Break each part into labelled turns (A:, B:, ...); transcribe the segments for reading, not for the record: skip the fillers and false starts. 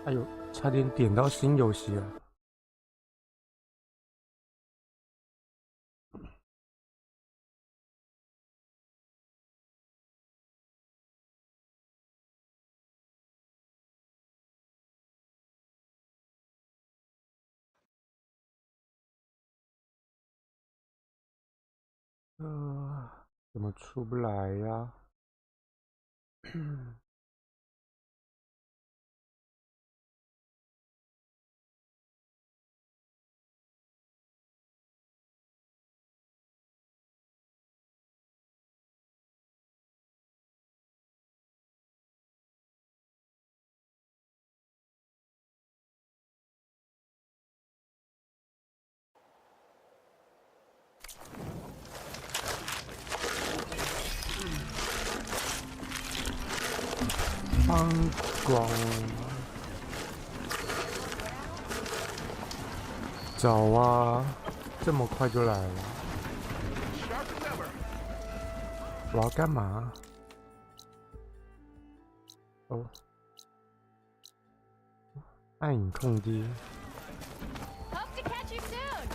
A: 哎呦，差点点到新游戏了。怎么出不来呀？光光，早啊，这么快就来了。我要干嘛？哦，暗影控低。
B: Hope to catch you soon.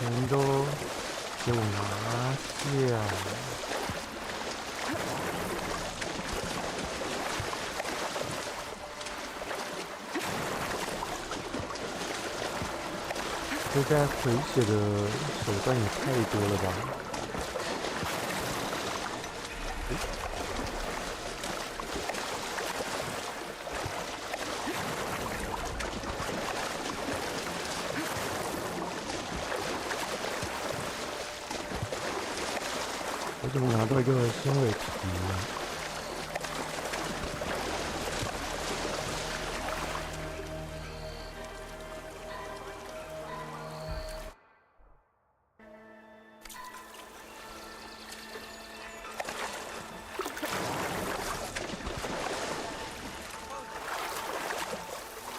A: 全都给我拿下！这在回血的手段也太多了吧！我怎么拿到一个纤维皮呢？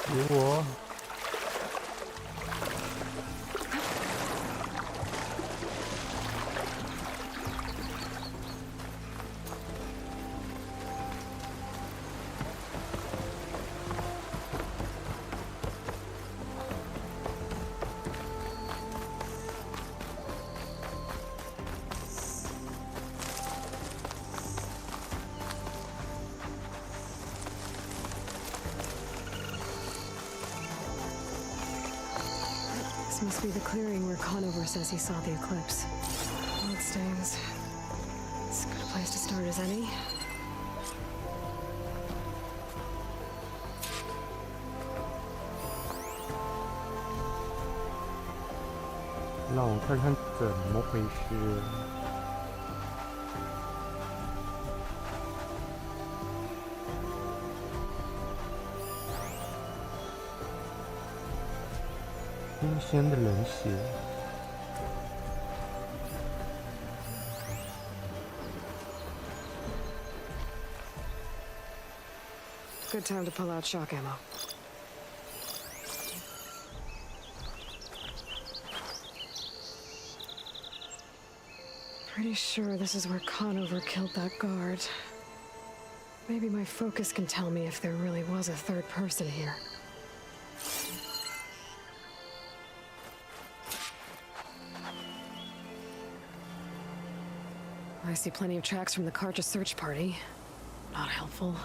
A: 给我！This
C: must be the clearing where Conover says he saw the eclipse. Bloodstains. It's as good a place to start as any.
A: 让我看看怎么回事。新鲜的冷血。
C: Good time to pull out shock ammo. Pretty sure this is where Conover killed that guard. Maybe my focus can tell me if there really was a third person here. I see plenty of tracks from the Karja search party. Not helpful.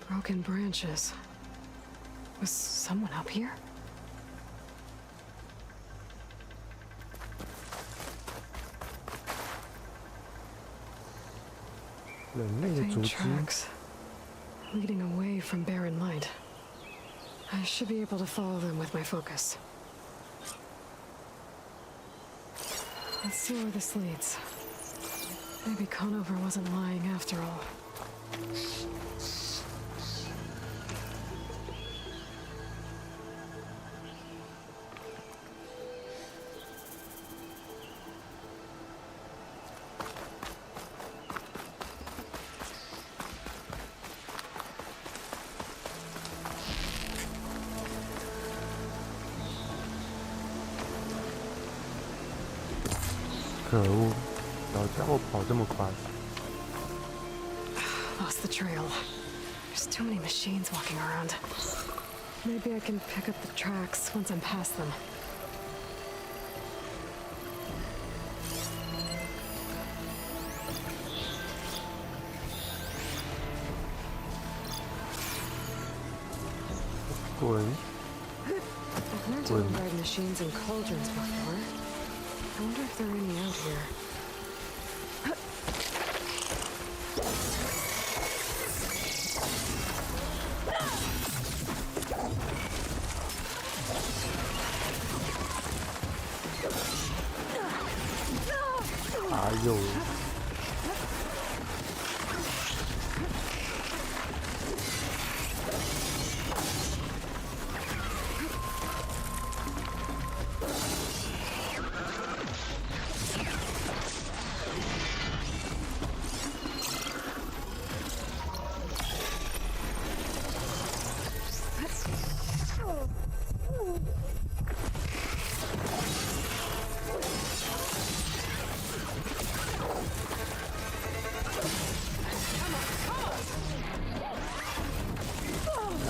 C: Broken branches. Was someone up here?
A: 人类的足
C: Faint
A: 迹，
C: tracks leading away from barren light. I should be able to follow them with my focus. Let's see where this leads. Maybe Conover wasn't lying after all.
A: 可恶，老家伙跑这么快。
C: Lost the trail. There's too many machines walking around. Maybe I can pick up the tracks once I'm past them.
A: 滚！
C: I've learned to override machines and cauldrons before. I wonder if there are any out here.
A: 哎呦！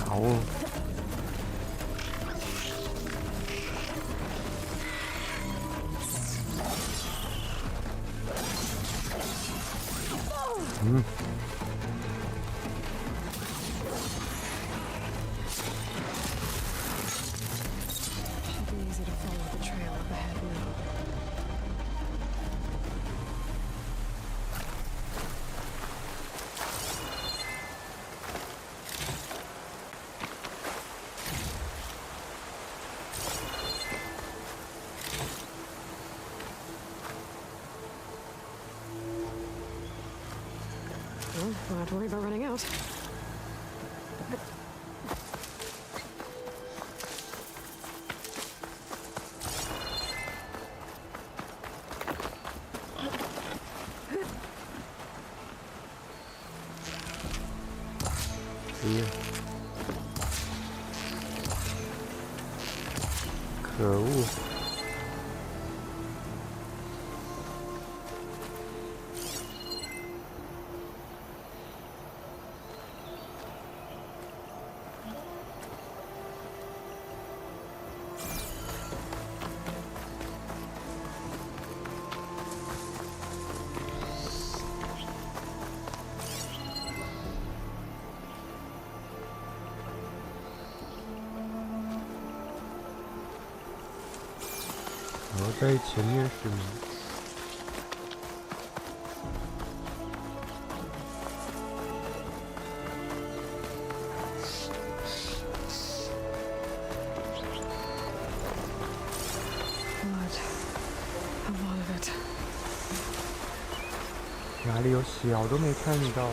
A: 好哦。嗯。
C: Should be easy to follow the trail up ahead now. Well, don't have to worry about running out.
A: 咦！可恶！ 然后在前面是吗？
C: Blood. A lot of it.
A: 哪里有血我都没看到。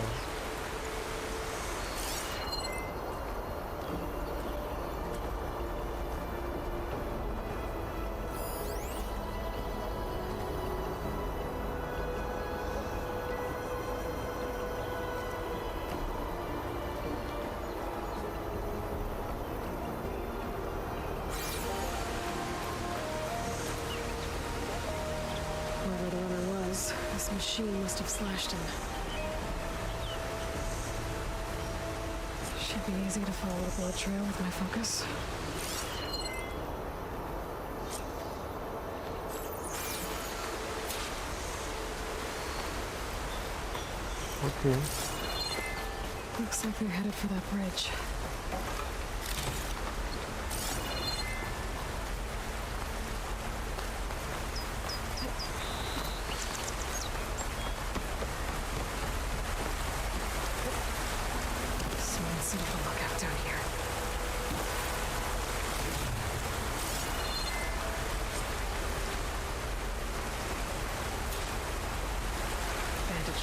C: Whoever the runner was, this machine must have slashed him. Should be easy to follow the blood trail with my focus.
A: OK。
C: Looks like they're headed for that bridge.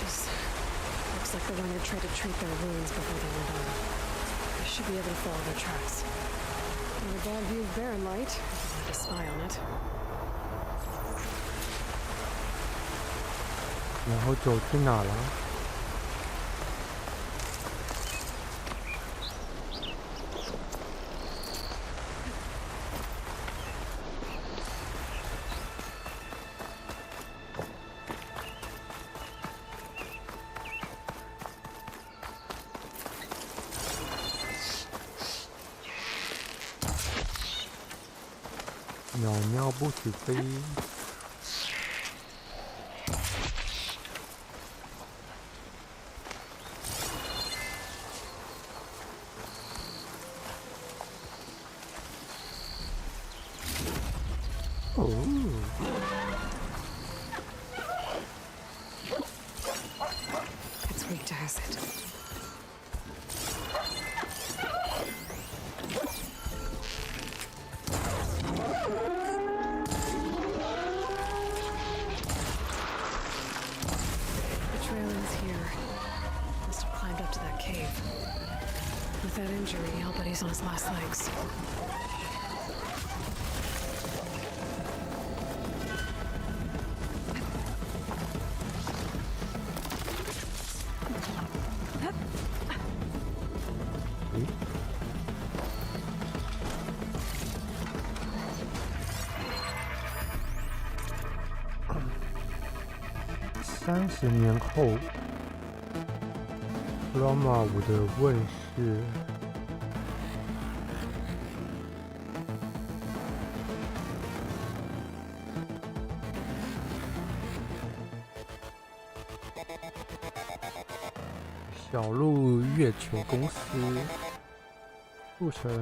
C: ashes. Looks like the runner tried to treat their wounds before they went on. I should be able to follow their tracks. Not a bad view of barren light. I have to spy on it.
A: 然后走去哪了？鸟鸟不许飞。
C: It's weak to acid. The trail ends here. Must have climbed up to that cave. With that injury, I'll bet he's on his last legs.30
A: 年后 ，Roma 5的问世。小鹿月球公司促成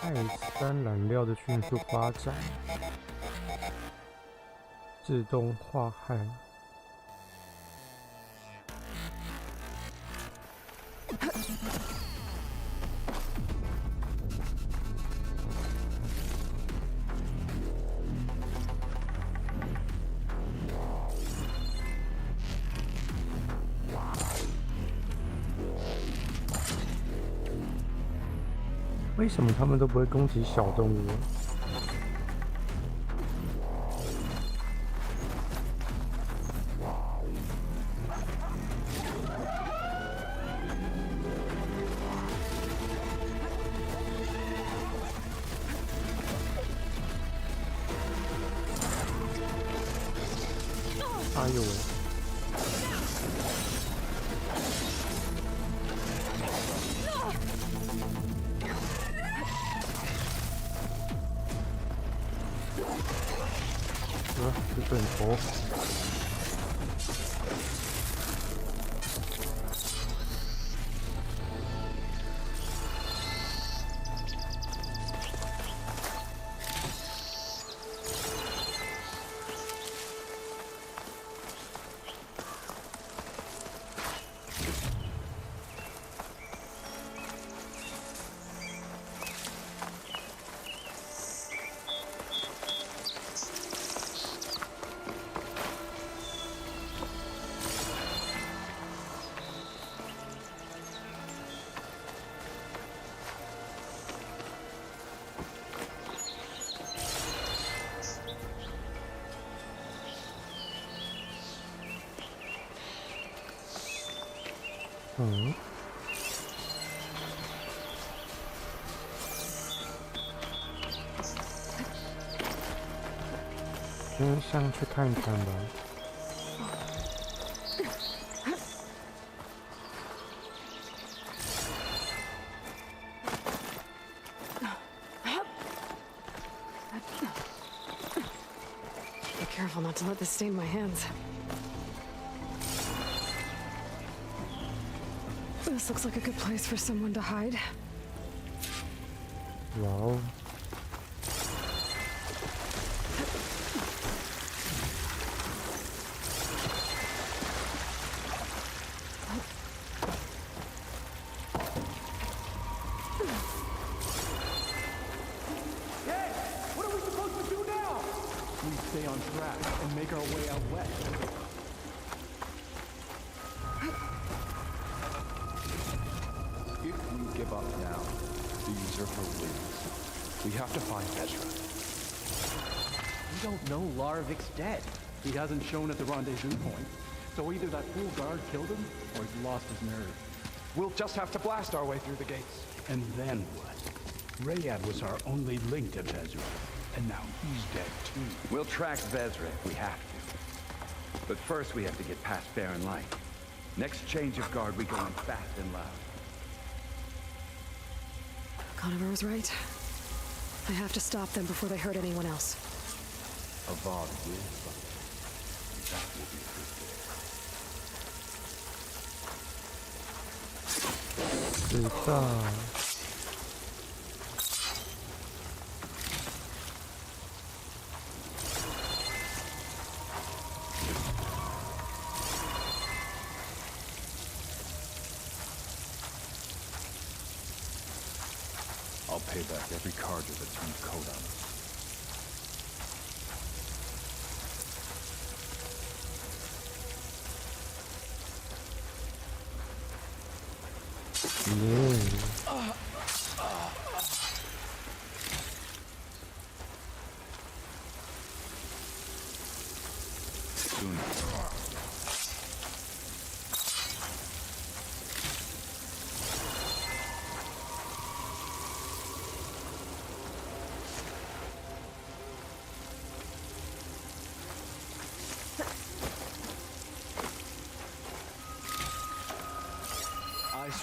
A: 氦三燃料的迅速发展，自动化氦。为什么他们都不会攻击小动物？哎呦喂！这个很头。先上去看看吧。
C: Be careful not to let this stain my hands. This looks like a good place for someone to hide.
A: 哇哦！
D: Stay on track and make our way out west. hunter for runes. We have to find Ezra.
E: We don't know Larvik's dead. He hasn't shown at the rendezvous point. So either that fool guard killed him, or he's lost his nerve.
D: We'll just have to blast our way through the gates.
F: And then what? Rayad was our only link to Vezra, and now he's dead too.
G: We'll track Vezra if we have to. But first we have to get past Barren Light. Next change of guard, we go in fast and loud.
C: Conover was right. I have to stop them before they hurt anyone else.
F: Avad will fight. That will be a good day.
A: 知道。
D: I'll pay back every carja that turned coat on us. Soon.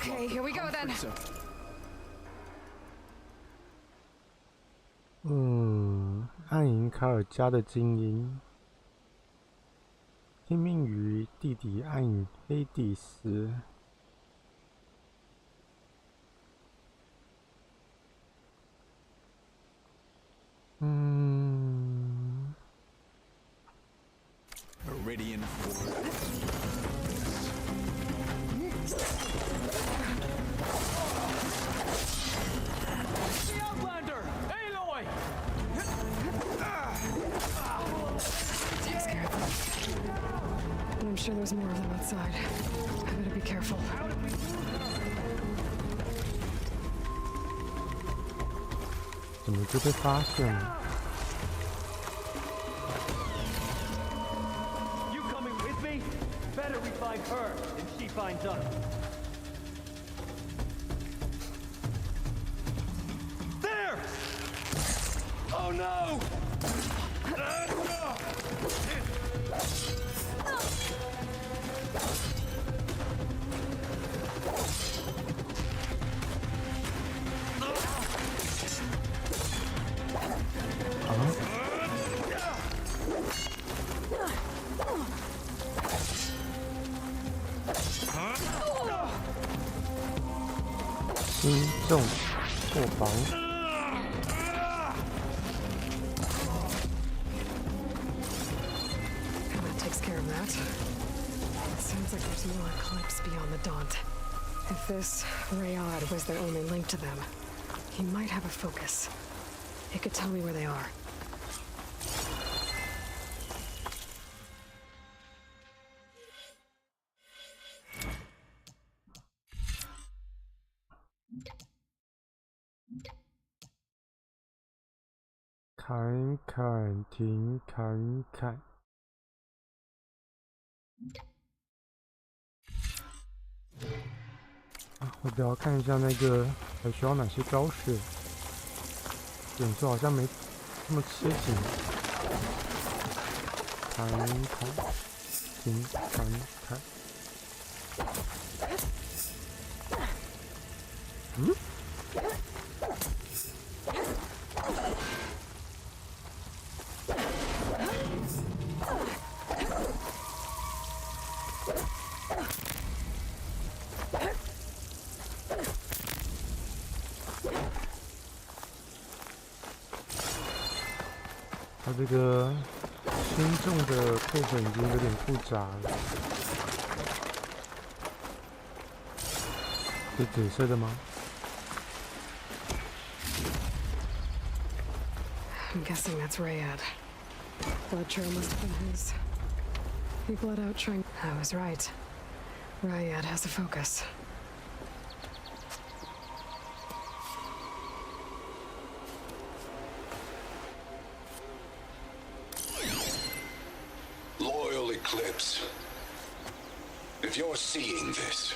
C: Okay, here we go then.
A: 暗影卡尔加的精英，听命于弟弟暗影黑帝斯。
F: Meridian Force.
C: I'm sure there's more of them outside. I better be careful.
A: 怎么就被发现了？
E: You coming with me? Better we find her than she finds us. There! Oh no!
A: 轻重破防。
C: That takes care of that. It sounds like there's more eclipse beyond the Daunt. If this Rayad was their only link to them, he might have a focus. He could tell me where they are.
A: 砍砍停砍砍。我得要看一下那个还需要哪些招式。远处好像没这么切紧。砍砍停砍砍。它这个轻重的配合已经有点复杂了。是紫色的吗？
C: I'm guessing that's Rayad. Blood trail must have been his. He bled out trying. I was right. Rayad has a focus.
H: Eclipse. If you're seeing this,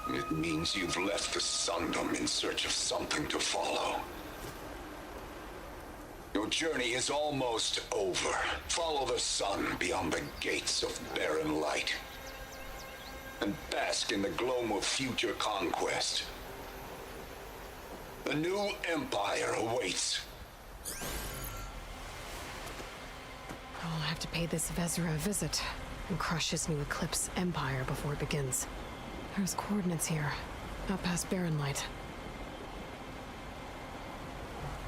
H: it means you've left the Sundom in search of something to follow. Your journey is almost over. Follow the sun beyond the gates of barren light, and bask in the glow of future conquest. The new empire awaits.
C: I'll have to pay this Vezra a visit and crush his new Eclipse empire before it begins. There's coordinates here, out past barren light.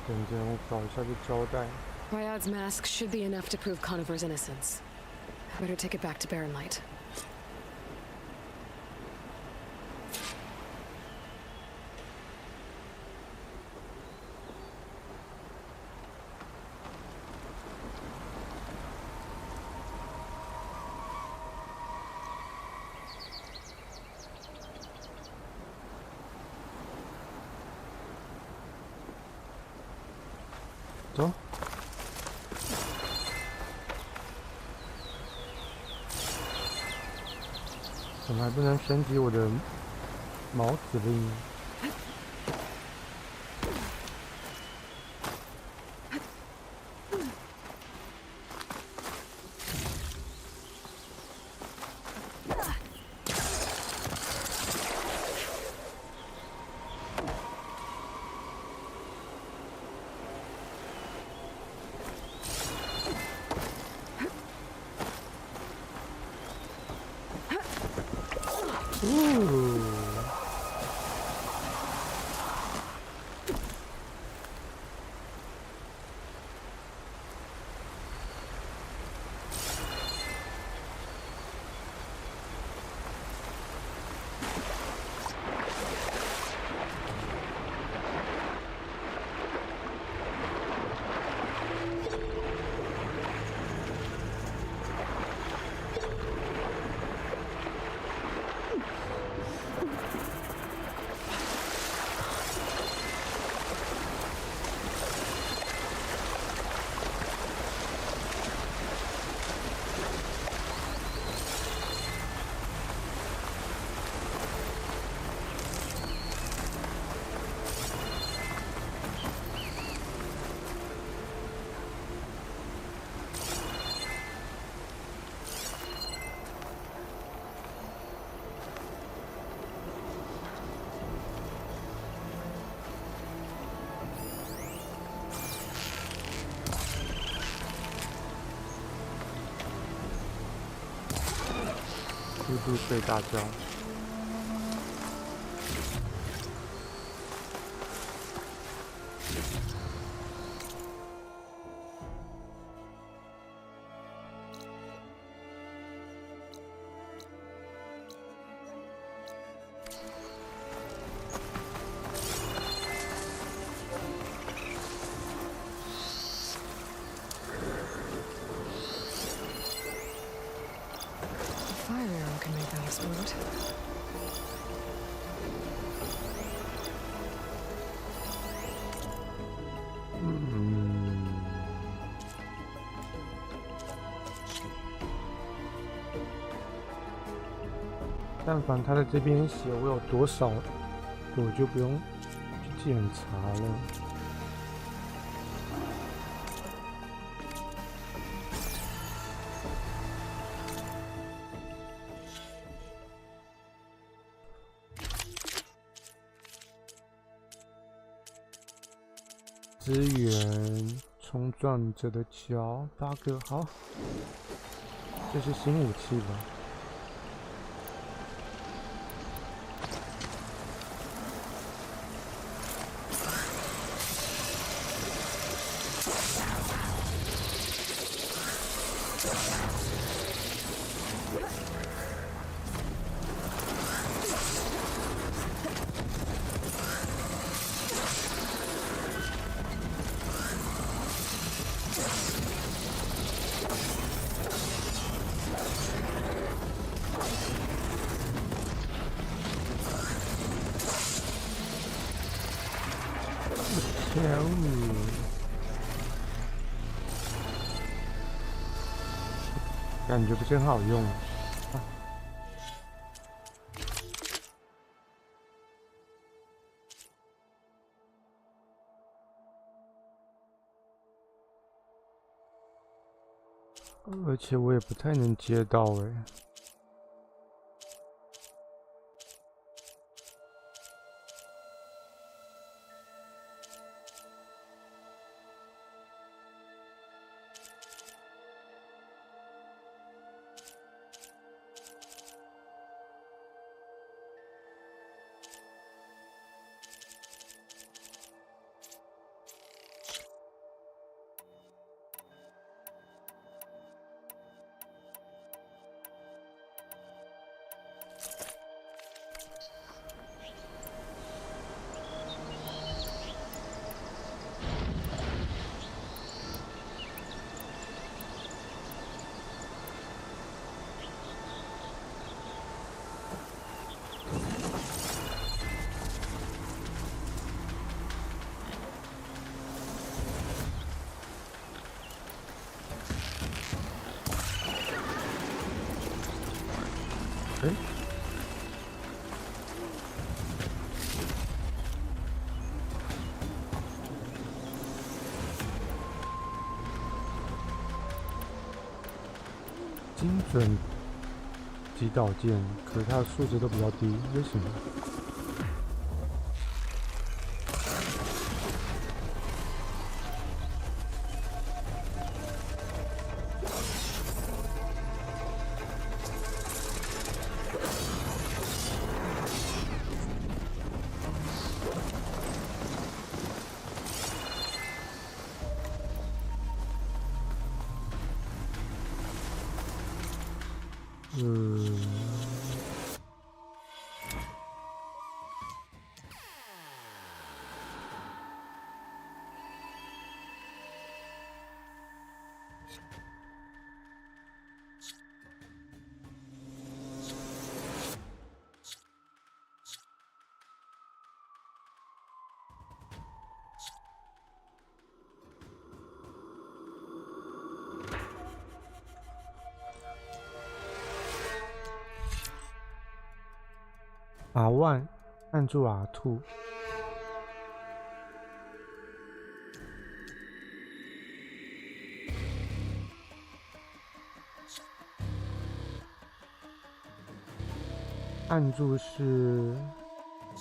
A: 等着我找一下这招待。
C: Ryad's mask should be enough to prove Conover's innocence. I better take it back to barren light.
A: 走。怎么还不能升级我的毛指令？速度最大招。
C: Fire arrow can make that explode.
A: 嗯，但凡他的这边写我有多少，我就不用去检查了。资源冲撞者的桥8个，好，这是新武器吧？感觉不是很好用。而且我也不太能接到哎。哎，精准击倒键，可是它的数值都比较低，为什么？R1 按住 R2， 按住是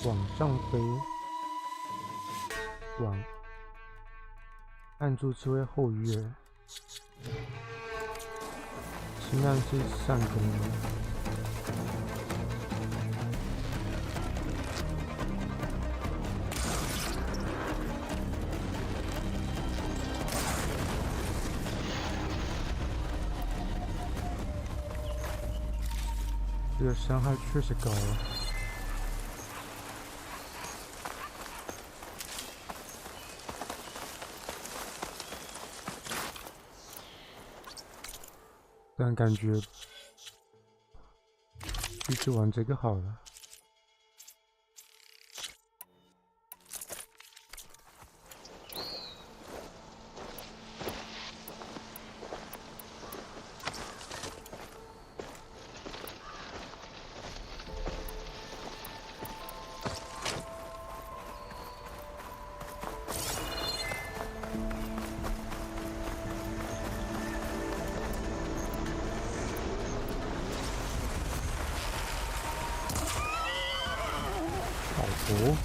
A: 往上飞，按住是会后跃，轻按是上攻。这个伤害确实高了。但感觉继续玩这个好了。哦，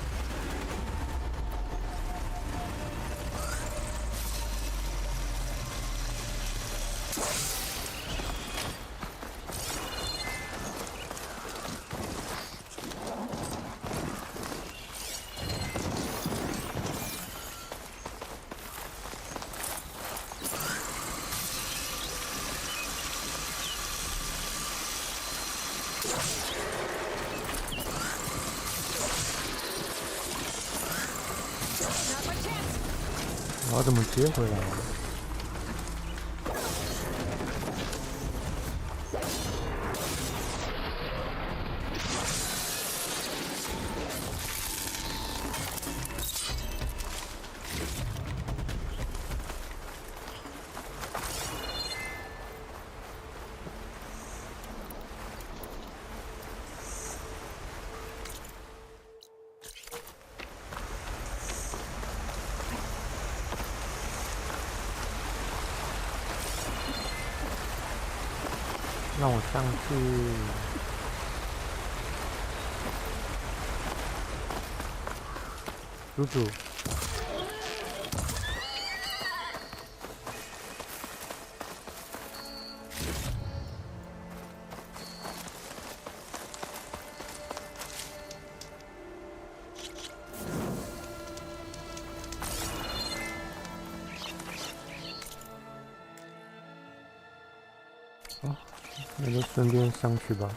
A: 我要怎么接回来啊？让我上去。叔叔。哦，那就顺便上去吧。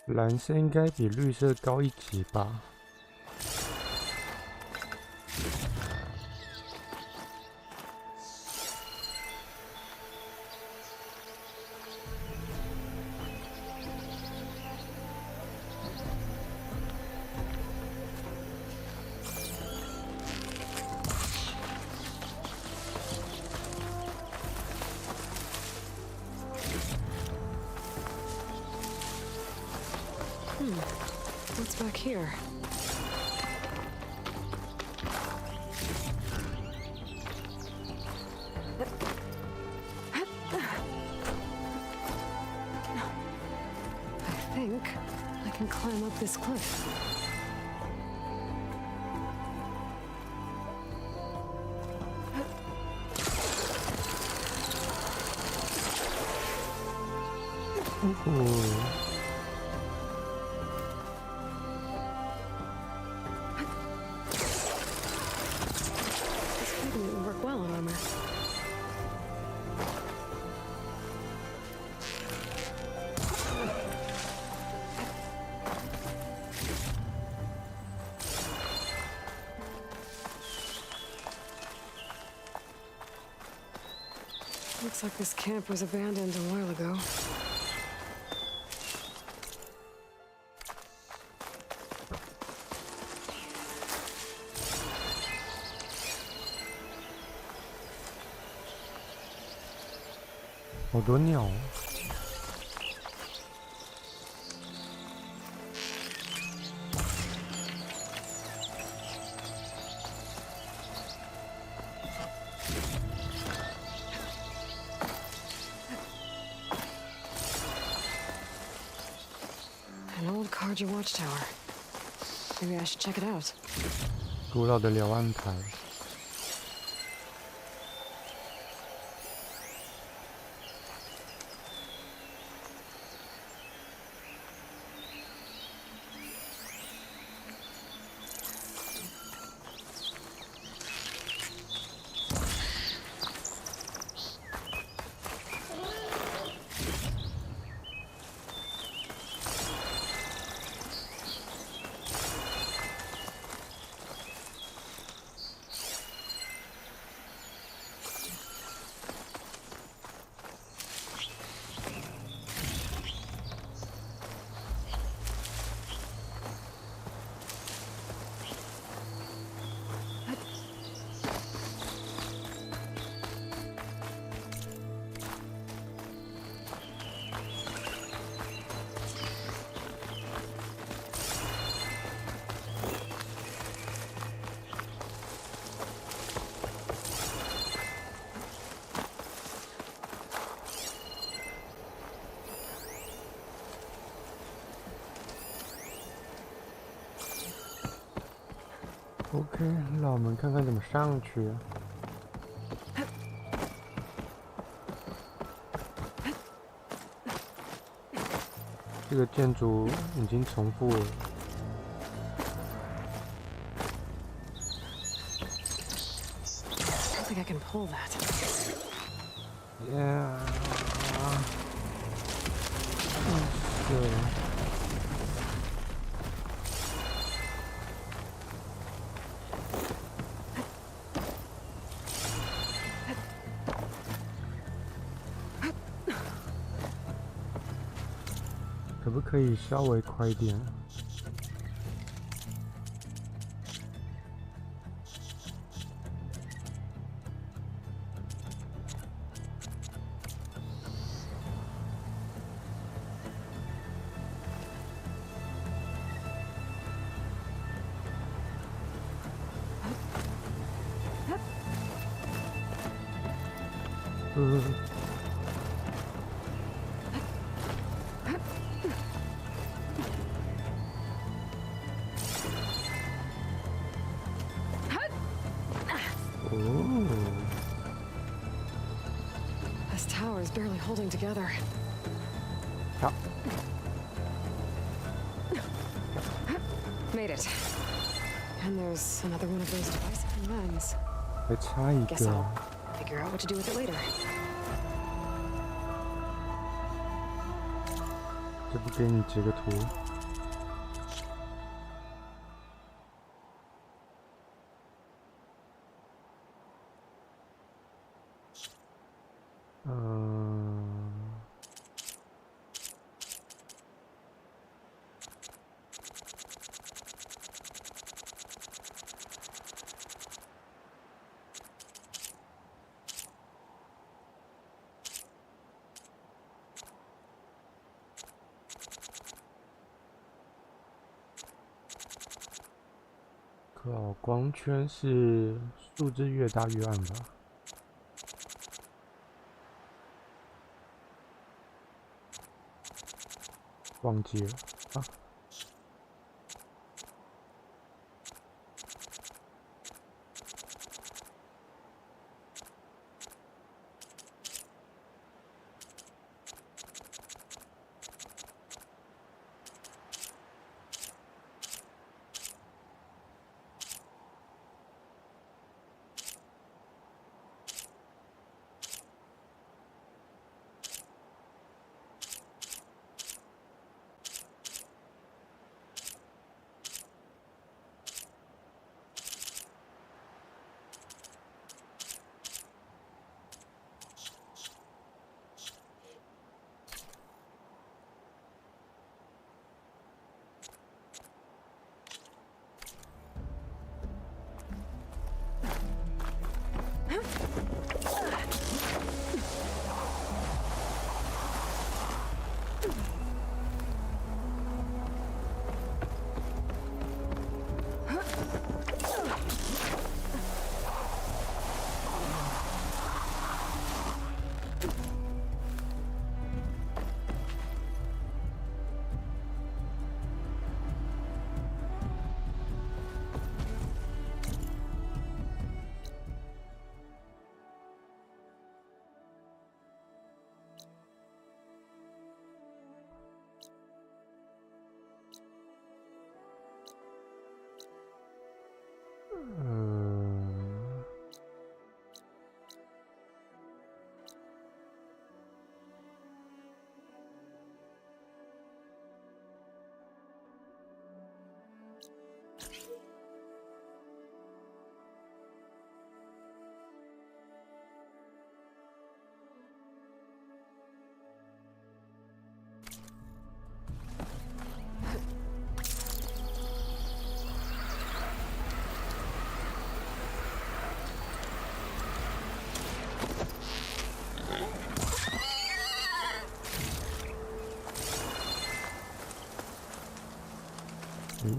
A: 蓝色应该比绿色高一级吧？What's
C: back here? I think I can climb up this cliff. Wouldn't work well on armor. Looks like this camp was abandoned a while ago.
A: 好多鸟哦。
C: An old Karja watchtower. Maybe I should check it out.
A: 古老的瞭望台。OK， 让我们看看怎么上去。这个建筑已经重复了。
C: I don't think I can pull that.
A: Yeah。对。 可不可以稍微快一点？
C: This tower is barely holding together.
A: 好，
C: Made it. And there's another one of those divisive lens.
A: 还差一
C: Guess
A: 个。
C: I'll figure out what to do with it later.
A: 这不给你截个图？靠，光圈是数字越大越暗吧？忘记了啊。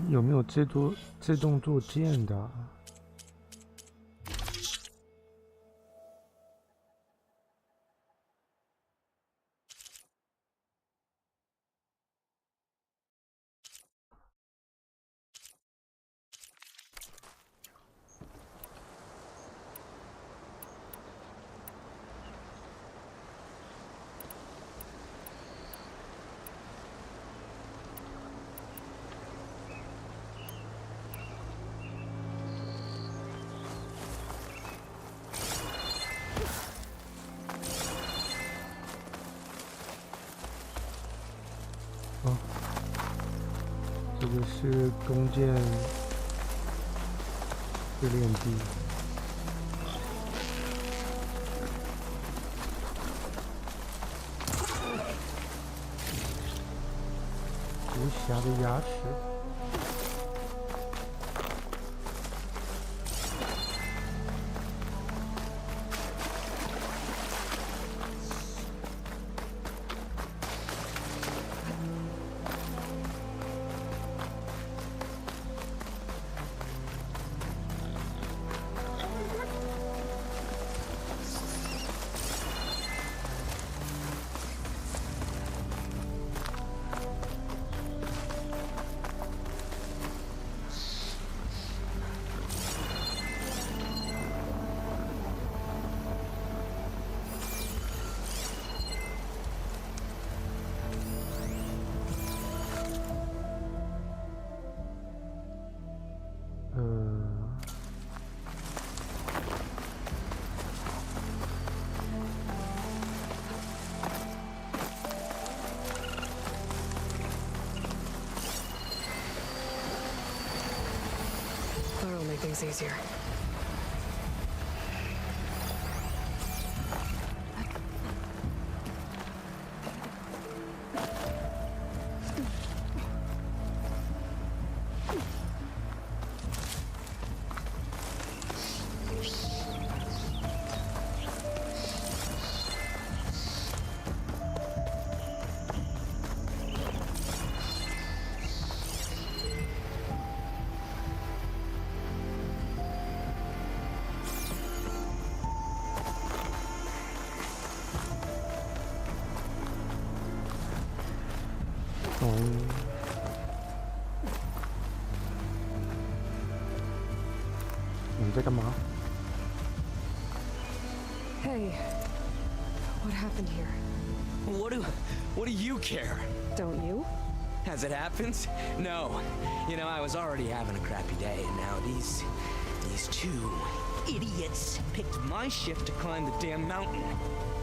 A: 有没有自动做剑的啊？这个是弓箭试炼地。无瑕的牙齿。
C: things easier.
A: 你在干嘛？
C: Hey, what happened here?
I: What do you care?
C: Don't you?
I: As it happens? No. You know, I was already having a crappy day, and now these two idiots picked my shift to climb the damn mountain.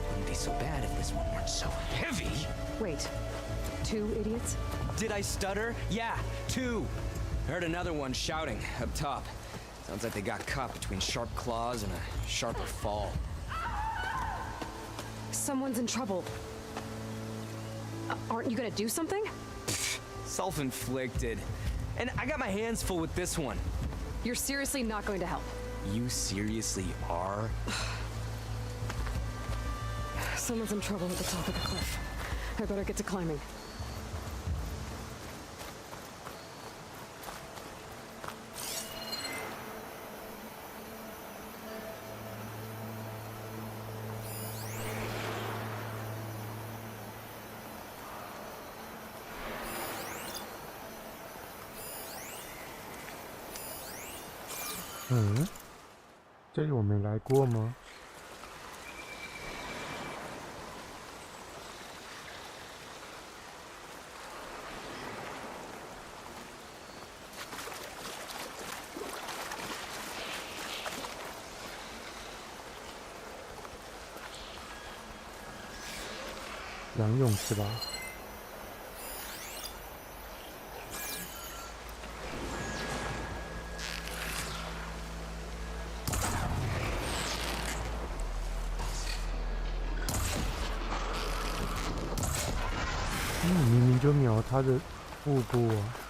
I: Wouldn't be so bad if this one weren't so heavy.
C: Wait, 2 idiots?
I: Did I stutter? Yeah, 2. Heard another one shouting up top. Sounds like they got caught between sharp claws and a sharper fall.
C: Someone's in trouble. Aren't you gonna do something?
I: Self-inflicted. And I got my hands full with this one.
C: You're seriously not going to help.
I: You seriously are?
C: Someone's in trouble at the top of the cliff. I better get to climbing.
A: 这里我没来过吗？游泳池吧。明明就瞄他的腹部啊！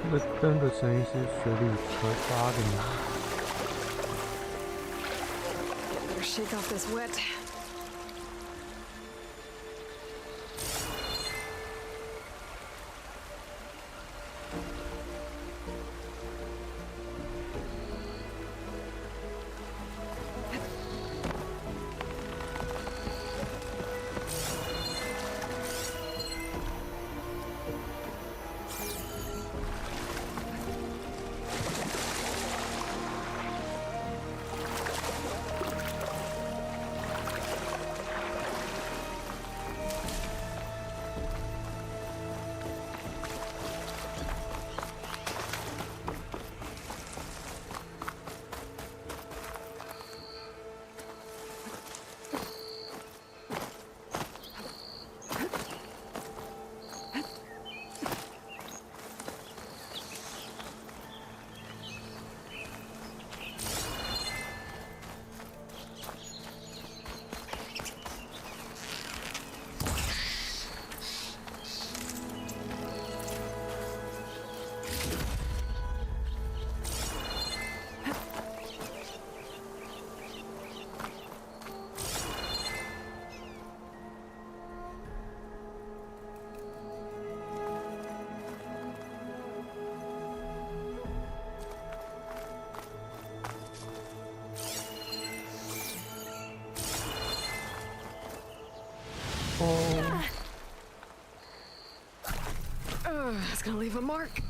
A: 这个灯的声音是水里核发的吗？
C: Better shake off this wet. gonna leave a mark.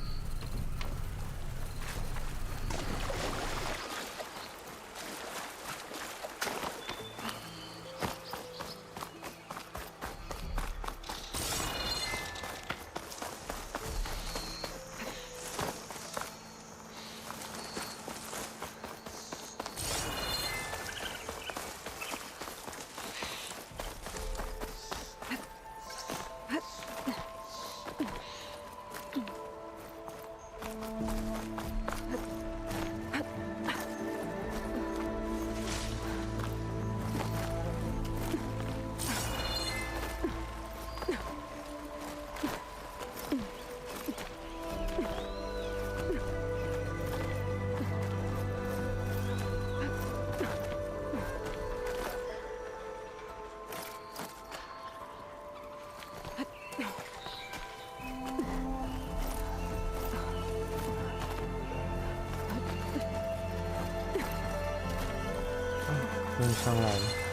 A: 跟上来了。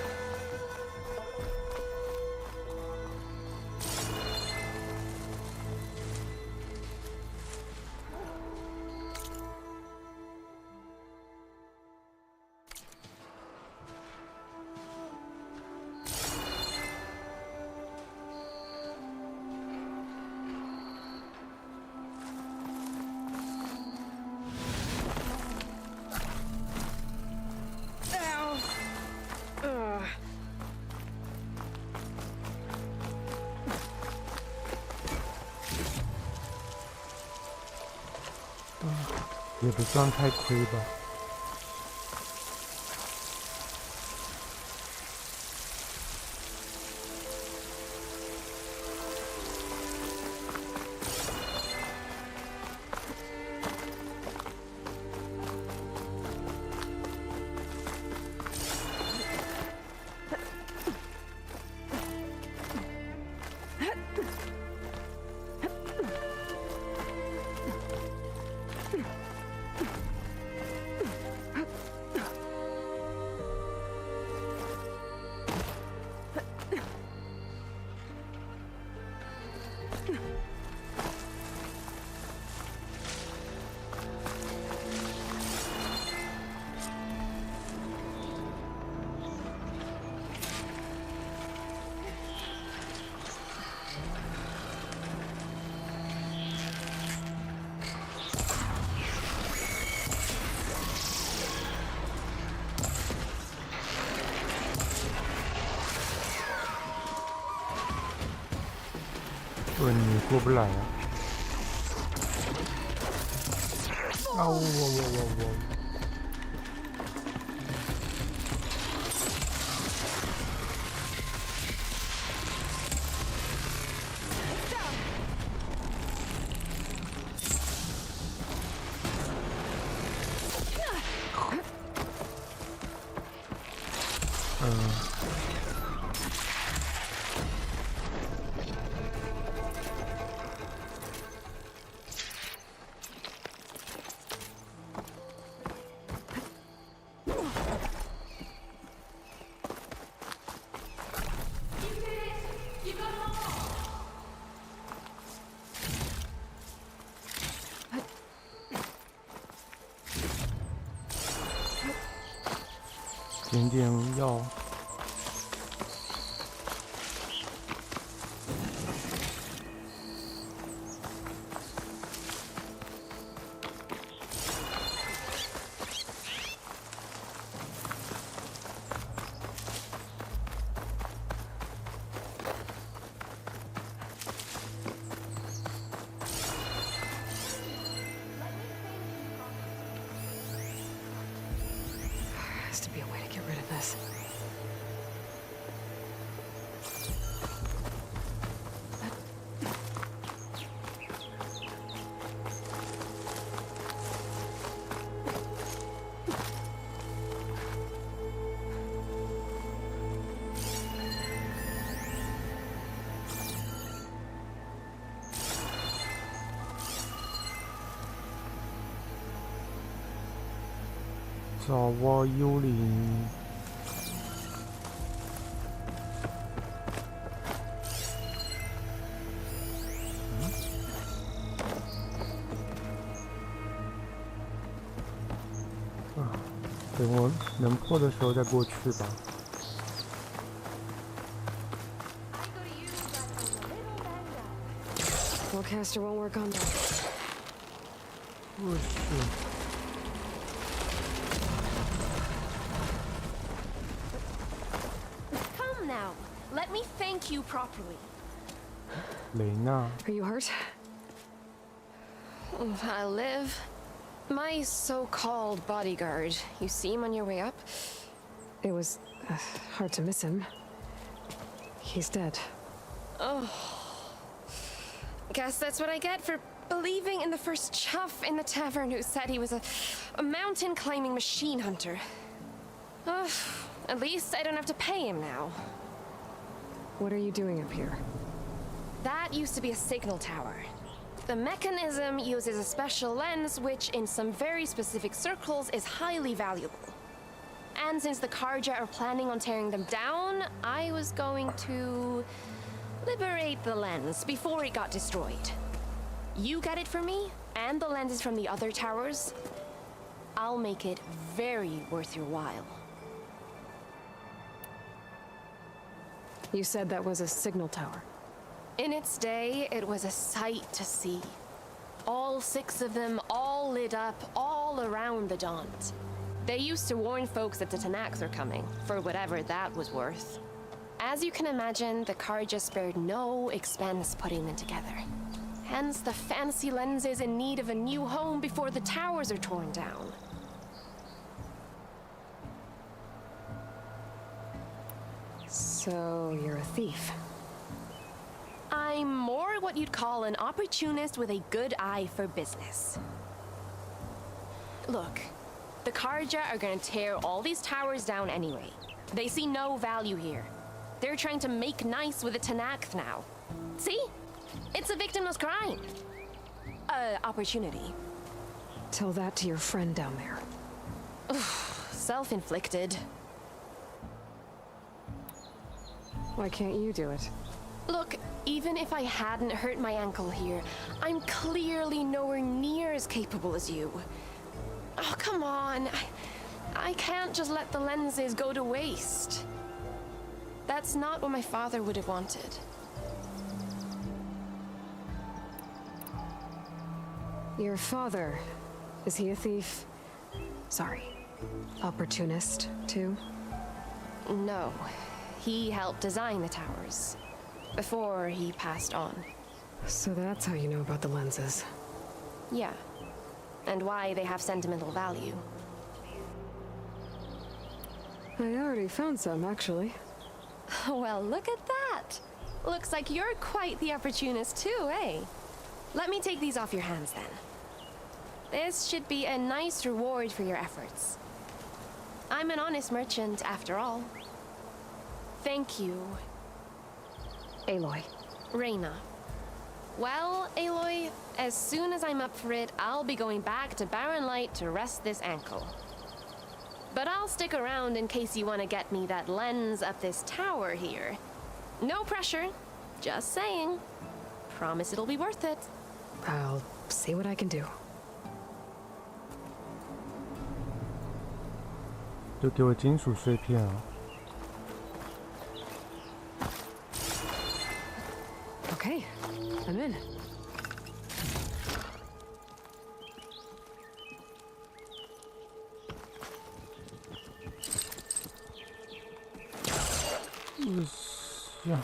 A: 也不算太亏吧。对你过不来啊！啊我！点点药。
C: Has to be a way to get rid of this.
A: 找我幽灵。等我能破的时候再过去吧。
C: Wellcaster won't work on that.
A: 我去，
B: Come now. Let me thank you properly.
A: 雷娜，
C: Are you hurt?
J: I'll live. My so-called bodyguard. You see him on your way up?
C: It was hard to miss him. He's dead.
J: Guess that's what I get for believing in the first chuff in the tavern who said he was a mountain-climbing machine hunter. At least I don't have to pay him now.
C: What are you doing up here?
J: That used to be a signal tower. The mechanism uses a special lens which, in some very specific circles, is highly valuable. And since the Karja are planning on tearing them down, I was going to liberate the lens before it got destroyed. You get it for me, and the lenses from the other towers. I'll make it very worth your while.
C: You said that was a signal tower.
J: In its day, it was a sight to see. All 6 of them, all lit up, all around the Daunt. They used to warn folks that the Tanaks are coming, for whatever that was worth. As you can imagine, the Karja spared no expense putting them together. Hence the fancy lenses in need of a new home before the towers are torn down.
C: So you're a thief.
J: I'm more what you'd call an opportunist with a good eye for business. Look, the Karja are gonna tear all these towers down anyway. They see no value here. They're trying to make nice with the Tanakh now. See? It's a victimless crime. Opportunity.
C: Tell that to your friend down there.
J: Self-inflicted.
C: Why can't you do it?
J: Look, even if I hadn't hurt my ankle here, I'm clearly nowhere near as capable as you. Oh, come on. I can't just let the lenses go to waste. That's not what my father would have wanted.
C: Your father, is he a thief? Sorry, opportunist, too?
J: No. He helped design the towers. Before he passed on.
C: So that's how you know about the lenses.
J: Yeah. And why they have sentimental value.
C: I already found some, actually.
J: Well, look at that! Looks like you're quite the opportunist too, eh? Let me take these off your hands then. This should be a nice reward for your efforts. I'm an honest merchant, after all. Thank you.
C: Aloy.
J: Reyna. Well, Aloy, as soon as I'm up for it, I'll be going back to Barren Light to rest this ankle. But I'll stick around in case you want to get me that lens up this tower here. No pressure, just saying. Promise it'll be worth it.
C: I'll see what I can do.
A: 就给我金属碎片啊！
C: Okay, I'm in.
A: Yeah.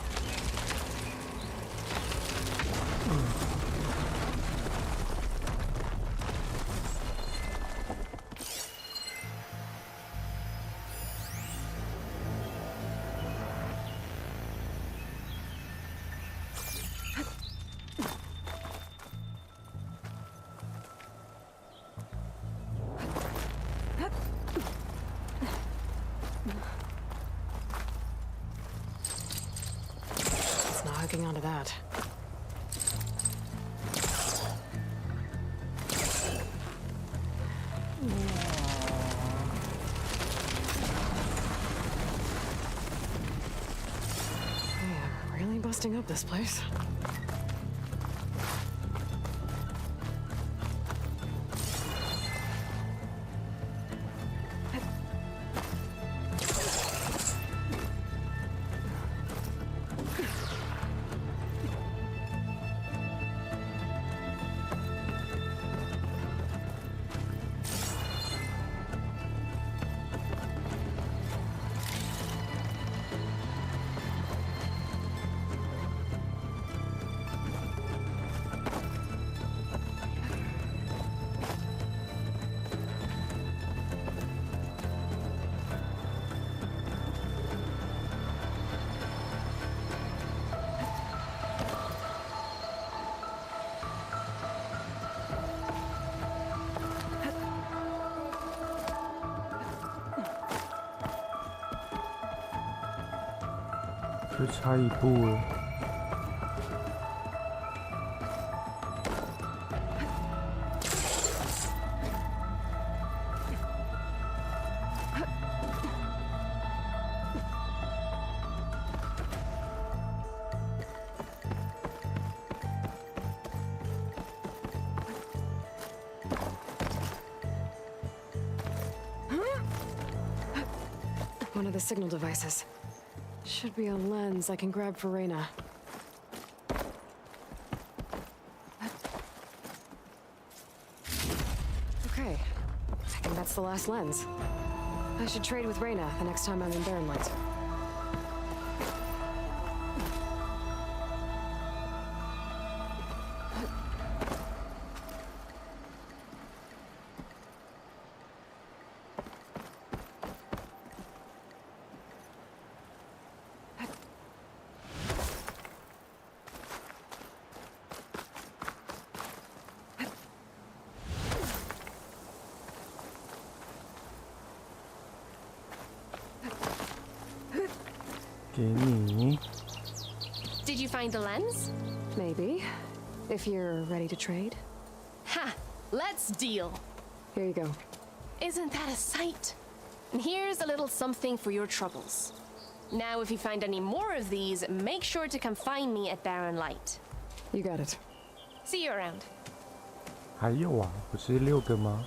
C: It's not hooking onto that. Man, really busting up this place.
A: 就差一步了。
C: One of the signal devices. Should be a lens I can grab for Reyna. Okay, I think that's the last lens. I should trade with Reyna the next time I'm in Barren Light.
J: Did you find the lens?
C: Maybe. If you're ready to trade.
J: Ha! Let's deal.
C: Here you go.
J: Isn't that a sight? And here's a little something for your troubles. Now, if you find any more of these, make sure to come find me at Barren Light.
C: You got it.
J: See you around.
A: 还有啊，不是6个吗？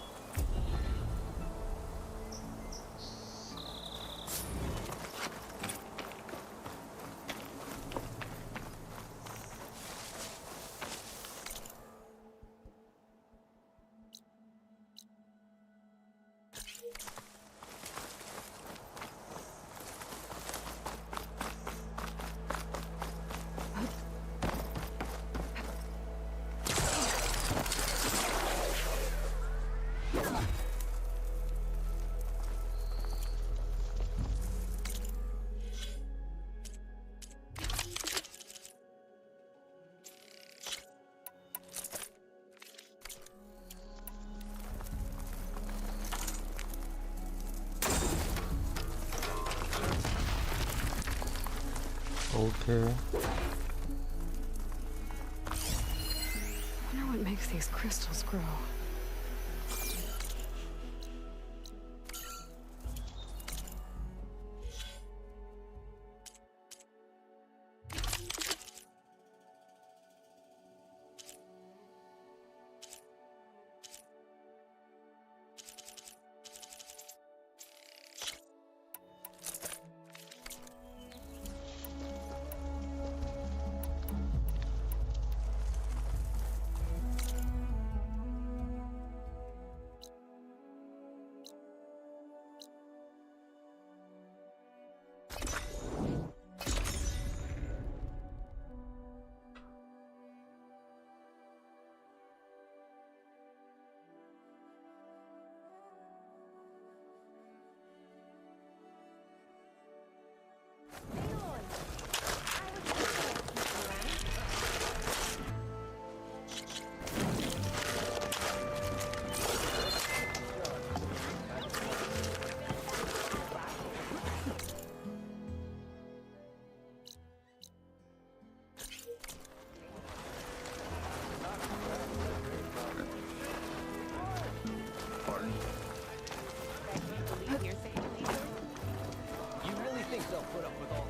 A: Okay.
C: I wonder what makes these crystals grow.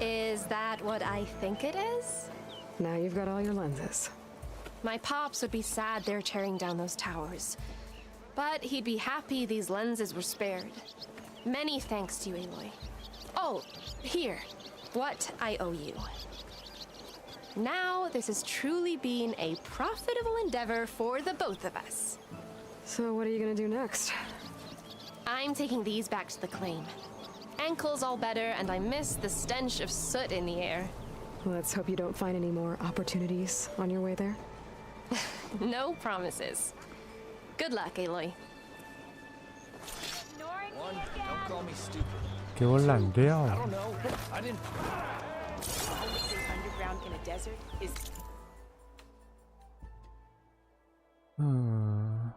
J: Is that what I think it is?
C: Now you've got all your lenses.
J: My pops would be sad they're tearing down those towers. But he'd be happy these lenses were spared. Many thanks to you, Aloy. Oh, here. What I owe you. Now this has truly been a profitable endeavor for the both of us.
C: So what are you gonna do next?
J: I'm taking these back to the claim. Ankle's all better, and I miss the stench of soot in the air.
C: Let's hope you don't find any more opportunities on your way there.
J: No promises. Good luck, Aloy.
I: One, don't call me stupid.
A: 给我懒掉
I: I don't know. I didn't.
B: Only thing underground in a desert is
A: 嗯。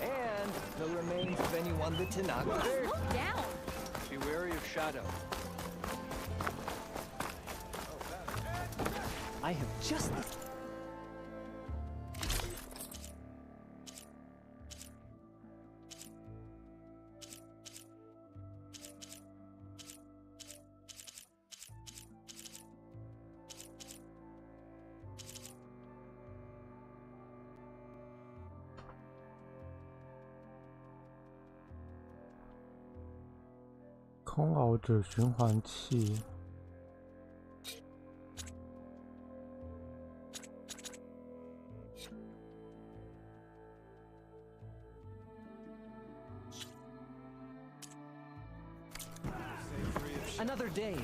I: And the remains of anyone
K: on the Tanakh bird.
B: Look down.
K: Be wary of Shadow. I have just...
A: 空熬者循环器。
K: Another day.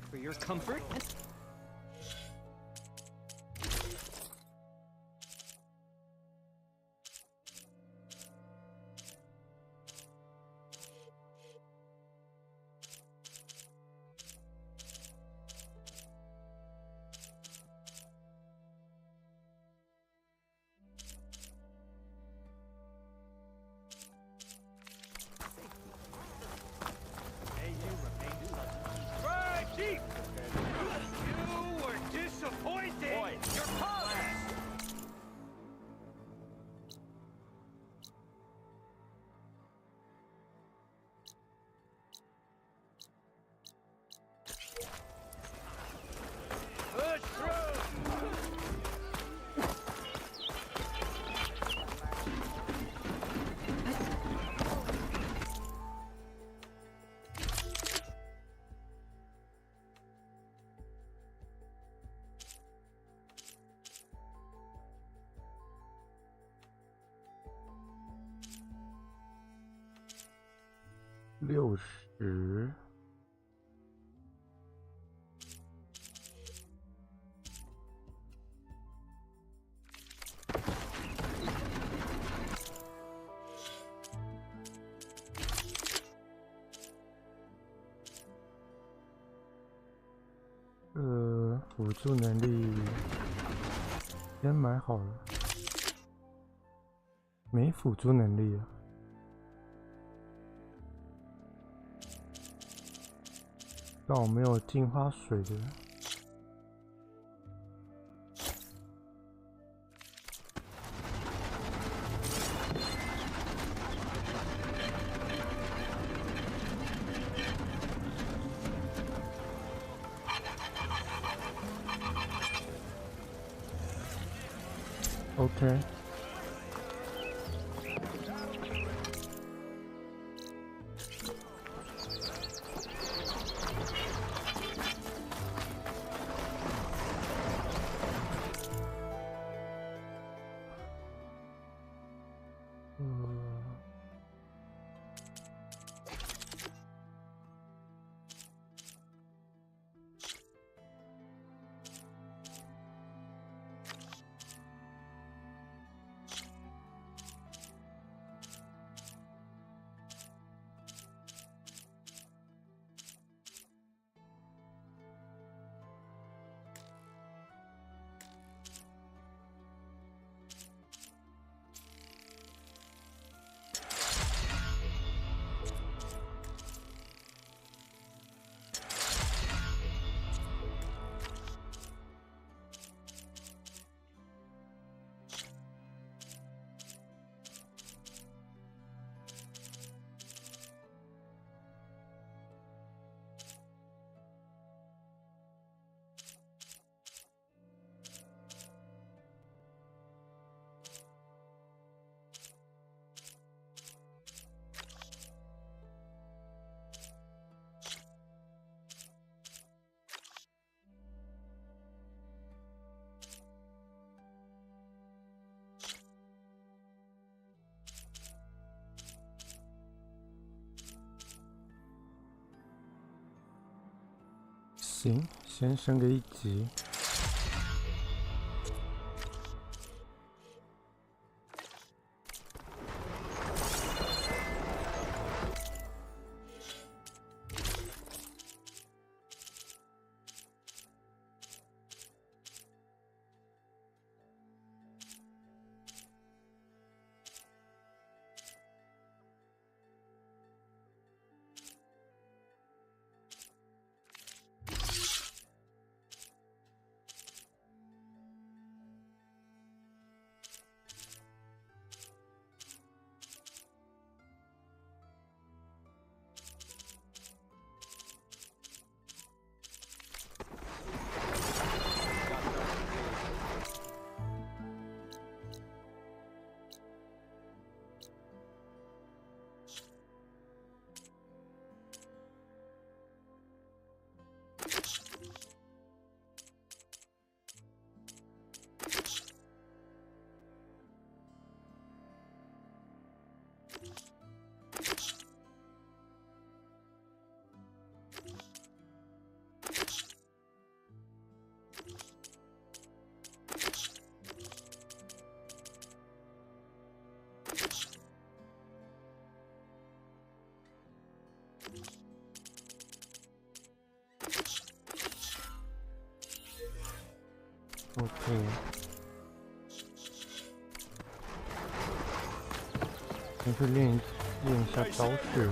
K: For your comfort and...
L: Chief! You were disappointed! Boy, you're powerless! Push through!60。
A: 辅助能力先买好了，没辅助能力啊。但我没有净化水的。OK。行，先升个1级。OK， 先去练一下招式。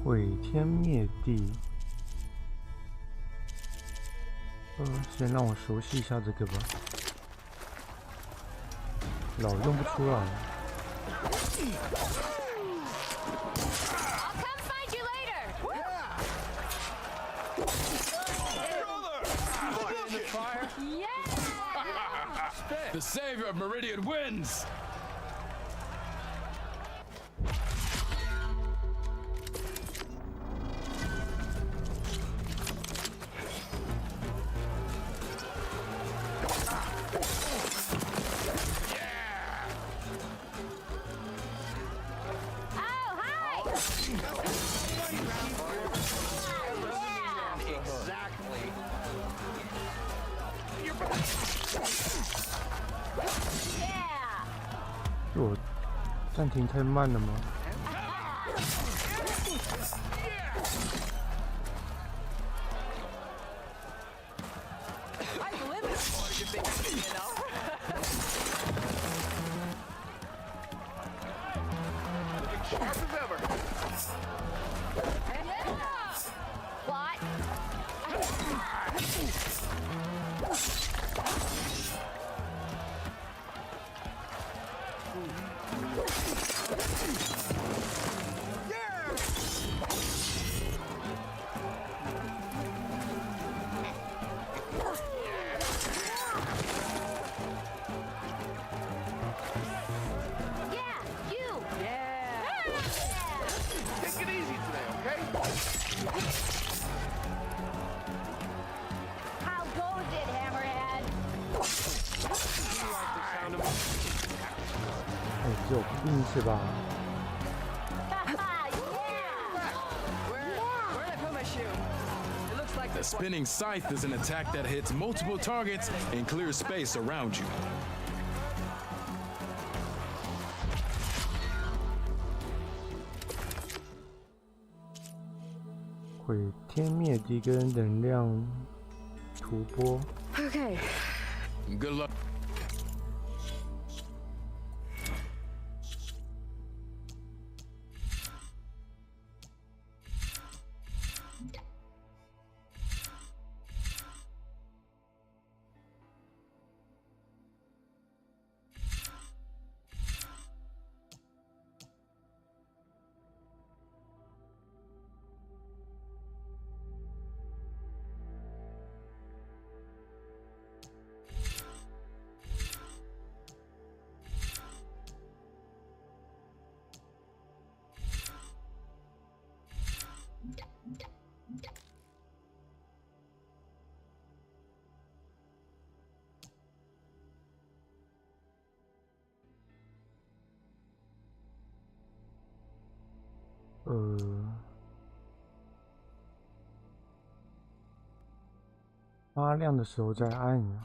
A: 毁天灭地，先让我熟悉一下这个吧，老用不出来。
F: The savior of Meridian wins!
L: Exactly.
A: 是我暂停太慢了吗？有病是吧？
F: The spinning scythe is an attack that hits multiple targets and clears space around you.
A: 毁天灭地跟能量突波。
C: Okay.
F: Good luck.
A: 发亮的时候再按呀。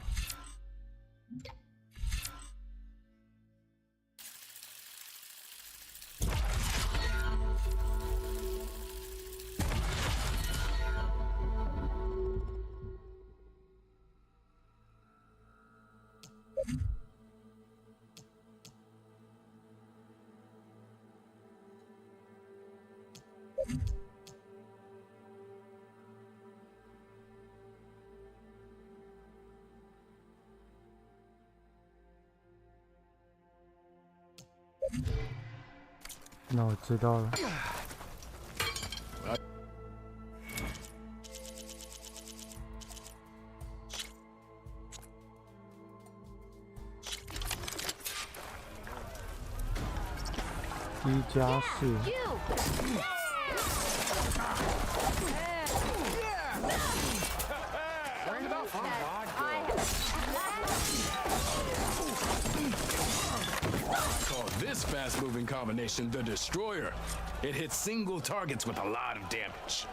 A: 那我知道了。1+4。
M: Call this fast-moving combination the Destroyer. It hits single targets with a lot of damage.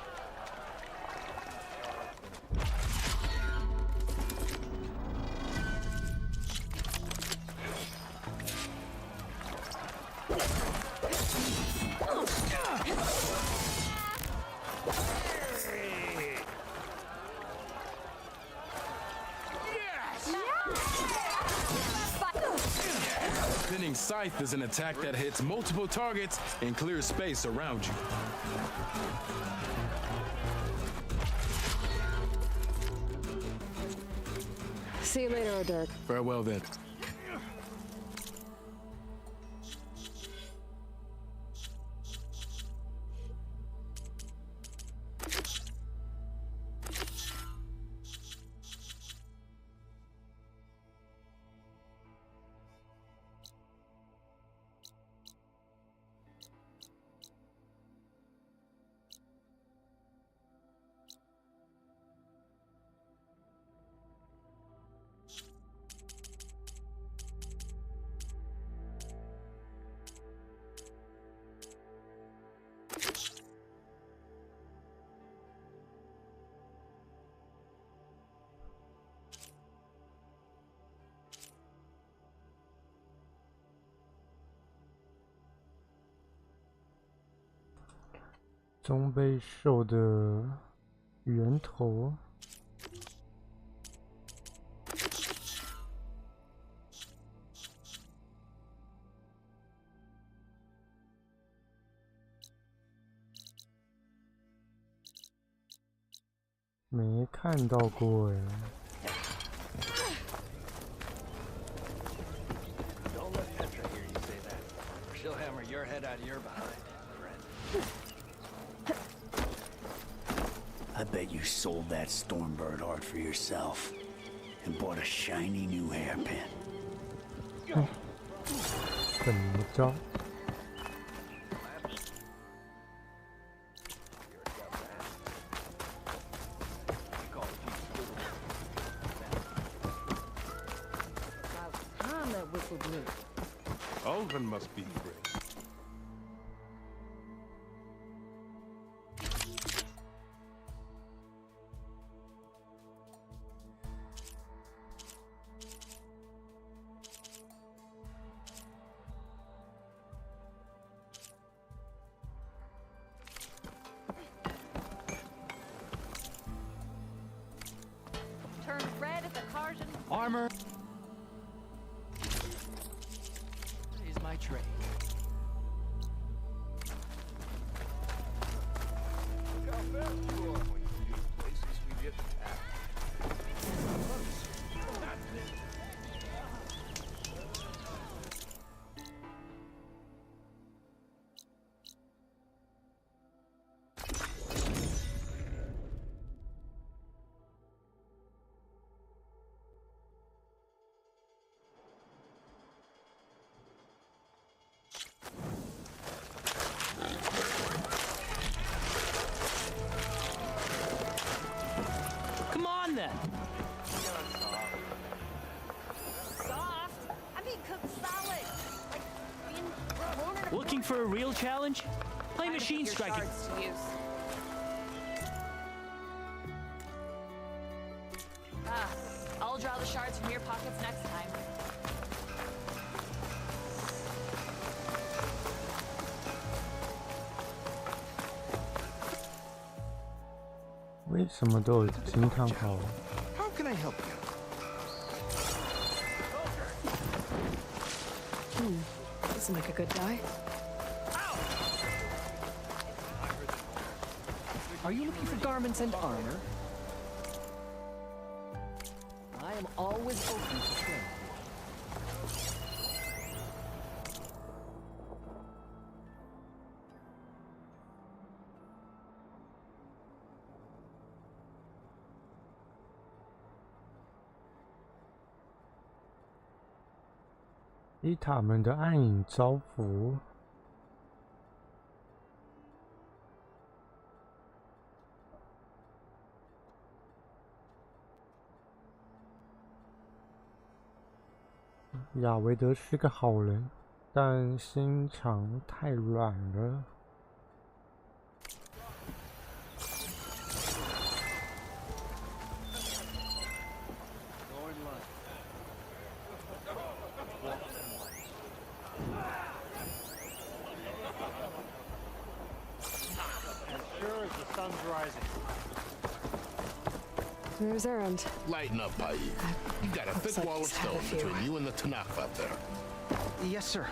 M: Spinning Scythe is an attack that hits multiple targets and clears space around you.
C: See you later, Dirk.
M: Farewell then.
A: 中杯兽的源头。没看到过哎。
K: Don't let Petra hear you say that, or she'll hammer your head out of your behind, friend.
N: I bet you sold that Stormbird art for yourself and bought a shiny new hairpin.
A: 怎么着？
M: Alvin must be great.
B: Turn red at the Carjan.
K: Armor is my trade.
L: Look how fast you are when you use places we get at.
B: Soft? I mean cooked solid. Like being thrown in a
O: Looking for a real challenge? Play
B: Trying to
O: machine
B: put your
O: striking.
B: shards to use. I'll draw the shards from your pockets next time.
A: 为什么都有惊叹号？
K: How can I help you?
C: Doesn't make a good die.
O: Are you looking for garments and armor? I am always open to trade.
A: 伊塔们的暗影招符。亚维德是个好人，但心肠太软了。
C: Where's Erend?
P: Lighten up, Paik. You got a thick wall of stone between you and the Tanakh out there.
K: Yes, sir.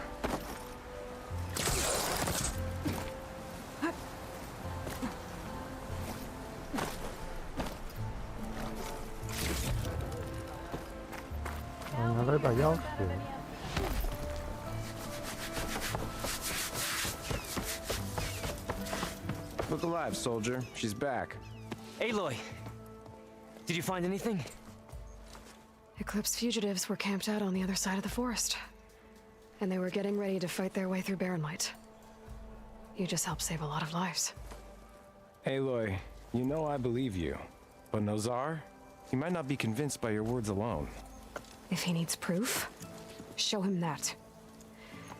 A: 拿到一把钥匙。
Q: Look alive, soldier. She's back.
I: Aloy, did you find anything?
C: Eclipse fugitives were camped out on the other side of the forest. And they were getting ready to fight their way through Barren Light. You just helped save a lot of lives.
Q: Aloy, you know I believe you. But Nozar? He might not be convinced by your words alone.
C: If he needs proof, show him that.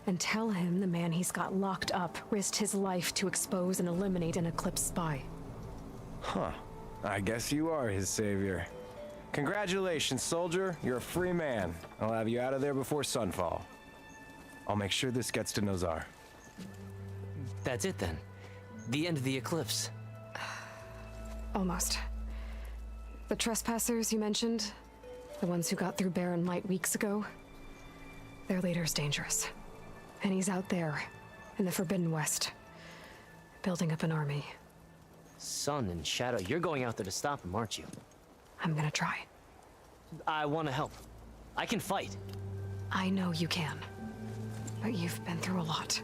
C: And tell him the man he's got locked up risked his life to expose and eliminate an Eclipse spy.
Q: Huh. I guess you are his savior. Congratulations, soldier. You're a free man. I'll have you out of there before sunfall. I'll make sure this gets to Nozar.
I: That's it then. The end of the eclipse.
C: Almost. The trespassers you mentioned, the ones who got through Barren Light weeks ago, their leader's dangerous. And he's out there, in the Forbidden West, building up an army.
I: Sun and Shadow, you're going out there to stop him, aren't you?
C: I'm gonna try.
I: I want to help. I can fight.
C: I know you can. But you've been through a lot.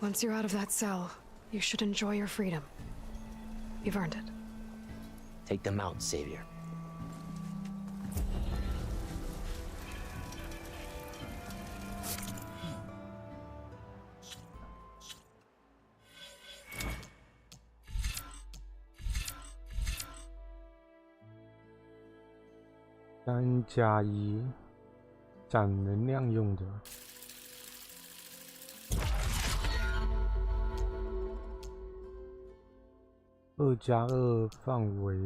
C: Once you're out of that cell, you should enjoy your freedom. You've earned it.
I: Take them out, Savior.3+1，
A: 攒能量用的。2+2范围。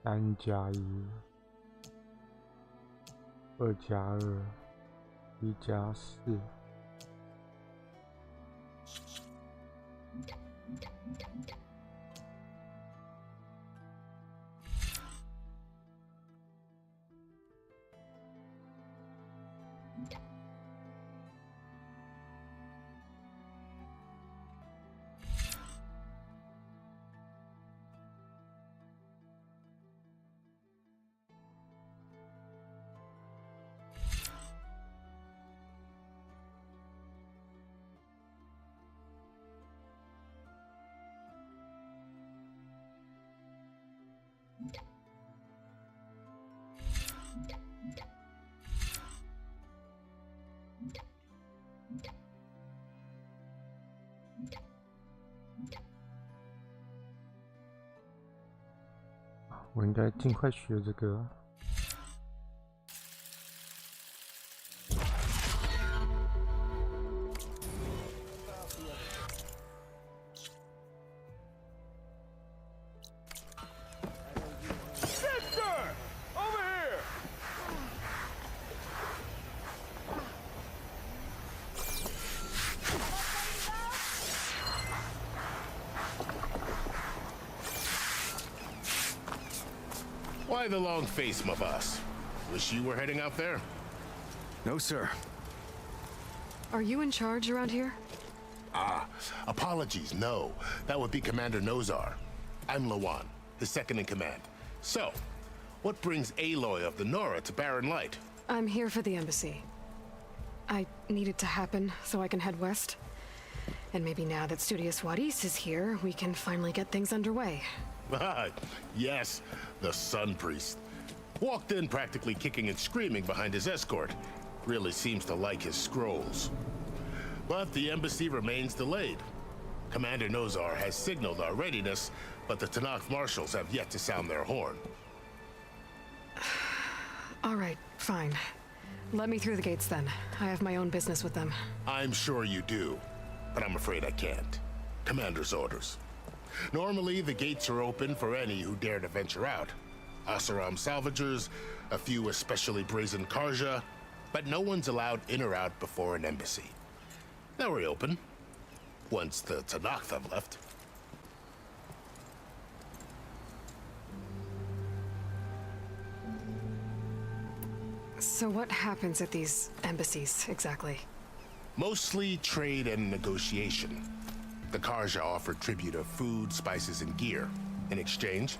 A: 3+1，2+2，1+4。应该尽快学这个。
P: Why the long face, my boss? Wish you were heading out there?
D: No, sir.
C: Are you in charge around here?
P: Ah, apologies, no. That would be Commander Nozar. I'm Lawan, his second in command. So, what brings Aloy of the Nora to Barren Light?
C: I'm here for the embassy. I need it to happen so I can head west. And maybe now that H.246 is here, we can finally get things underway.
P: Ah, yes, the Sun Priest. Walked in practically kicking and screaming behind his escort. Really seems to like his scrolls. But the embassy remains delayed. Commander Nozar has signaled our readiness, but the Tanakh marshals have yet to sound their horn.
C: All right, fine. Let me through the gates then. I have my own business with them.
P: I'm sure you do, but I'm afraid I can't. Commander's orders. Normally, the gates are open for any who dare to venture out. Asaram salvagers, a few especially brazen Karja, but no one's allowed in or out before an embassy. They'll reopen, once the Tanakh have left.
C: So what happens at these embassies, exactly?
P: Mostly trade and negotiation. The Karja offer tribute of food, spices, and gear. In exchange,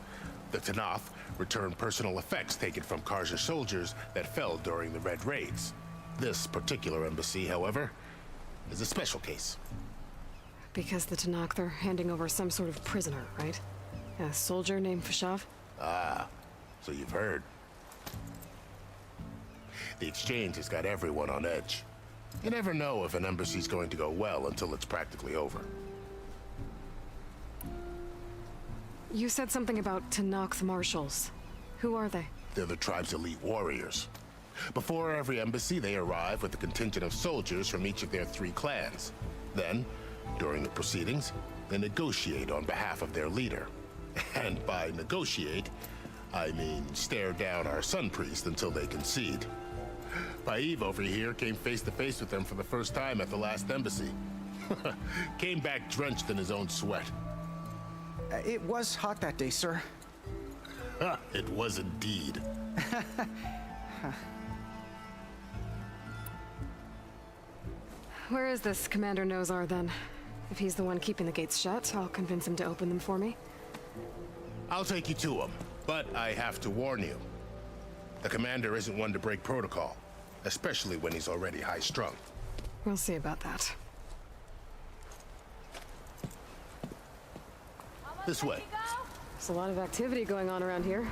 P: the Tanakh return personal effects taken from Karja soldiers that fell during the Red Raids. This particular embassy, however, is a special case.
C: Because the Tanakh, they're handing over some sort of prisoner, right? A soldier named Fashav?
P: Ah, so you've heard. The exchange has got everyone on edge. You never know if an embassy's going to go well until it's practically over.
C: You said something about Tanakh marshals. Who are they?
P: They're the tribe's elite warriors. Before every embassy, they arrive with a contingent of soldiers from each of their 3 clans. Then, during the proceedings, they negotiate on behalf of their leader. And by negotiate, I mean stare down our Sun Priest until they concede. Paiv over here came face to face with them for the first time at the last embassy. Came back drenched in his own sweat.
R: It was hot that day, sir.
P: It was indeed.
C: Where is this Commander Nozar, then? If he's the one keeping the gates shut, I'll convince him to open them for me.
P: I'll take you to him, but I have to warn you. The commander isn't one to break protocol, especially when he's already high-strung.
C: We'll see about that.
P: This way.
C: There's a lot of activity going on around here.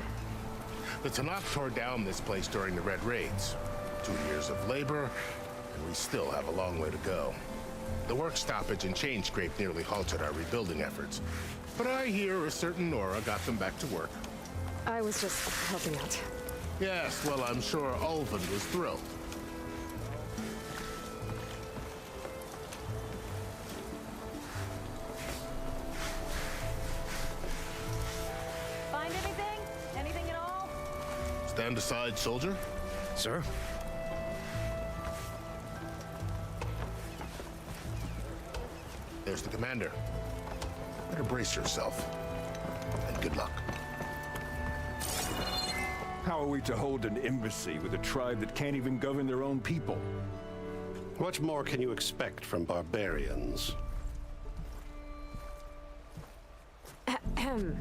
P: The Tanakh tore down this place during the Red Raids. 2 years of labor, and we still have a long way to go. The work stoppage and chain scrape nearly halted our rebuilding efforts. But I hear a certain Nora got them back to work.
C: I was just helping out.
P: Yes, well, I'm sure Ulvin was thrilled.
B: Find anything? Anything at all?
P: Stand aside, soldier.
D: Sir?
P: There's the commander. Better brace yourself. And good luck.
F: How are we to hold an embassy with a tribe that can't even govern their own people?
S: What more can you expect from barbarians?
C: Ahem.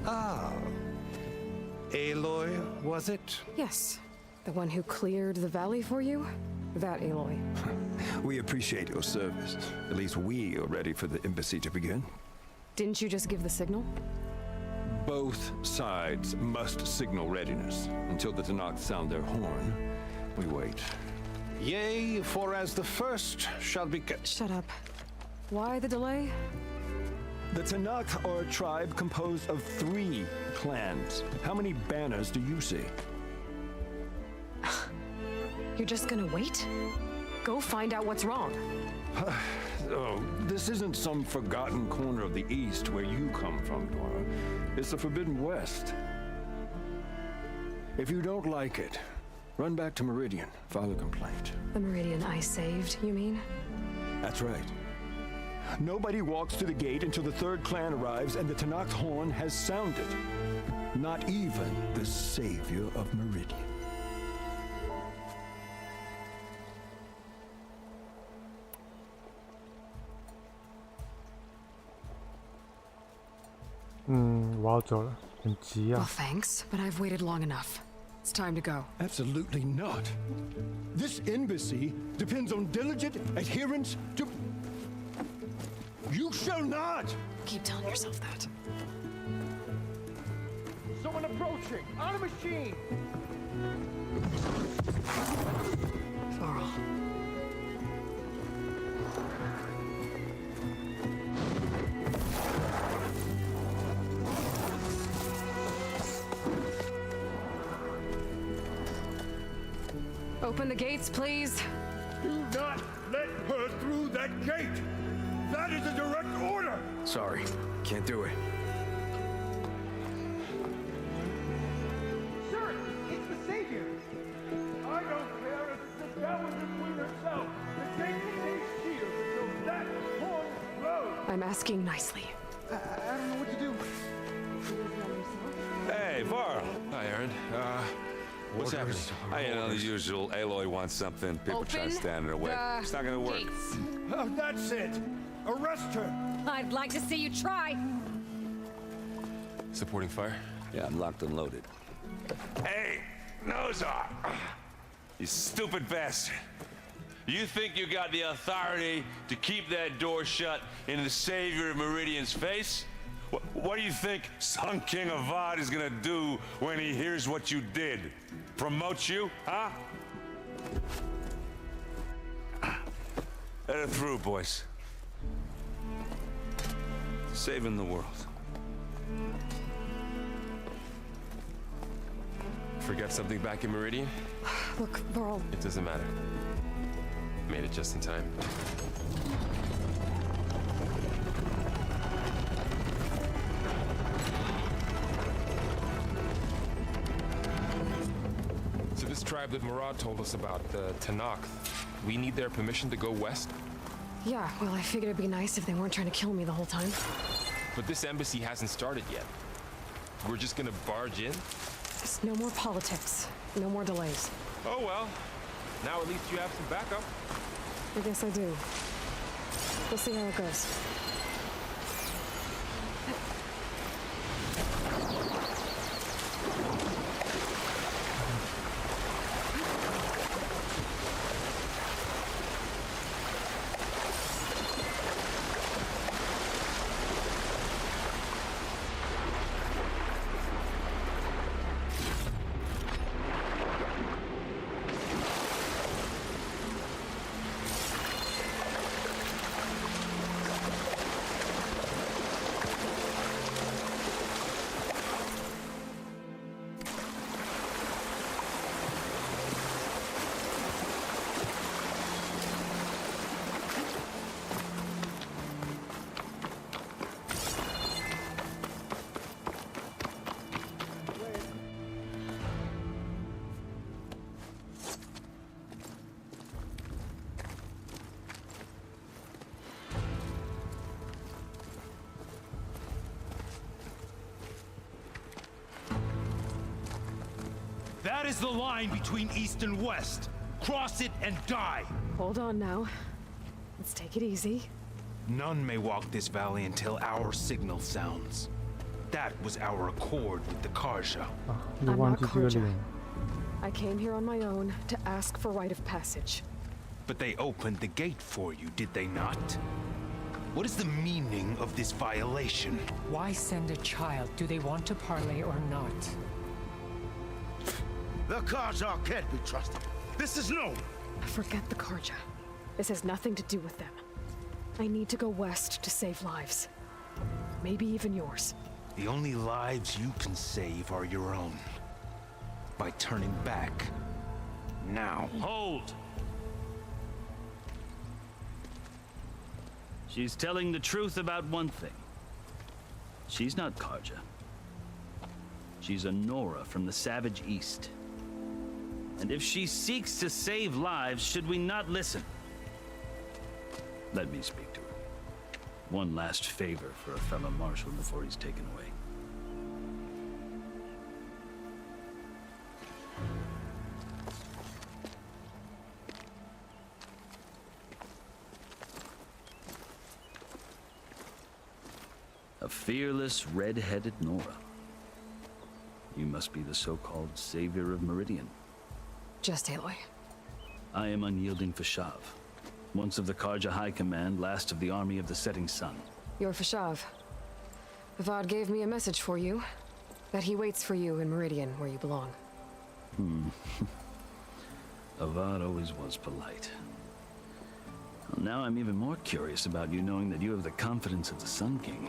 R: Ah. Aloy, was it?
C: Yes. The one who cleared the valley for you? That Aloy.
F: We appreciate your service. At least we are ready for the embassy to begin.
C: Didn't you just give the signal?
F: Both sides must signal readiness. Until the Tanakh sound their horn, we wait.
S: Yea, for as the first shall be...
C: Shut up. Why the delay?
F: The Tanakh are a tribe composed of 3 clans. How many banners do you see?
C: You're just gonna wait? Go find out what's wrong.
F: Oh, this isn't some forgotten corner of the East where you come from, Dora. It's the Forbidden West. If you don't like it, run back to Meridian, file a complaint.
C: The Meridian I saved, you mean?
F: That's right. Nobody walks to the gate until the 3rd clan arrives and the Tanakh horn has sounded. Not even the savior of Meridian.
A: Hmm, 我要走了，很急
C: Well,
A: 啊。
C: thanks, but I've waited long enough. It's time to go.
F: Absolutely not. This embassy depends on diligent adherence to... You shall not!
C: Keep telling yourself that.
L: Someone approaching! On a machine!
C: Varl. Open the gates, please.
L: Do not let her through that gate! That is a direct order!
Q: Sorry, can't do it.
L: Sir, it's the Savior! I don't care if it's the Dowager Queen herself! The gate stays sealed until that horn blows!
C: I'm asking nicely.
R: I don't know what to do.
T: Hey, Varl.
M: Hi, Aaron. What's happening?
T: I know the usual. Aloy wants something. People try to stand in her way. It's not gonna work.
L: Oh, that's it! Arrest her!
B: I'd like to see you try.
M: Supporting fire?
T: Yeah, I'm locked and loaded. Hey, Nozar! You stupid bastard. You think you got the authority to keep that door shut in the savior of Meridian's face? What do you think Sun King Avad is gonna do when he hears what you did? Promote you, huh? Let her through, boys. Saving the world.
M: Forget something back in Meridian?
C: Look, Varl.
M: It doesn't matter. Made it just in time. So this tribe that Murad told us about, the Tanakh, we need their permission to go west?
C: Yeah, well, I figured it'd be nice if they weren't trying to kill me the whole time.
M: But this embassy hasn't started yet. We're just gonna barge in?
C: Just no more politics. No more delays.
M: Oh well. Now at least you have some backup.
C: I guess I do. We'll see how it goes.
U: That is the line between East and West. Cross it and die.
C: Hold on now. Let's take it easy.
U: None may walk this valley until our signal sounds. That was our accord with the Karja.
C: I'm not Karja. I came here on my own to ask for rite of passage.
U: But they opened the gate for you, did they not? What is the meaning of this violation?
V: Why send a child? Do they want to parley or not?
U: The Karja can't be trusted. This is known.
C: Forget the Karja. This has nothing to do with them. I need to go west to save lives. maybe even yours.
U: The only lives you can save are your own. By turning back. Now.
E: Hold! She's telling the truth about one thing. She's not Karja. She's a Nora from the Savage East. And if she seeks to save lives, should we not listen? Let me speak to her. One last favor for a fellow marshal before he's taken away. A fearless, red-headed Nora. You must be the so-called savior of Meridian.
C: Just Aloy.
E: I am unyielding Fashav. Once of the Karja High Command, last of the army of the setting sun.
C: You're Fashav. Avad gave me a message for you. That he waits for you in Meridian, where you belong.
E: Avad always was polite. Well, now I'm even more curious about you knowing that you have the confidence of the Sun King.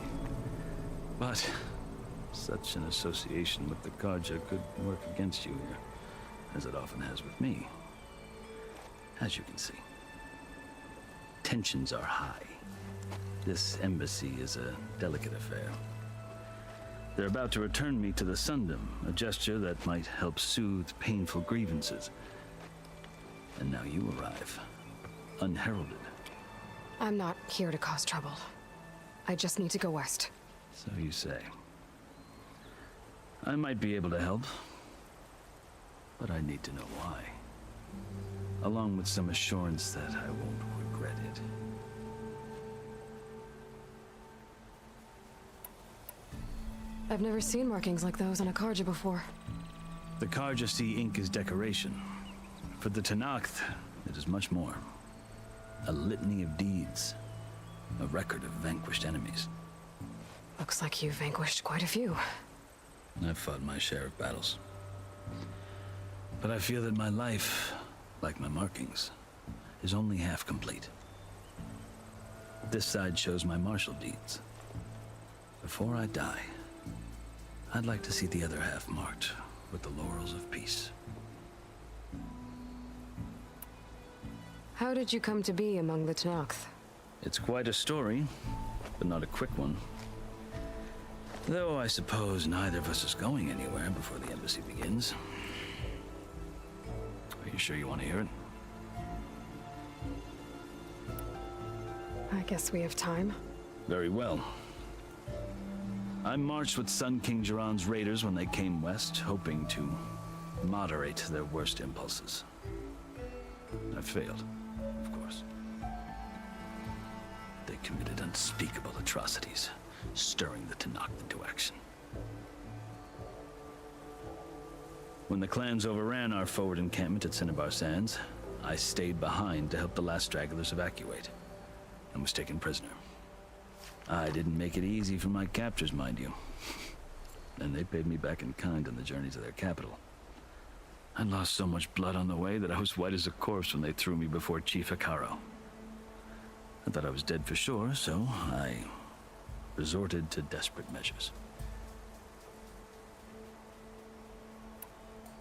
E: But such an association with the Karja could work against you here, as it often has with me. As you can see, tensions are high. This embassy is a delicate affair. They're about to return me to the Sundom, a gesture that might help soothe painful grievances. And now you arrive, unheralded.
C: I'm not here to cause trouble. I just need to go west.
E: So you say. I might be able to help, but I need to know why. Along with some assurance that I won't regret it.
C: I've never seen markings like those on a Karja before.
E: The Karja see ink as decoration. For the Tenakth, it is much more. A litany of deeds. A record of vanquished enemies.
C: Looks like you've vanquished quite a few.
E: I've fought my share of battles. But I feel that my life, like my markings, is only half complete. This side shows my martial deeds. Before I die, I'd like to see the other half marked with the laurels of peace.
C: How did you come to be among the Tenakth?
E: It's quite a story, but not a quick one. Though I suppose neither of us is going anywhere before the embassy begins. Are you sure you want to hear it?
C: I guess we have time.
E: Very well. I marched with Sun King Jiran's raiders when they came west, hoping to moderate their worst impulses. I failed, of course. They committed unspeakable atrocities, stirring the Tenakth into action. When the clans overran our forward encampment at Cinnabar Sands, I stayed behind to help the last stragglers evacuate, and was taken prisoner. I didn't make it easy for my captors, mind you. And they paid me back in kind on the journey to their capital. I lost so much blood on the way that I was white as a corpse when they threw me before Chief Hikaro. I thought I was dead for sure, so I resorted to desperate measures.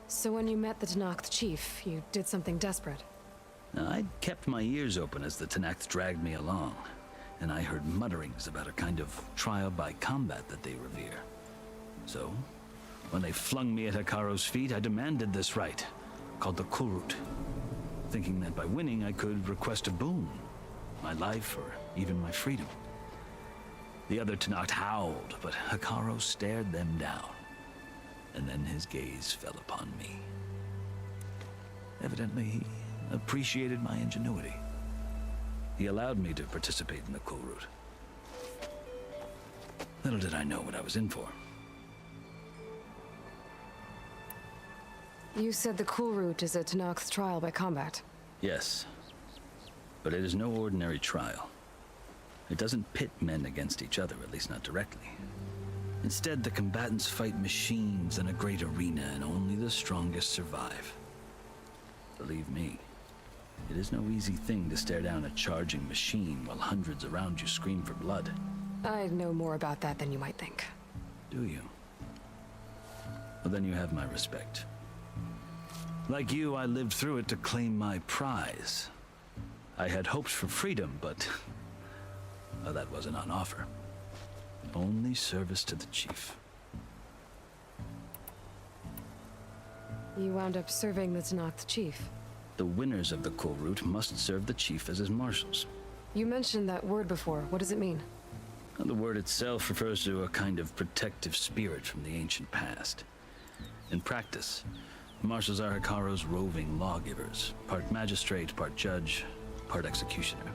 C: So when you met the Tenakth chief, you did something desperate?
E: Now, I'd kept my ears open as the Tenakth dragged me along, and I heard mutterings about a kind of trial by combat that they revere. So, when they flung me at Hikaro's feet, I demanded this right, called the Kulrut, thinking that by winning I could request a boon, my life or even my freedom. The other Tenakth howled, but Hikaro stared them down, and then his gaze fell upon me. Evidently, he appreciated my ingenuity. He allowed me to participate in the Kulrut. Little did I know what I was in for.
C: You said the Kulrut is a Tenakth trial by combat.
E: Yes, but it is no ordinary trial. It doesn't pit men against each other, at least not directly. Instead, the combatants fight machines in a great arena, and only the strongest survive. Believe me, it is no easy thing to stare down a charging machine while hundreds around you scream for blood.
C: I know more about that than you might think.
E: Do you? Well, then you have my respect. Like you, I lived through it to claim my prize. I had hopes for freedom, but well, that wasn't on offer. Only service to the chief.
C: You wound up serving the Tenakth chief.
E: The winners of the cool route must serve the chief as his marshals.
C: You mentioned that word before. What does it mean?
E: The word itself refers to a kind of protective spirit from the ancient past. In practice, marshals are Hikaro's roving lawgivers, part magistrate, part judge, part executioner.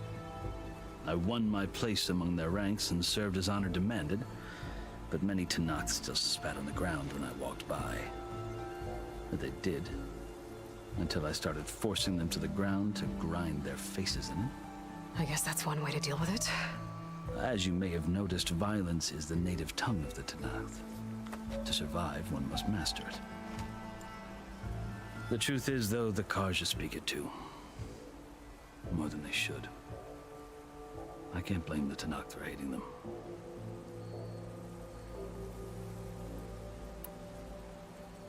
E: I won my place among their ranks and served as honor demanded, but many Tenakth still spat on the ground when I walked by. But they did, until I started forcing them to the ground to grind their faces in it.
C: I guess that's one way to deal with it.
E: As you may have noticed, violence is the native tongue of the Tenakth. To survive, one must master it. The truth is, though, the Karja speak it too. More than they should. I can't blame the Tenakth for hating them.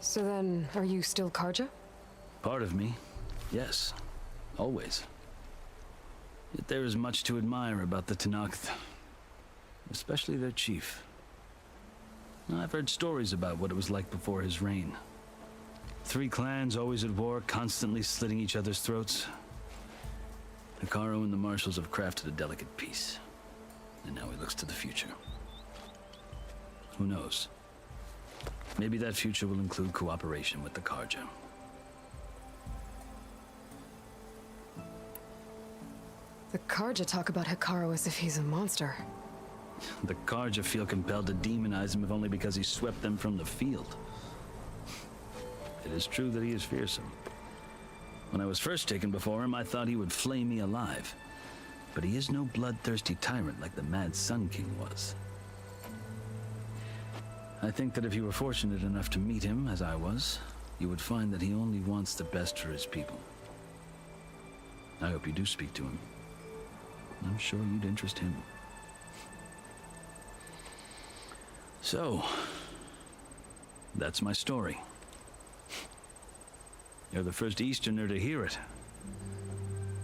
C: So then, are you still Karja?
E: Part of me, yes. Always. Yet there is much to admire about the Tenakth. Especially their chief. I've heard stories about what it was like before his reign. 3 clans always at war, constantly slitting each other's throats. Hikaro and the marshals have crafted a delicate peace. And now he looks to the future. Who knows? Maybe that future will include cooperation with the Karja.
C: The Karja talk about Hikaro as if he's a monster.
E: The Karja feel compelled to demonize him if only because he swept them from the field. It is true that he is fearsome. When I was first taken before him, I thought he would flay me alive. But he is no bloodthirsty tyrant like the Mad Sun King was. I think that if you were fortunate enough to meet him, as I was, you would find that he only wants the best for his people. I hope you do speak to him. I'm sure you'd interest him. So, that's my story. You're the first Easterner to hear it,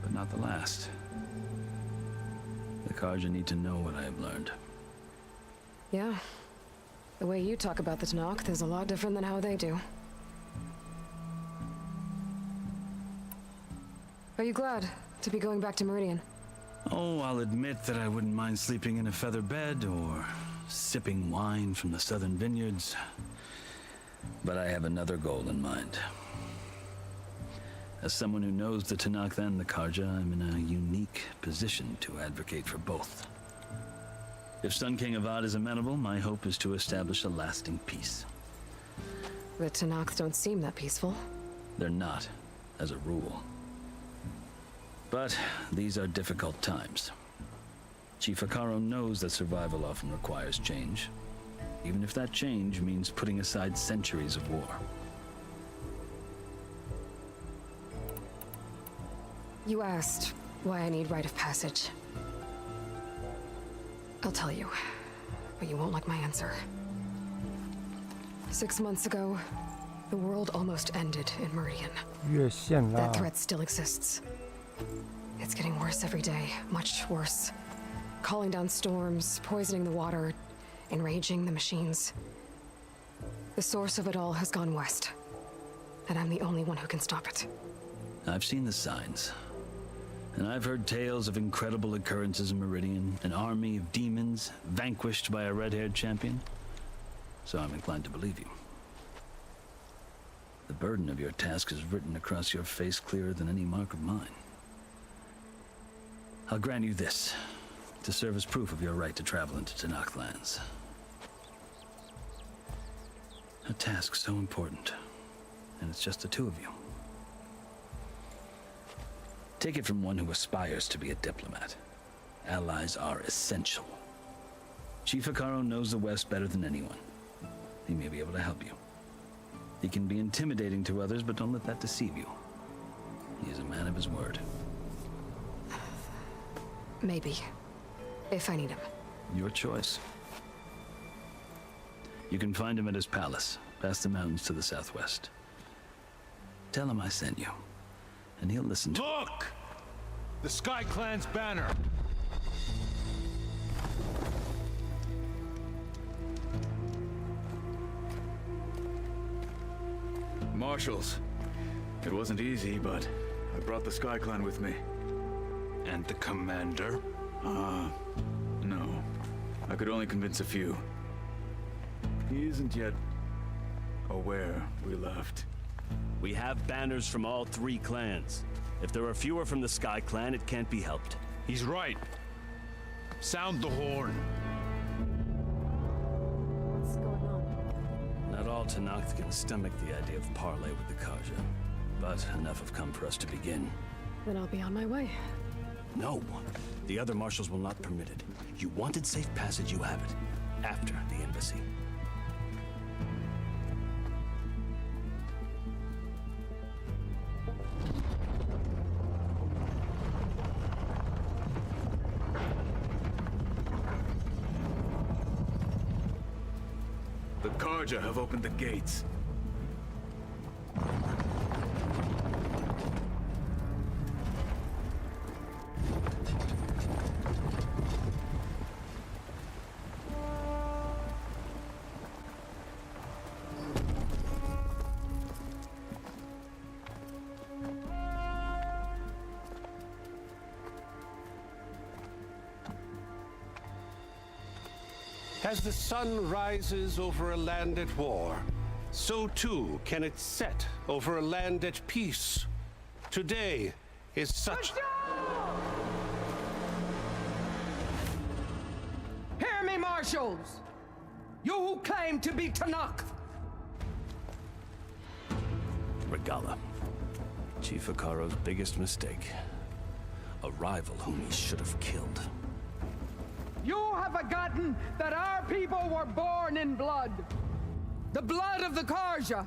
E: but not the last. The Karja need to know what I have learned.
C: Yeah. The way you talk about the Tenakth is a lot different than how they do. Are you glad to be going back to Meridian?
E: Oh, I'll admit that I wouldn't mind sleeping in a feather bed or sipping wine from the southern vineyards. But I have another goal in mind. As someone who knows the Tenakth and the Karja, I'm in a unique position to advocate for both. If Sun King Avad is amenable, my hope is to establish a lasting peace.
C: The Tenakth don't seem that peaceful.
E: They're not, as a rule. But these are difficult times. Chief Hikaro knows that survival often requires change, even if that change means putting aside centuries of war.
C: You asked why I need rite of passage. I'll tell you, but you won't like my answer. 6 months ago, the world almost ended in Meridian.
A: 越线啦。
C: That threat still exists. It's getting worse every day, much worse. Calling down storms, poisoning the water, enraging the machines. The source of it all has gone west, and I'm the only one who can stop it.
E: I've seen the signs. And I've heard tales of incredible occurrences in Meridian, an army of demons vanquished by a red-haired champion. So I'm inclined to believe you. The burden of your task is written across your face clearer than any mark of mine. I'll grant you this, to serve as proof of your right to travel into Tenakth lands. A task so important, and it's just the 2 of you. Take it from one who aspires to be a diplomat. Allies are essential. Chief Hikaro knows the West better than anyone. He may be able to help you. He can be intimidating to others, but don't let that deceive you. He is a man of his word.
C: Maybe. If I need him.
E: Your choice. You can find him at his palace, past the mountains to the southwest. Tell him I sent you, and he'll listen to—
M: Look! The Sky Clan's banner!
G: Marshals. It wasn't easy, but I brought the Sky Clan with me.
M: And the commander?
G: No. I could only convince a few. He isn't yet aware we left.
H: We have banners from all 3 clans. If there are fewer from the Sky Clan, it can't be helped.
M: He's right. Sound the horn.
C: What's going on?
E: Not all Tenakth can stomach the idea of parley with the Karja, but enough have come for us to begin.
C: Then I'll be on my way.
H: No. The other marshals will not permit it. You wanted safe passage, you have it. After the embassy.
G: The Karja have opened the gates.
S: As the sun rises over a land at war, so too can it set over a land at peace. Today is such...
W: Hear me, marshals! You who claim to be Tenakth!
E: Regala. Chief Hikaro's biggest mistake. A rival whom he should have killed.
W: You have forgotten that our people were born in blood. The blood of the Karja.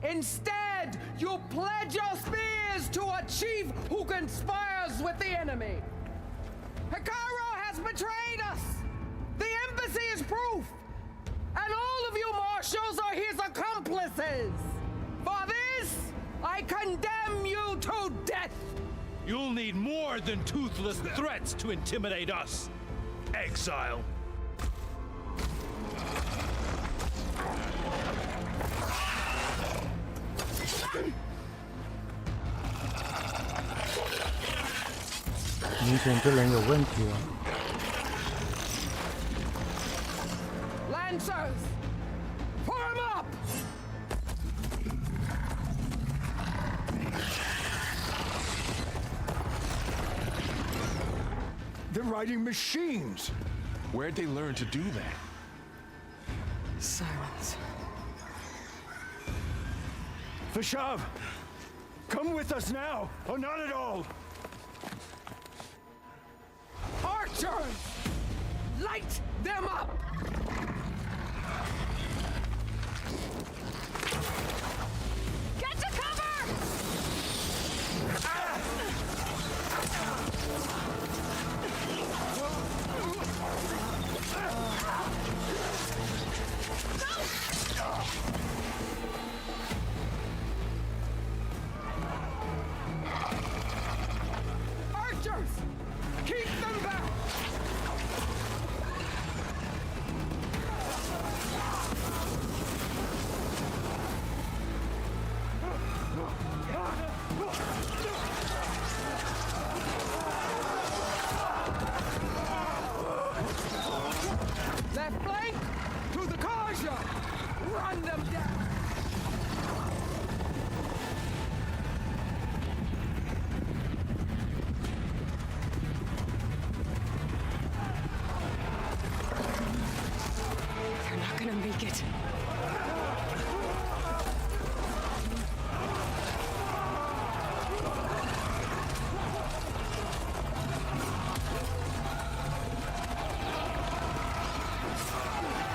W: Instead, you pledge your spears to a chief who conspires with the enemy. Hikaro has betrayed us. The embassy is proof. And all of you marshals are his accomplices. For this, I condemn you to death.
M: You'll need more than toothless threats to intimidate us. Exile.
A: 明显这人有问题啊。
W: Lancers, form up!
F: They're riding machines.
M: Where'd they learn to do that?
C: Silence.
F: Vashav, come with us now, or not at all.
W: Archers! Light them up!
B: Get to cover!
W: Archers! Keep them back! Left flank to the Karja! Run them down!
C: They're not gonna make it.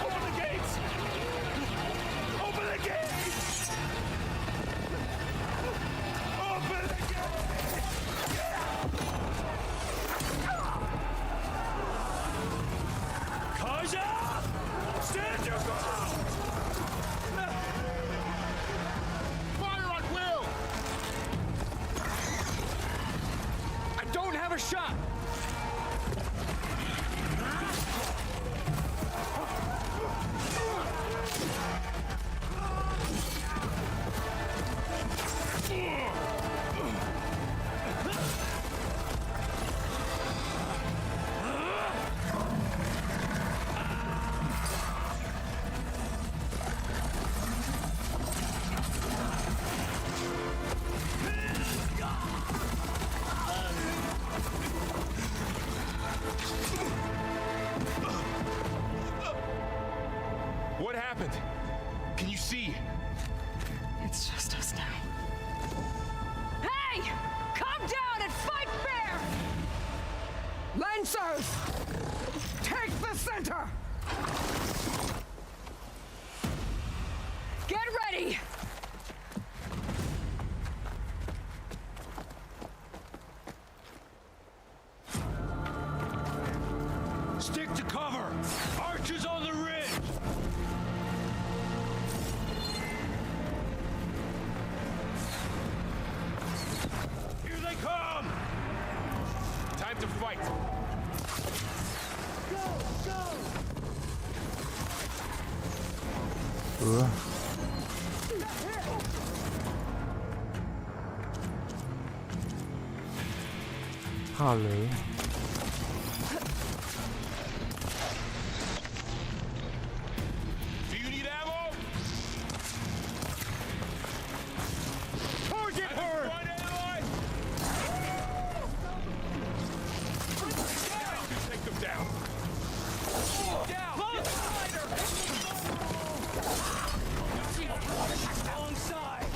M: Open the gates! Open the gates! Open the gates!
I: shot!
M: What happened? Can you see?
C: It's just us now.
W: Hey! Come down and fight fair! Lancers! Take the center! Get ready!
S: Stick to cover! Archers on the ridge! Here they come!
M: Time to fight.
A: 怕雷。
M: Do you need ammo?
S: Target her!
M: Find ally! Take them down.
I: Down! Alongside!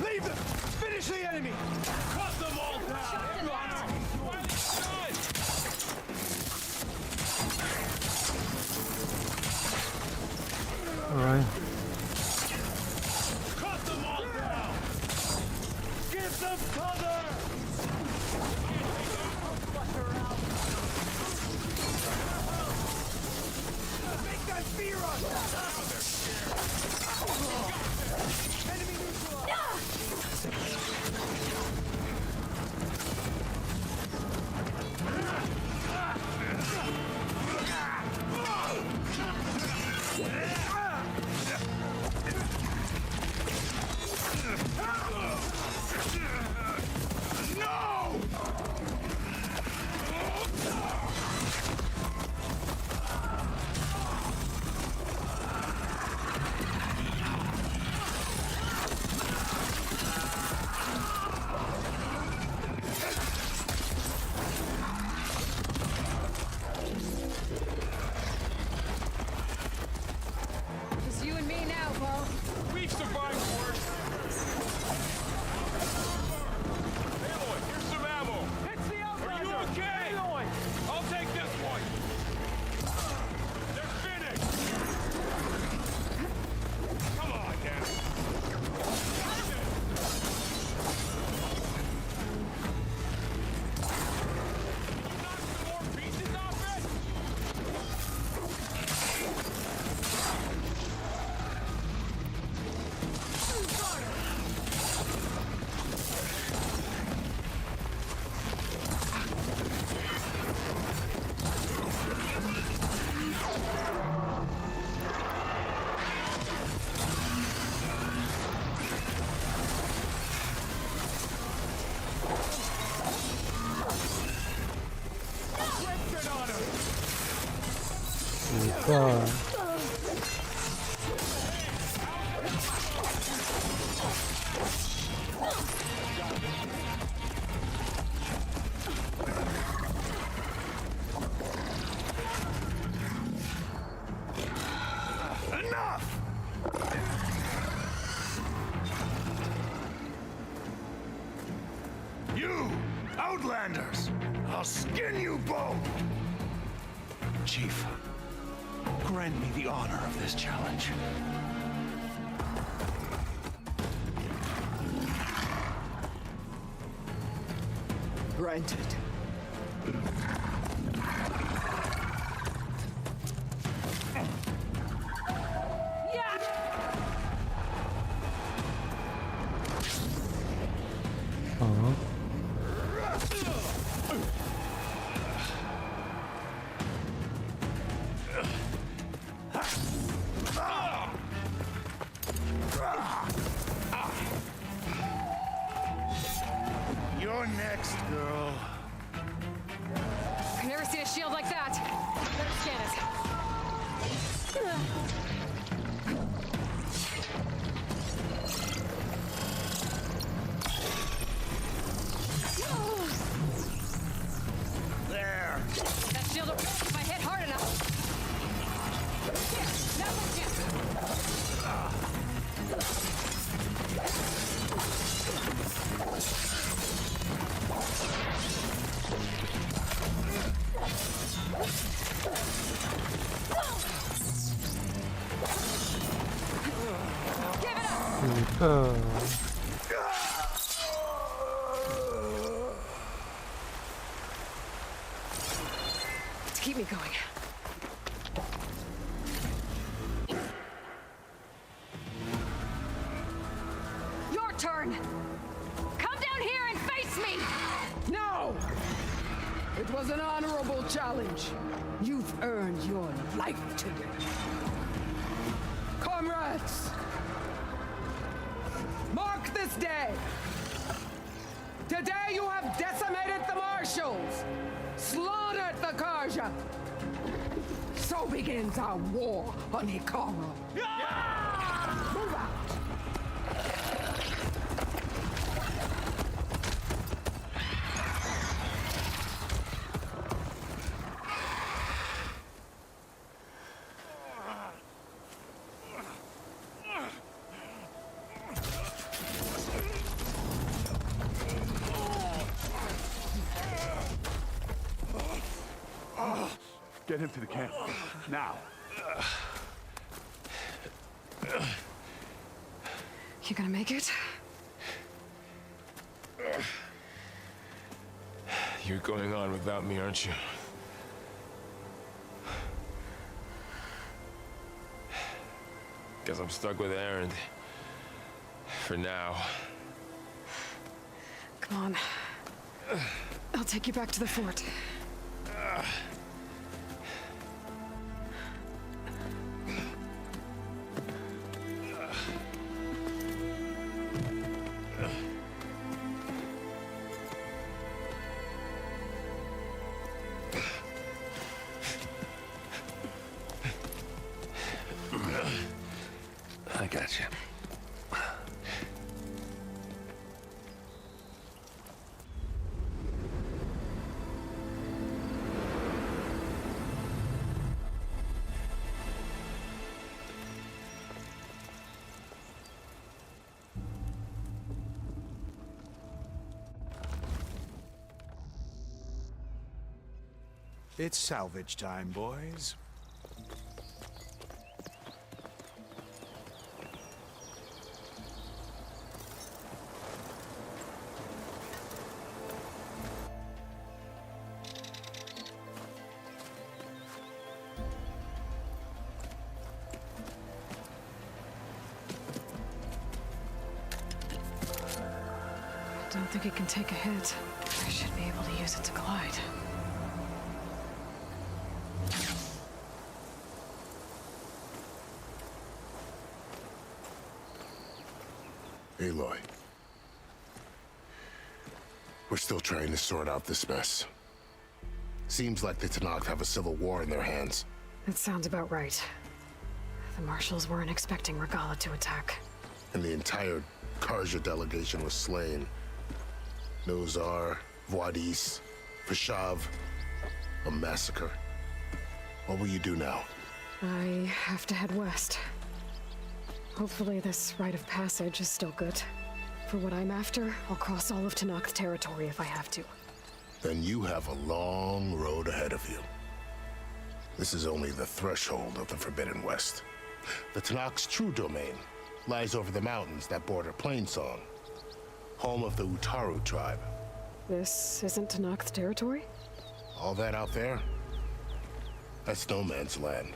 S: Leave them! Finish the enemy! Cut them all down!
A: Alright.
S: Cut them all down! Give them cover! Make them fear us! Enemy
W: Just you and me now, Paul.
M: We've survived worse. Aloy, here's some ammo.
S: It's the
M: Are you okay?
S: Aloy!
M: I'll take this one. They're finished. Come on now. Can you knock some more pieces off it?
A: God.
S: Enough! You, Outlanders! I'll skin you both! Chief, grant me the honor of this challenge.
W: granted.
L: You're next, girl.
C: I've never seen a shield like that. Better scan it.
L: There.
C: That shield will break if I hit hard enough. Here, now's my chance. To keep me going. Your turn! Come down here and face me!
W: No! It was an honorable challenge. You've earned your life today. Comrades! Mark this day! Today you have decimated the Marshals! Slaughtered the Karja! So begins our war on Hikara. Move out!
L: Get him to the camp. Now.
C: You gonna make it?
J: You're going on without me, aren't you? Guess I'm stuck with Aaron. For now.
C: Come on. I'll take you back to the fort.
J: I got you.
N: It's salvage time, boys.
C: I don't think it can take a hit. I should be able to use it to glide.
P: Aloy. We're still trying to sort out this mess. Seems like the Tenakth have a civil war in their hands.
C: That sounds about right. The Marshals weren't expecting Regala to attack.
P: And the entire Karja delegation was slain. Nozar, Voidis, Vashav, a massacre. What will you do now?
C: I have to head west. Hopefully this rite of passage is still good. For what I'm after, I'll cross all of Tenakth's territory if I have to.
P: Then you have a long road ahead of you. This is only the threshold of the Forbidden West. The Tenakth's true domain lies over the mountains that border Plainsong, home of the Utaru tribe.
C: This isn't Tanak's territory?
P: All that out there? That's no man's land.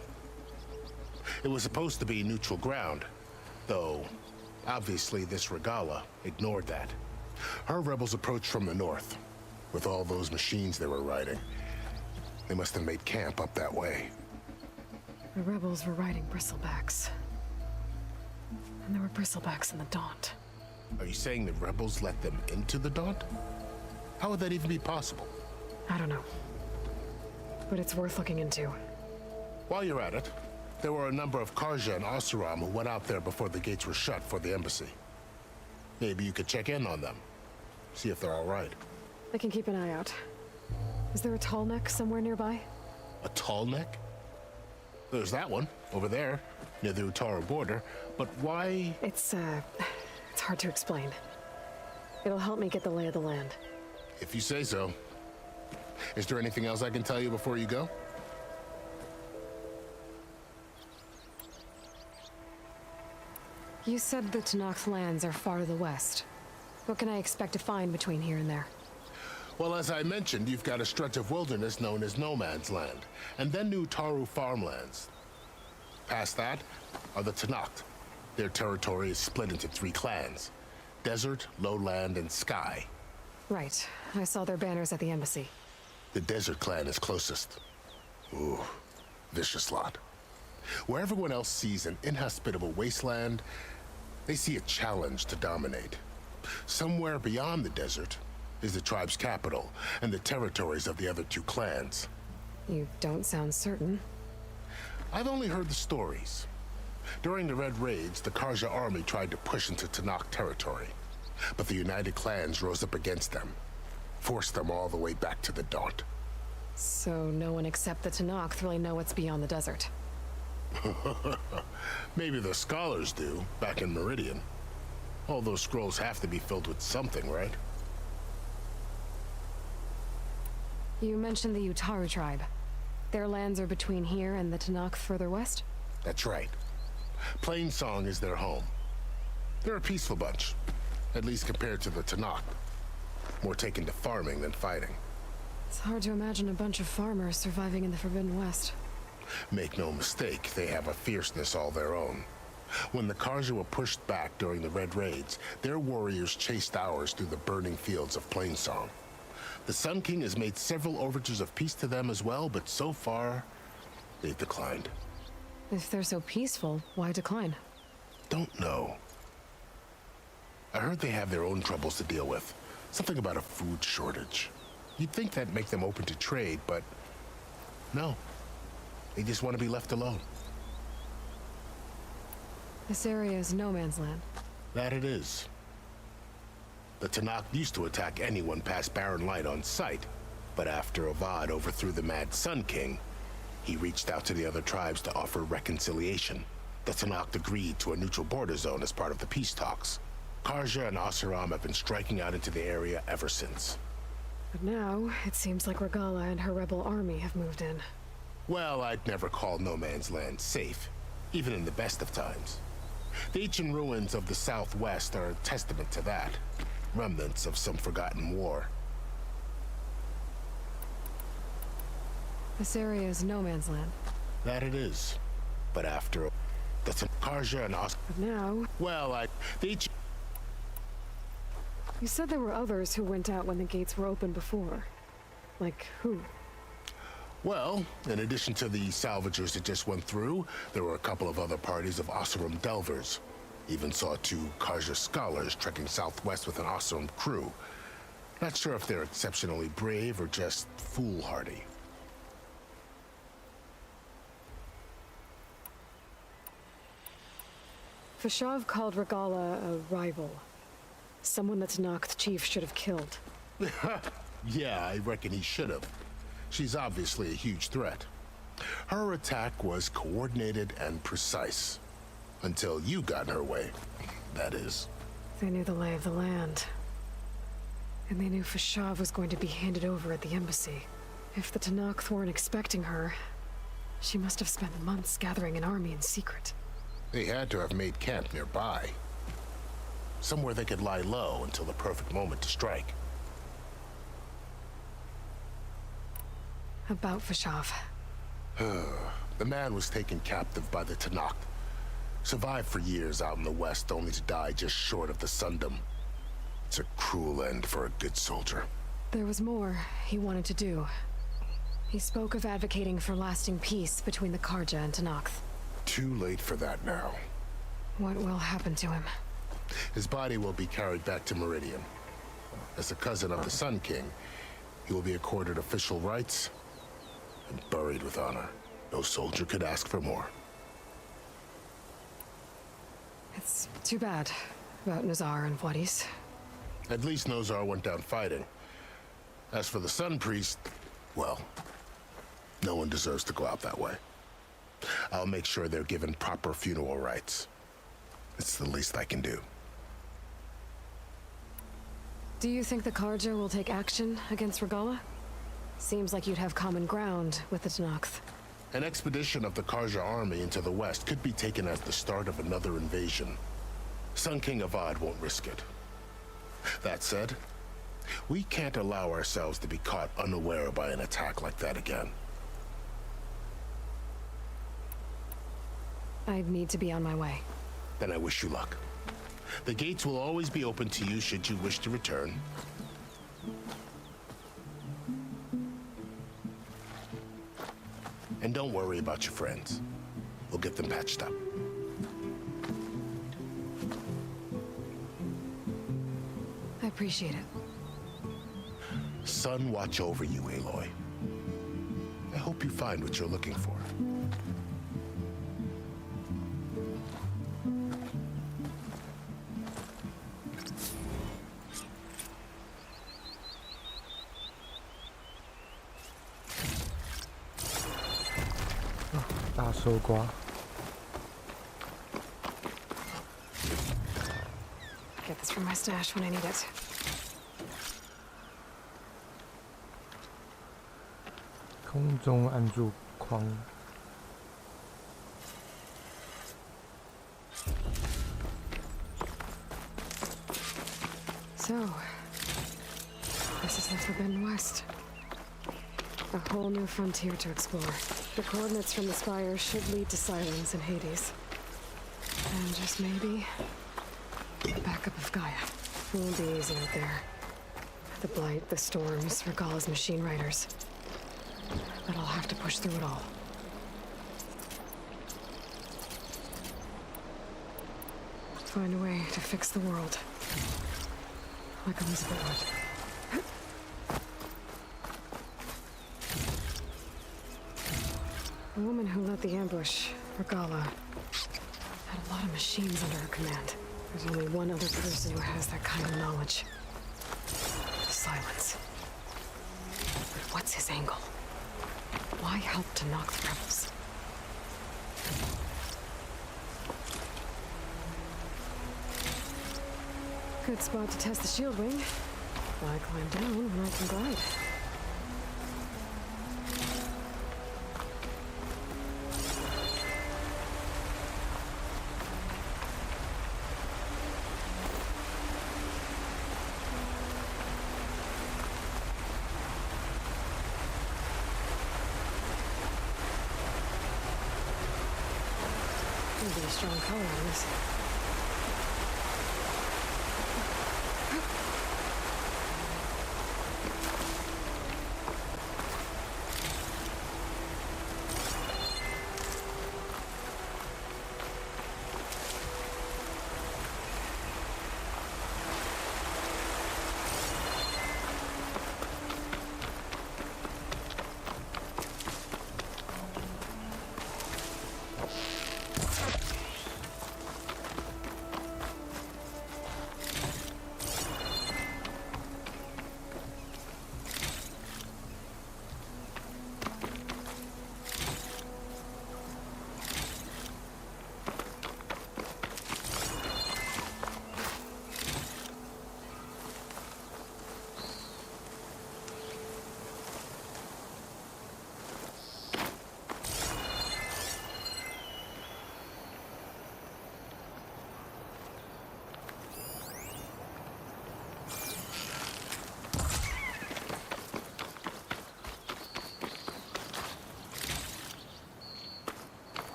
P: It was supposed to be neutral ground, though obviously this Regala ignored that. Her rebels approached from the north. With all those machines they were riding, they must have made camp up that way.
C: The rebels were riding bristlebacks. And there were bristlebacks in the Daunt.
P: Are you saying the rebels let them into the Daunt? How would that even be possible?
C: I don't know. But it's worth looking into.
P: While you're at it, there were a number of Karja and Oseram who went out there before the gates were shut for the embassy. Maybe you could check in on them. See if they're all right.
C: I can keep an eye out. Is there a tall neck somewhere nearby?
P: A tall neck? There's that one, over there, near the Utaru border. But why?
C: It's hard to explain. It'll help me get the lay of the land.
P: If you say so. Is there anything else I can tell you before you go?
C: You said the Tanakh lands are far to the west. What can I expect to find between here and there?
P: Well, as I mentioned, you've got a stretch of wilderness known as No Man's Land, and then New Taru farmlands. Past that are the Tanakh. Their territory is split into 3 clans: Desert, Lowland, and Sky.
C: Right. I saw their banners at the embassy.
P: The Desert clan is closest. Ooh, vicious lot. Where everyone else sees an inhospitable wasteland, they see a challenge to dominate. Somewhere beyond the desert is the tribe's capital and the territories of the other 2 clans.
C: You don't sound certain.
P: I've only heard the stories. During the Red Raids, the Karja army tried to push into Tanakh territory, but the United Clans rose up against them, forced them all the way back to the Daunt.
C: So no one except the Tanakh really know what's beyond the desert.
P: Maybe the scholars do, back in Meridian. All those scrolls have to be filled with something, right?
C: You mentioned the Utaru tribe. Their lands are between here and the Tanakh further west?
P: That's right. Plainsong is their home. They're a peaceful bunch, at least compared to the Tanakh. More taken to farming than fighting.
C: It's hard to imagine a bunch of farmers surviving in the Forbidden West.
P: Make no mistake, they have a fierceness all their own. When the Karja were pushed back during the Red Raids, their warriors chased ours through the burning fields of Plainsong. The Sun King has made several overtures of peace to them as well, but so far, they've declined.
C: If they're so peaceful, why decline?
P: Don't know. I heard they have their own troubles to deal with. Something about a food shortage. You'd think that'd make them open to trade, but no. They just want to be left alone.
C: This area is no man's land.
P: That it is. The Tanakh used to attack anyone past Barren Light on sight, but after Avad overthrew the Mad Sun King, he reached out to the other tribes to offer reconciliation. The Tanakh agreed to a neutral border zone as part of the peace talks. Karja and Oseram have been striking out into the area ever since.
C: But now, it seems like Regala and her rebel army have moved in.
P: Well, I'd never call No Man's Land safe, even in the best of times. The ancient ruins of the Southwest are a testament to that. Remnants of some forgotten war.
C: This area is no man's land.
P: That it is. But after the Karja and Os...
C: But now...
P: Well,
C: You said there were others who went out when the gates were open before. Like who?
P: Well, in addition to the salvagers that just went through, there were a couple of other parties of Oseram delvers. Even saw 2 Karja scholars trekking southwest with an Oseram crew. Not sure if they're exceptionally brave or just foolhardy.
C: Fashav called Regala a rival. Someone that Tanakh chief should have killed.
P: Yeah, I reckon he should have. She's obviously a huge threat. Her attack was coordinated and precise. Until you got in her way, that is.
C: They knew the lay of the land. And they knew Fashav was going to be handed over at the embassy. If the Tanakh weren't expecting her, she must have spent months gathering an army in secret.
P: They had to have made camp nearby. Somewhere they could lie low until the perfect moment to strike.
C: About Vashav.
P: The man was taken captive by the Tanakh. Survived for years out in the west, only to die just short of the Sundom. It's a cruel end for a good soldier.
C: There was more he wanted to do. He spoke of advocating for lasting peace between the Karja and Tanakh.
P: Too late for that now.
C: What will happen to him?
P: His body will be carried back to Meridian. As a cousin of the Sun King, he will be accorded official rights and buried with honor. No soldier could ask for more.
C: It's too bad about Nazar and Wadis.
P: At least Nozar went down fighting. As for the Sun Priest, well, no one deserves to go out that way. I'll make sure they're given proper funeral rites. It's the least I can do.
C: Do you think the Karja will take action against Regala? Seems like you'd have common ground with the Tanakh.
P: An expedition of the Karja army into the west could be taken as the start of another invasion. Sun King Avad won't risk it. That said, we can't allow ourselves to be caught unaware by an attack like that again.
C: I'd need to be on my way.
P: Then I wish you luck. The gates will always be open to you should you wish to return. And don't worry about your friends. We'll get them patched up.
C: I appreciate it.
P: Sun watch over you, Aloy. I hope you find what you're looking for.
C: Get this from my stash when I need it. So, this is the Forbidden West. A whole new frontier to explore. The coordinates from the spire should lead to Silence and Hades. And just maybe, the backup of Gaia. It won't be easy out there. The Blight, the Storms, Regala's machine riders. But I'll have to push through it all. Find a way to fix the world. Like Elizabeth would. The woman who led the ambush, Regala, had a lot of machines under her command. There's only one other person who has that kind of knowledge. Silence. But what's his angle? Why help to knock the rebels? Good spot to test the shield wing. I climb down when I can glide. Be a strong color on this.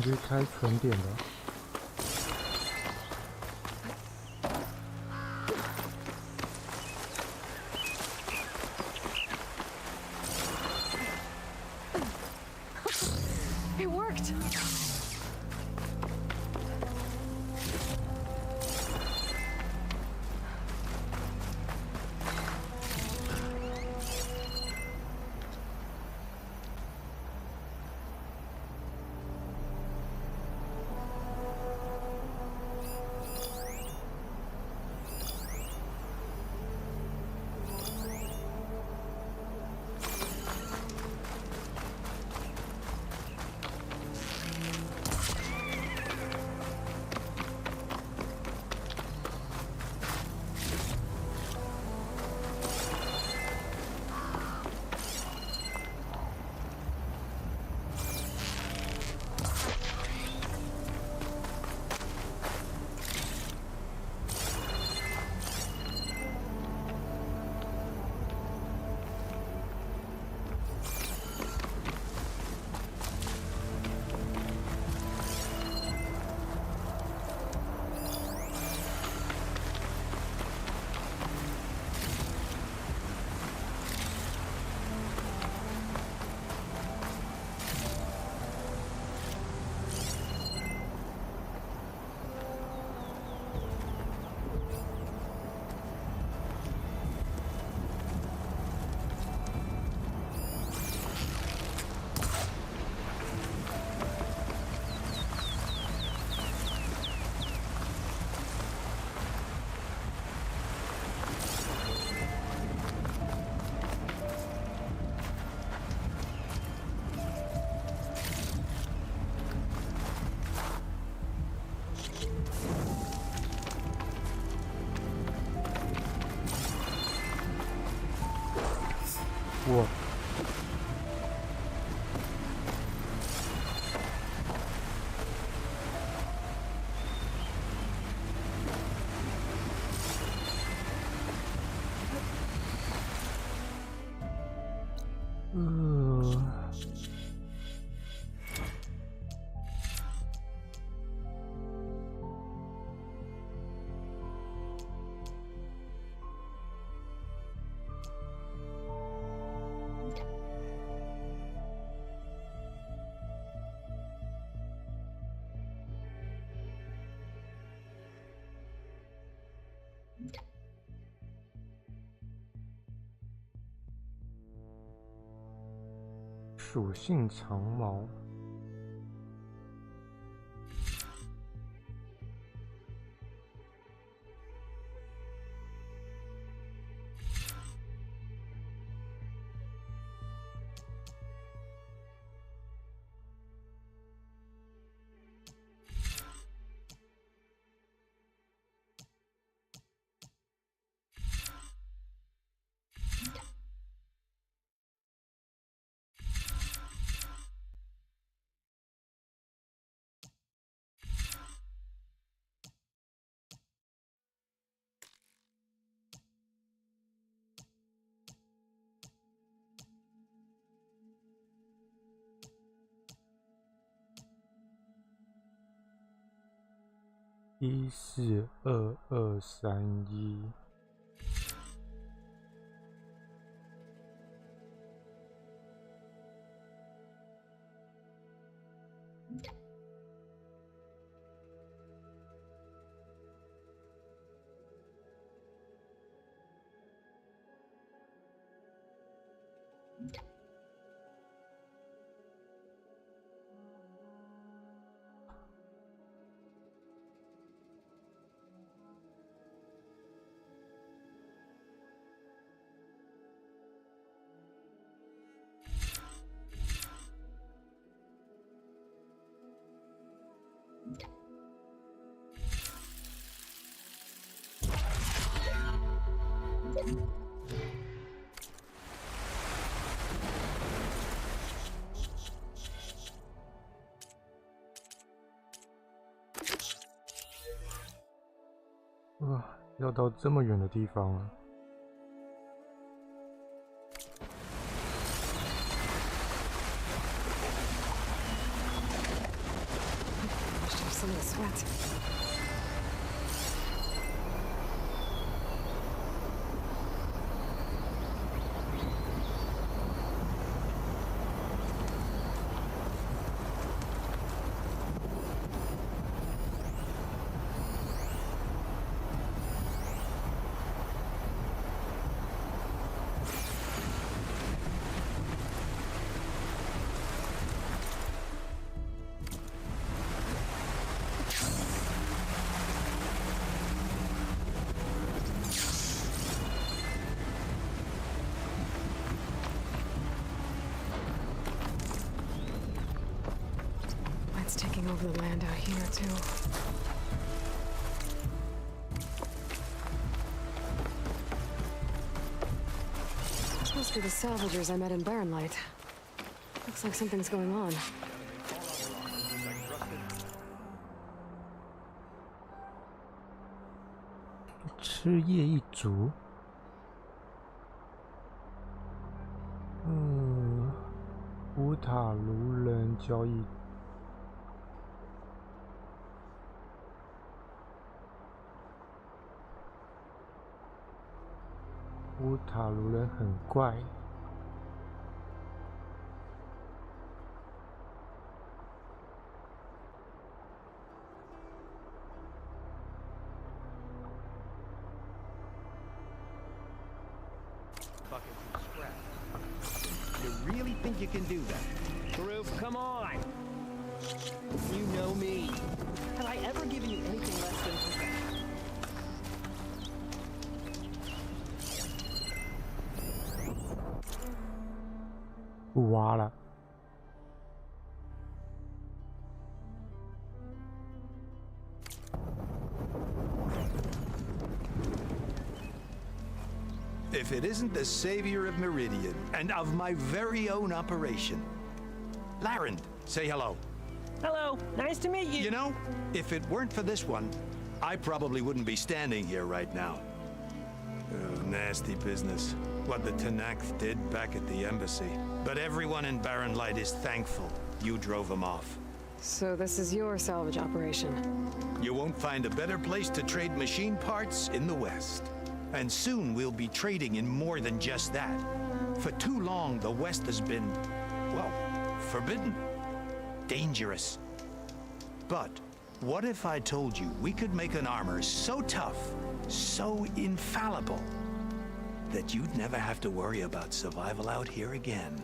A: 你去开纯点的。
C: It worked.
A: 我属性长矛。142231。哇，要到这么远的地方了。
C: that. It's taking over the land out here, too. Must be the salvagers I met in Barren Light. Looks like something's going on.
A: 吃叶一族。乌塔卢人交易。乌塔卢人很怪。
D: You really think you can do that?
I: Group, come on! You know me. Have I ever given you anything less than perfection?
A: 不挖了。
N: If it isn't the savior of Meridian and of my very own operation. Laren, say hello.
I: Hello, nice to meet you.
N: You know, if it weren't for this one, I probably wouldn't be standing here right now. Oh, nasty business. What the Tanath did back at the embassy. But everyone in Barren Light is thankful you drove them off.
C: So this is your salvage operation?
N: You won't find a better place to trade machine parts in the West. And soon we'll be trading in more than just that. For too long, the West has been, well, forbidden. Dangerous. But what if I told you we could make an armor so tough, so infallible, that you'd never have to worry about survival out here again?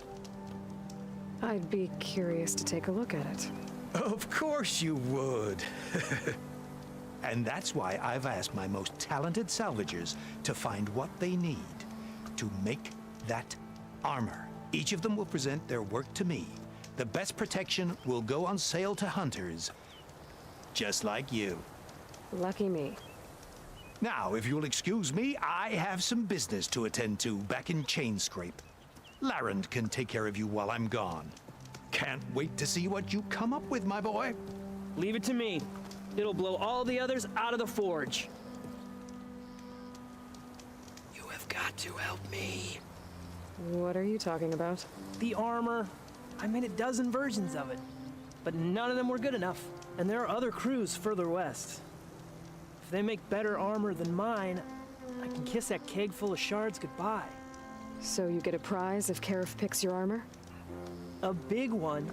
C: I'd be curious to take a look at it.
N: Of course you would. And that's why I've asked my most talented salvagers to find what they need to make that armor. Each of them will present their work to me. The best protection will go on sale to hunters, just like you.
C: Lucky me.
N: Now, if you'll excuse me, I have some business to attend to back in Chainscrape. Laren can take care of you while I'm gone. Can't wait to see what you come up with, my boy.
I: Leave it to me. It'll blow all the others out of the forge. You have got to help me.
C: What are you talking about?
I: The armor. I made a dozen versions of it, but none of them were good enough. And there are other crews further west. If they make better armor than mine, I can kiss that keg full of shards goodbye.
C: So you get a prize if Karif picks your armor?
I: A big one.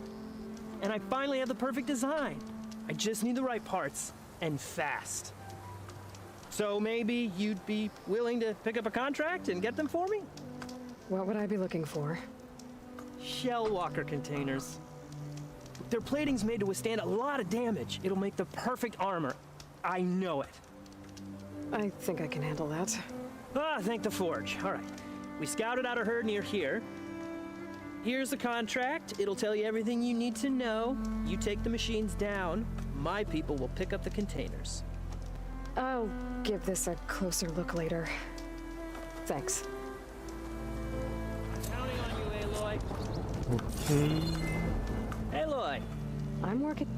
I: And I finally have the perfect design. I just need the right parts, and fast. So maybe you'd be willing to pick up a contract and get them for me?
C: What would I be looking for?
I: Shell walker containers. Their plating's made to withstand a lot of damage. It'll make the perfect armor. I know it.
C: I think I can handle that.
I: Ah, thank the forge. All right. We scouted out a herd near here. Here's the contract. It'll tell you everything you need to know. You take the machines down. My people will pick up the containers.
C: I'll give this a closer look later. Thanks.
I: I'm counting on you, Aloy.
A: Okay.
I: Aloy.
C: I'm working.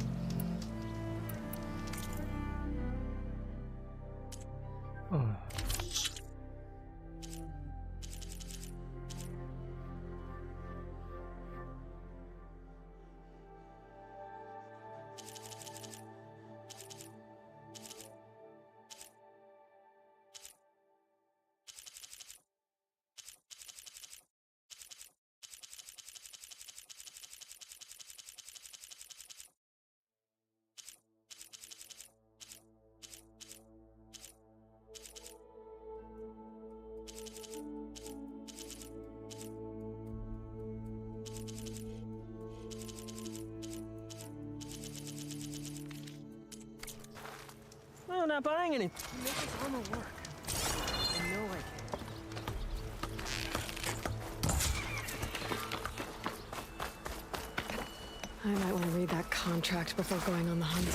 I: I'm not buying anything. You make this armor work. I know I can.
C: I might want to read that contract before going on the hunt.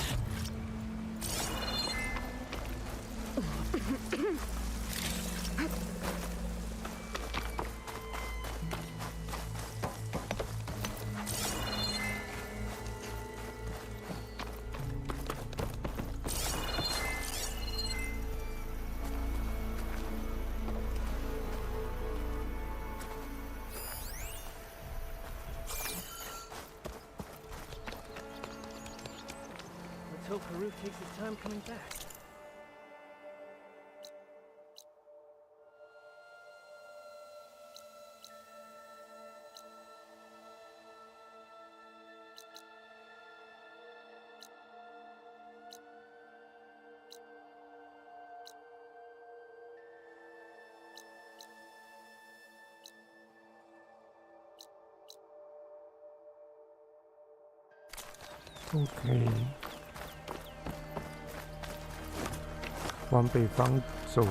I: Let's hope Haru takes his time coming back.
A: OK， 往北方走。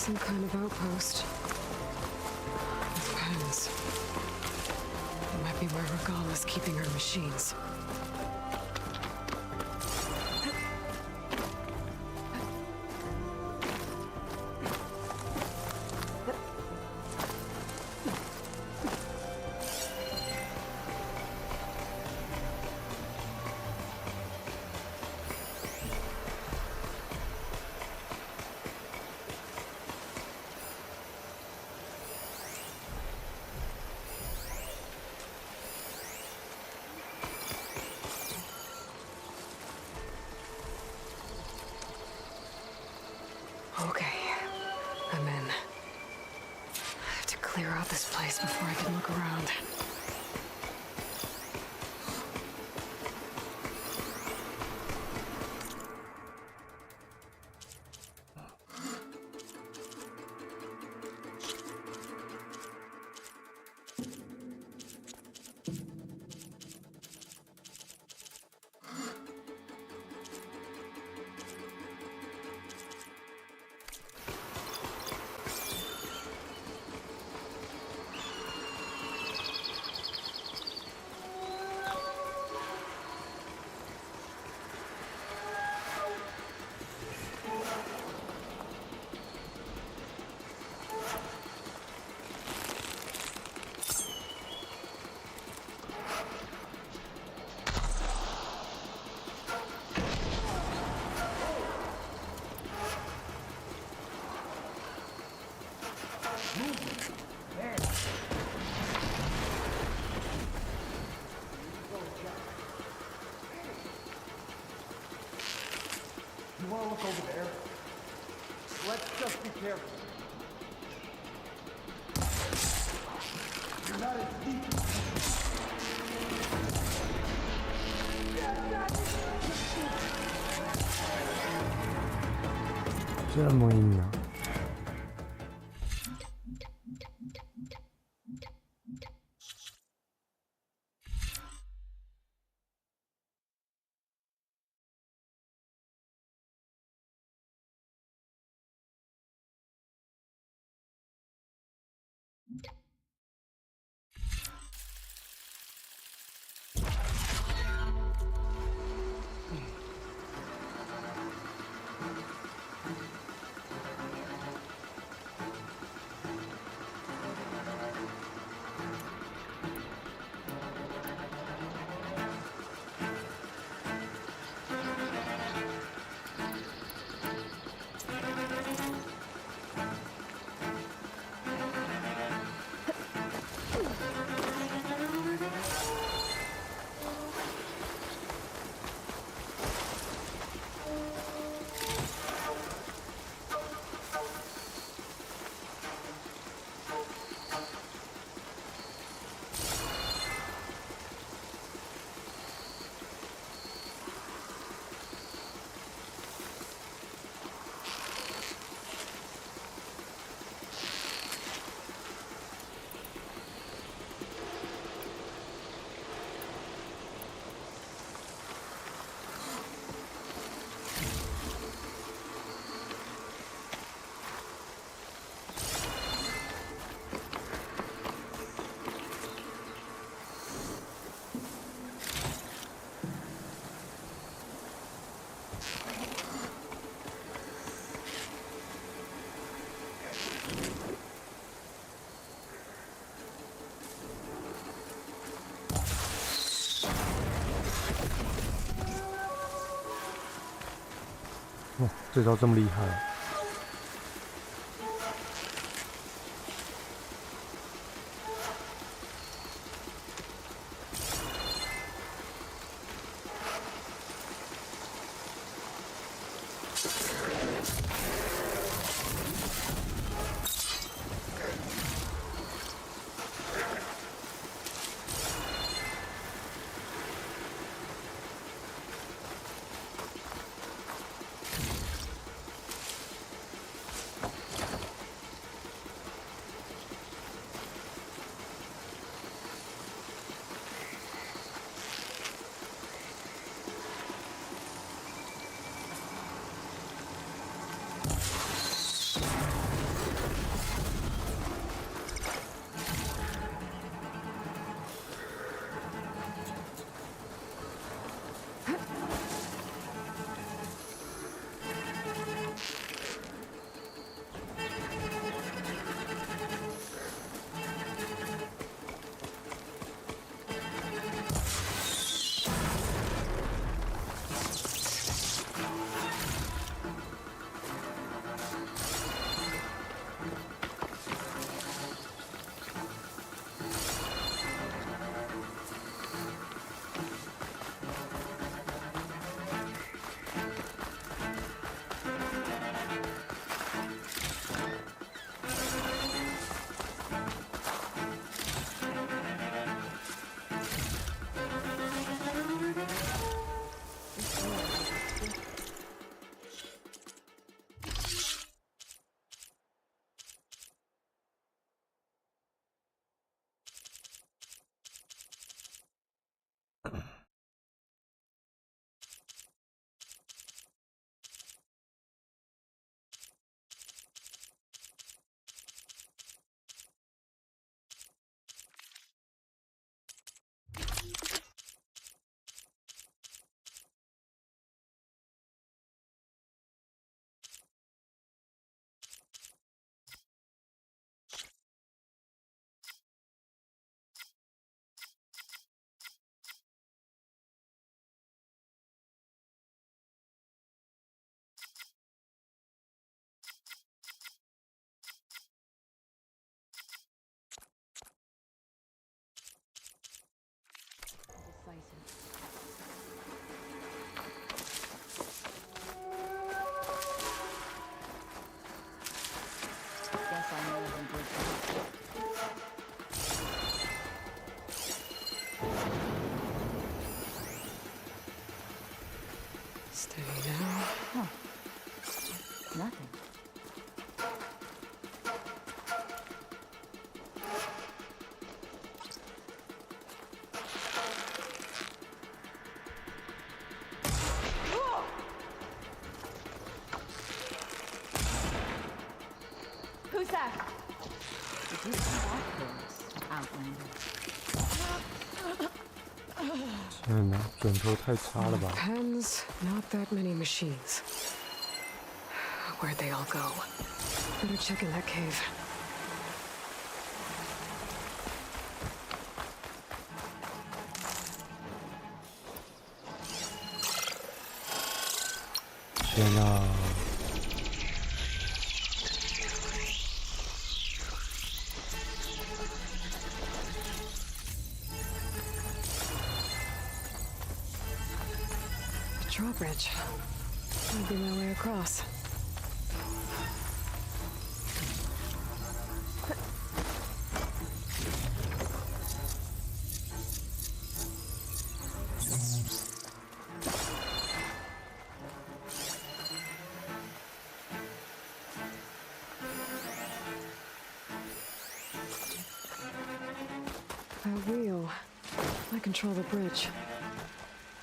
C: Some kind of outpost. With pens. It might be where Regal is keeping her machines. Okay, I'm in. I have to clear out this place before I can look around.
L: You want to look over there? Let's just be careful. You're not as deep as
A: 这么硬啊！哇，这招这么厉害！Steady
C: now.
B: Huh. Nothing. Who's that? Did you see that close, Outlander?
A: 天哪，准头太差了吧！
C: Depends. Not that many machines. Where'd they all go? Better check in that cave.
A: 天哪！
C: Drawbridge. Might be my way across. That wheel. I control the bridge.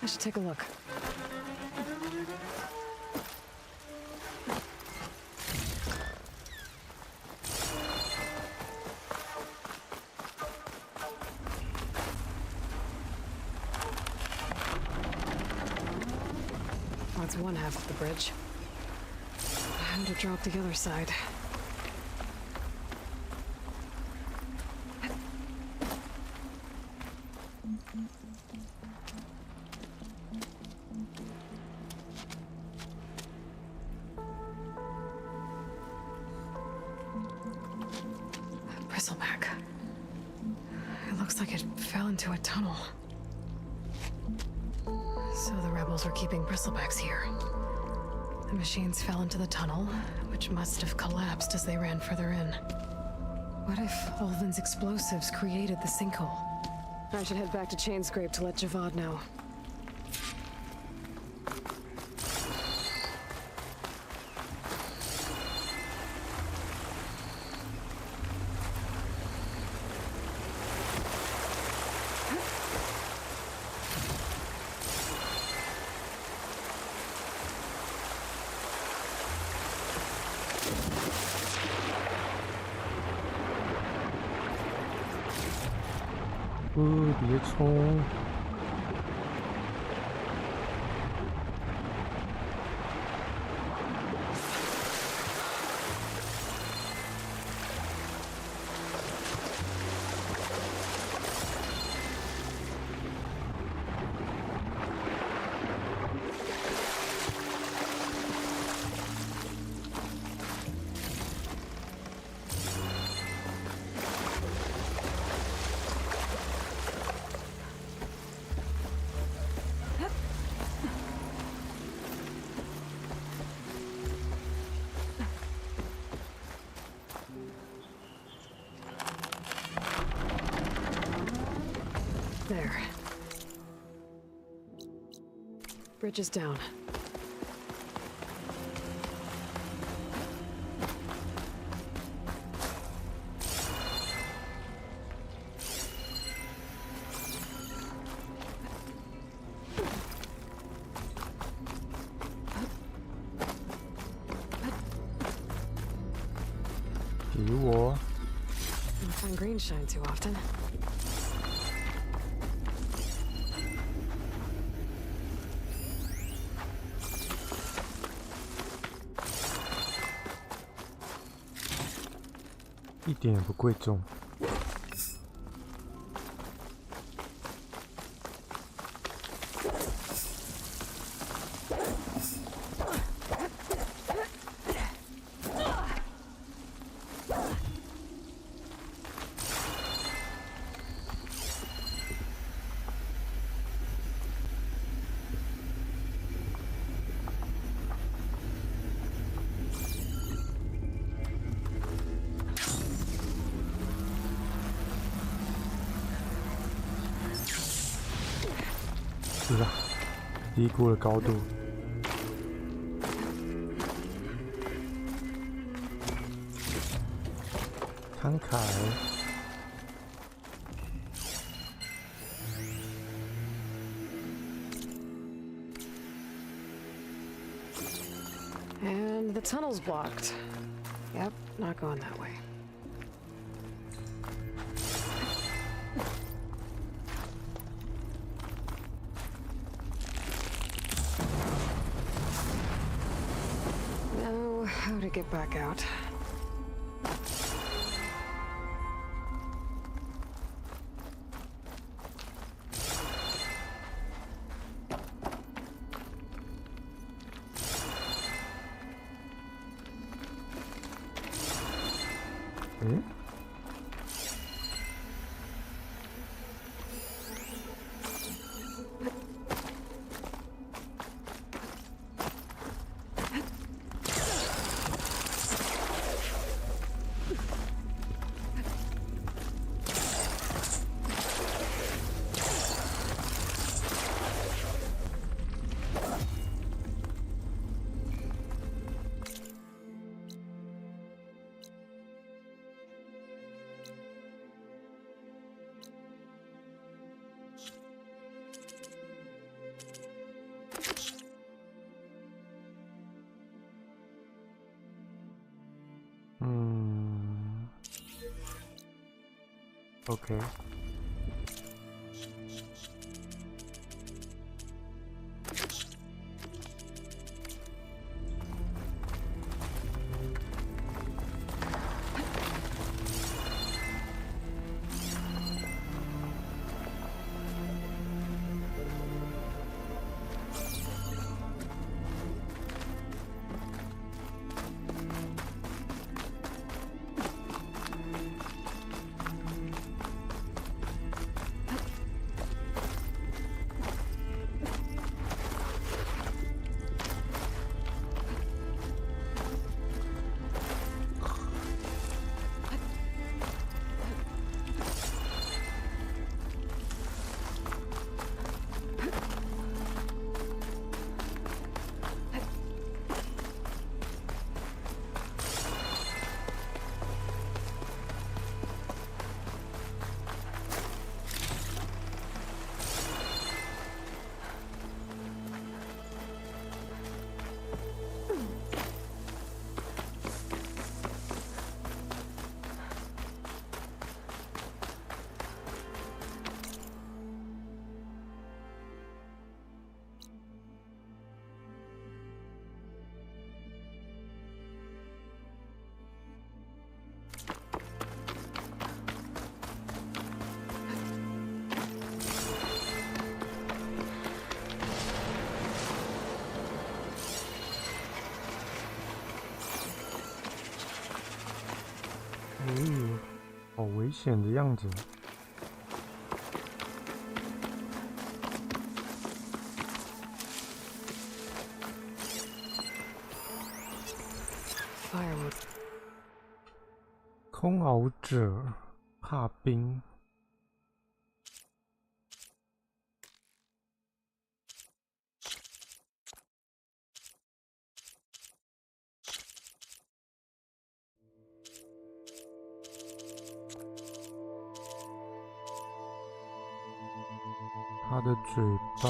C: I should take a look. That's one half of the bridge. How to drop the other side. Bristleback. It looks like it fell into a tunnel. So the rebels were keeping bristlebacks here. The machines fell into the tunnel, which must have collapsed as they ran further in. What if Ulvin's explosives created the sinkhole? I should head back to Chainscrape to let Javad know.
A: 别冲！There.
C: Bridge is down.
A: You
C: Don't find green shine too often.
A: 一点也不贵重。是啊，低估了高度。慷慨。
C: And the tunnel's blocked. Yep, not going that way. Now, how to get back out?
A: Okay. 好危险的样子。空翱者怕冰。它的嘴巴，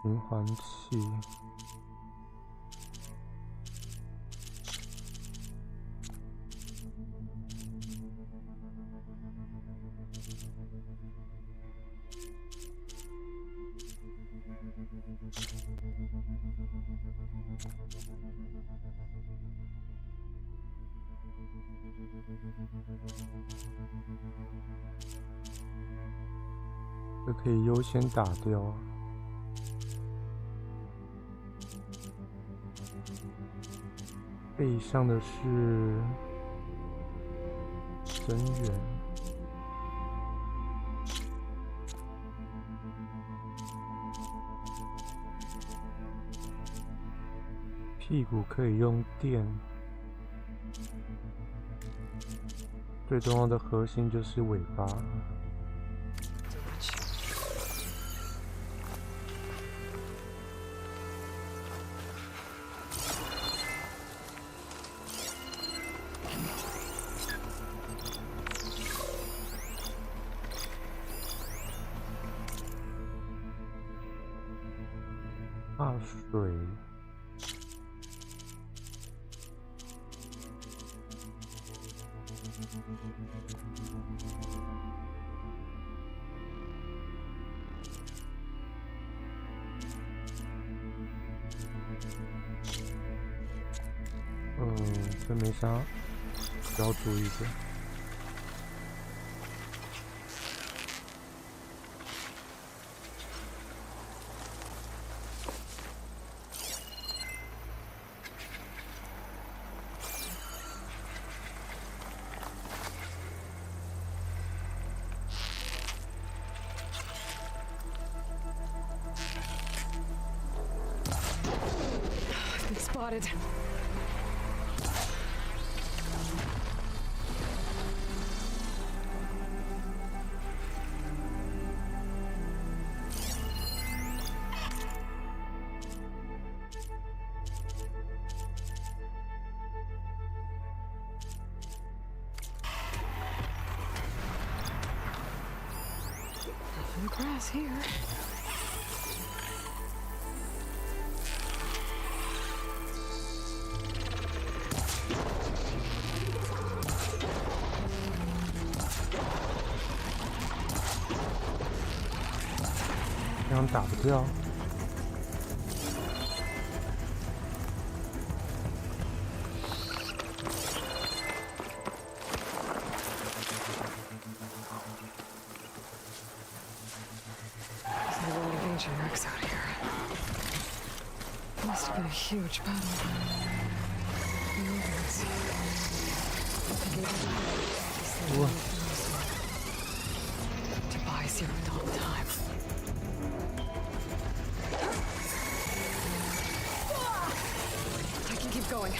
A: 循环器。这可以优先打掉。背上的是增援，屁股可以用电。最重要的核心就是尾巴。怕水。这没啥需要注意的。
C: Been spotted. No grass here.
A: 这样打不掉。
C: Generics out here. Must have been a huge battle. To buy zero dawn time. I can keep going.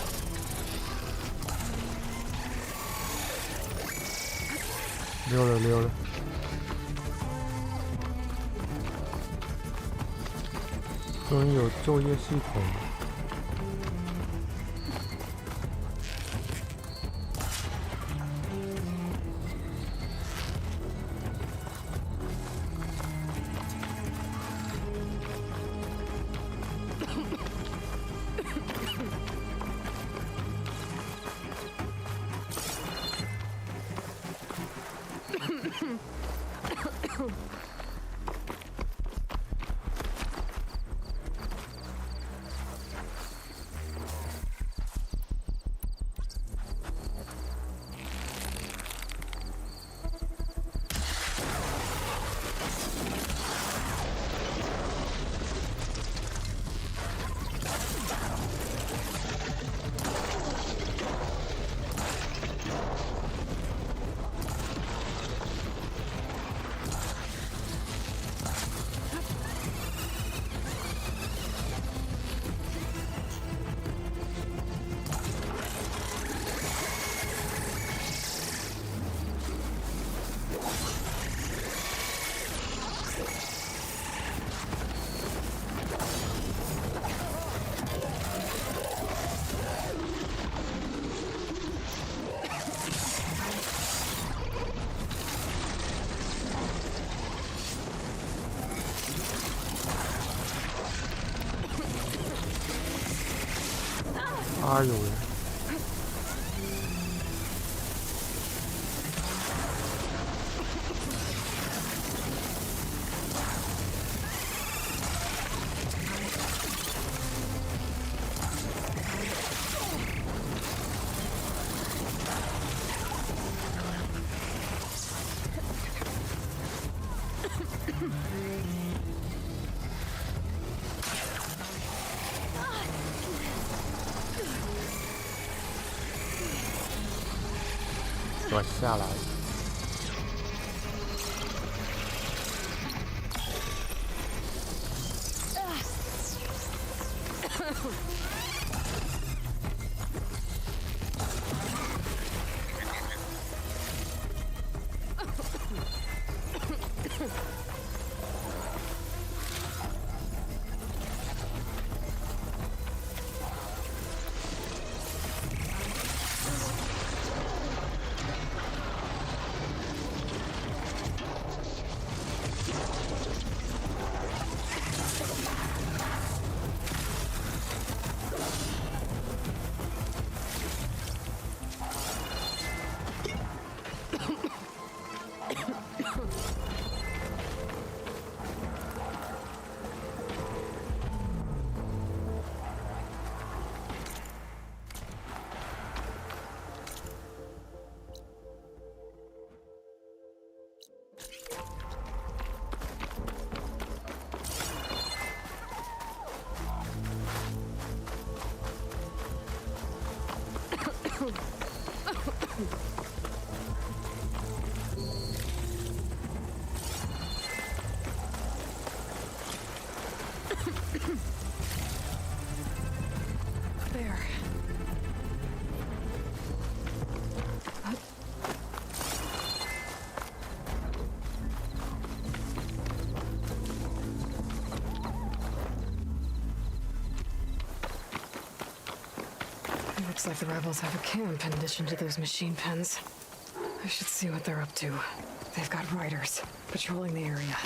A: 溜了。终于有昼夜系统。哎呦喂！我下来。
C: There. It looks like the rebels have a camp in addition to those machine pens. I should see what they're up to. They've got riders patrolling the area.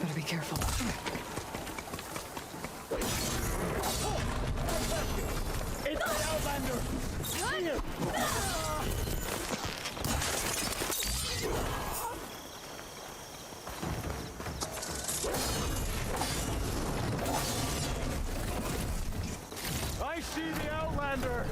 C: Better be careful.
L: It's the Outlander! See him! I see the Outlander!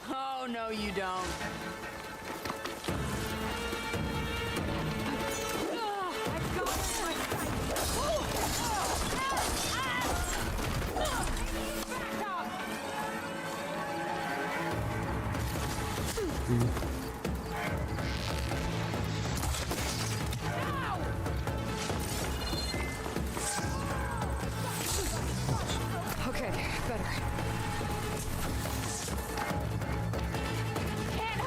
B: Oh, no, you don't.
C: Okay, better.
B: Can't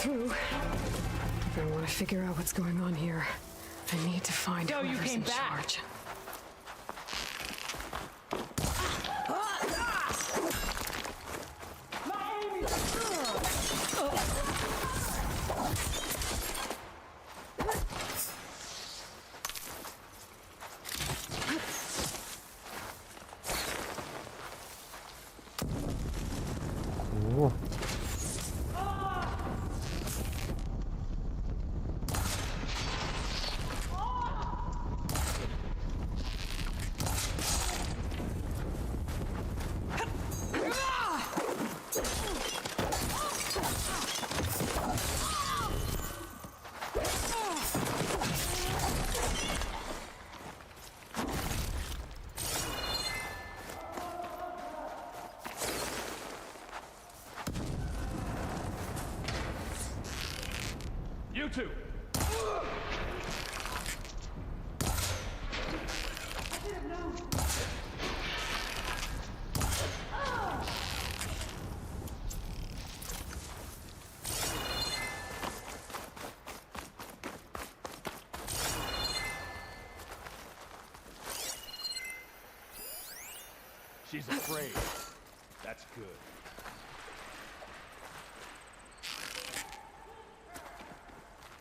C: through. If I want to figure out what's going on here, I need to find
B: So you
C: whoever's
B: came
C: in
B: back.
C: charge.
A: 哦，You
L: two. She's afraid. That's good.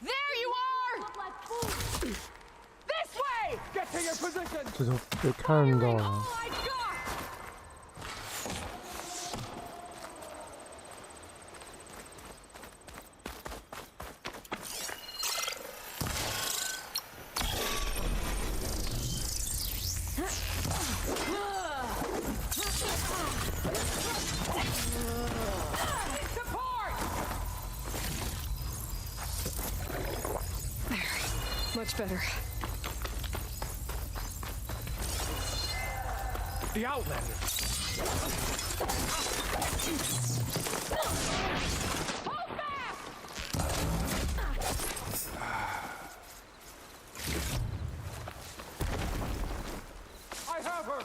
B: There you are! This way!
L: Get to your position!
A: 这就被看到了。
C: Much better.
L: The Outlander! I have her!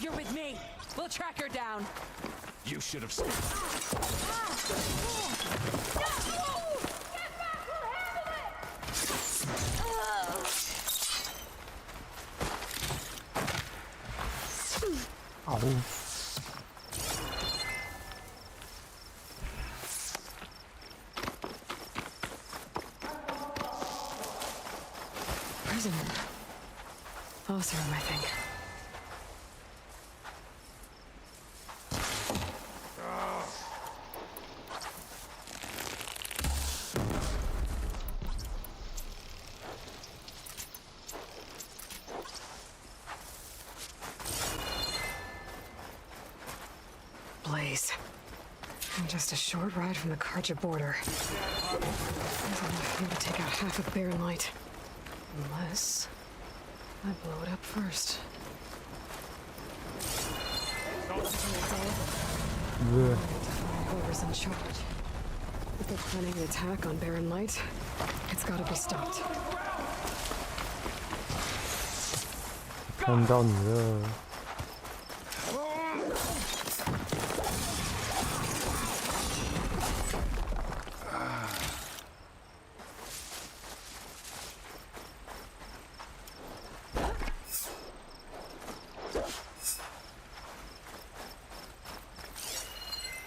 B: You're with me. We'll track her down.
M: You should have seen.
A: Ow.
C: Prisoner. Othram, I think. Blaze. And just a short ride from the Karja border. There's enough here to take out half of Barren Light. Unless I blow it up first.
A: Yeah.
C: Whoever's in charge. If they're planning an attack on Barren Light, it's gotta be stopped.
A: 看到你了。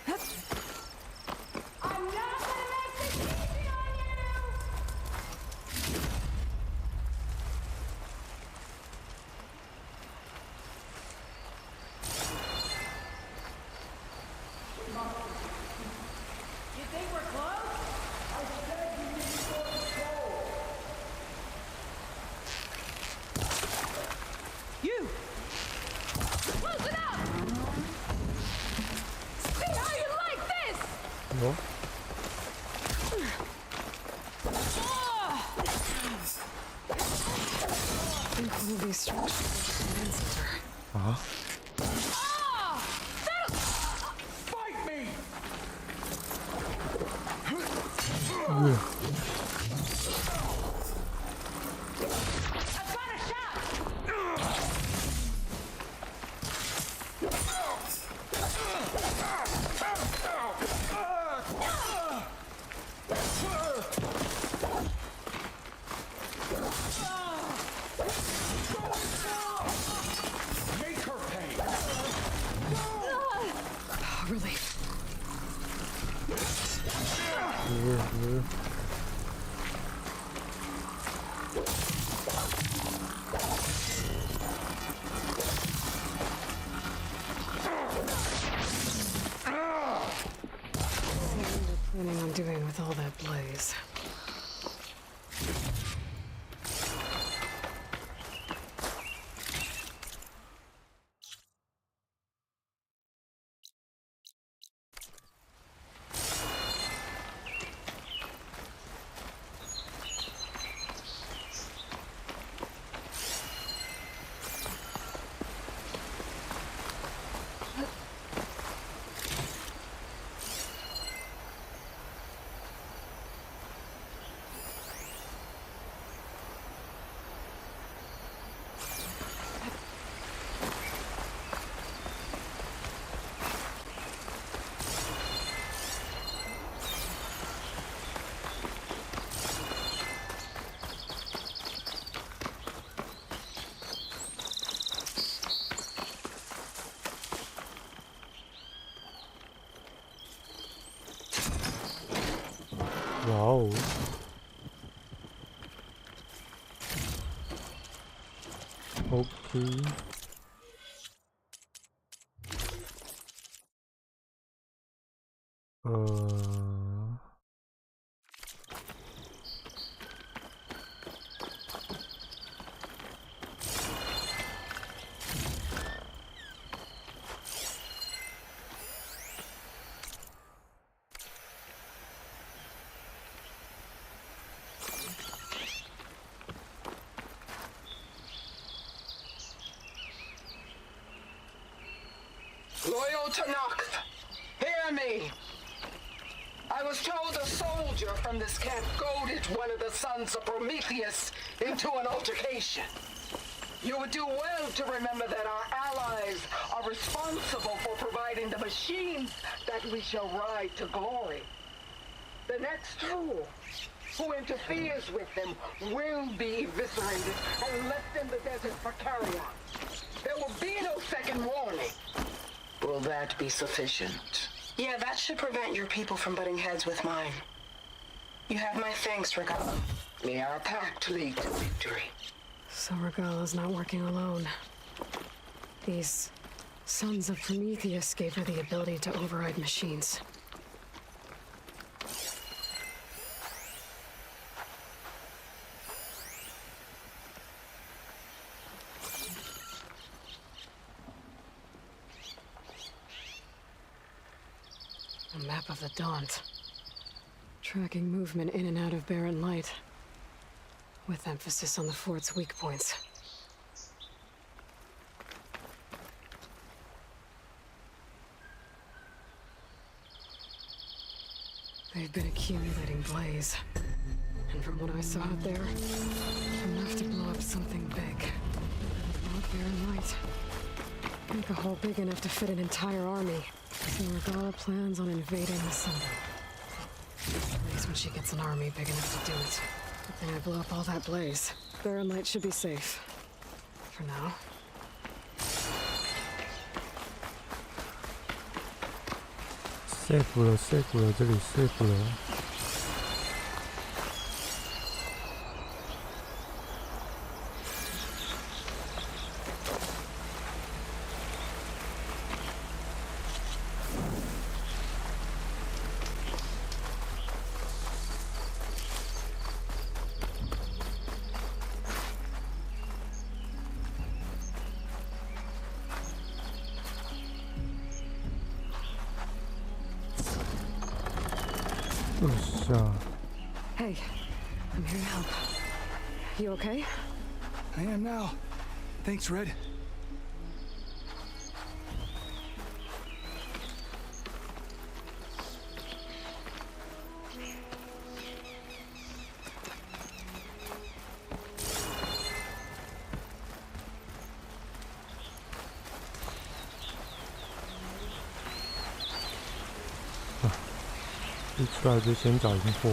B: Get
C: All of these structures are command center.
A: Ah.
L: Fight me! Make her pay!
C: Relief. What are you planning on doing with all that blaze?
A: Wow. Okay.
W: Loyal Tanakh, hear me. I was told a soldier from this camp goaded one of the sons of Prometheus into an altercation. You would do well to remember that our allies are responsible for providing the machines that we shall ride to glory. The next fool who interferes with them will be eviscerated and left in the desert for carrion. There will be no second warning. Will that be sufficient?
C: Yeah, that should prevent your people from butting heads with mine. You have my thanks, Regala.
W: May our pact lead to victory.
C: So Regala's not working alone. These sons of Prometheus gave her the ability to override machines. A map of the Daunt. Tracking movement in and out of barren light, with emphasis on the fort's weak points. They've been accumulating blaze, and from what I saw out there, enough to blow up something big. Not barren light. Make a hole big enough to fit an entire army. So Regala plans on invading the sun. At least when she gets an army big enough to do it. Good thing I blow up all that blaze. Barren light should be safe. For now.
A: safe 了 safe 了，这里 safe 了。
C: Hey, I'm here to help. You okay?
K: I am now.
M: Thanks, Red.
A: 一出来就先找一个货。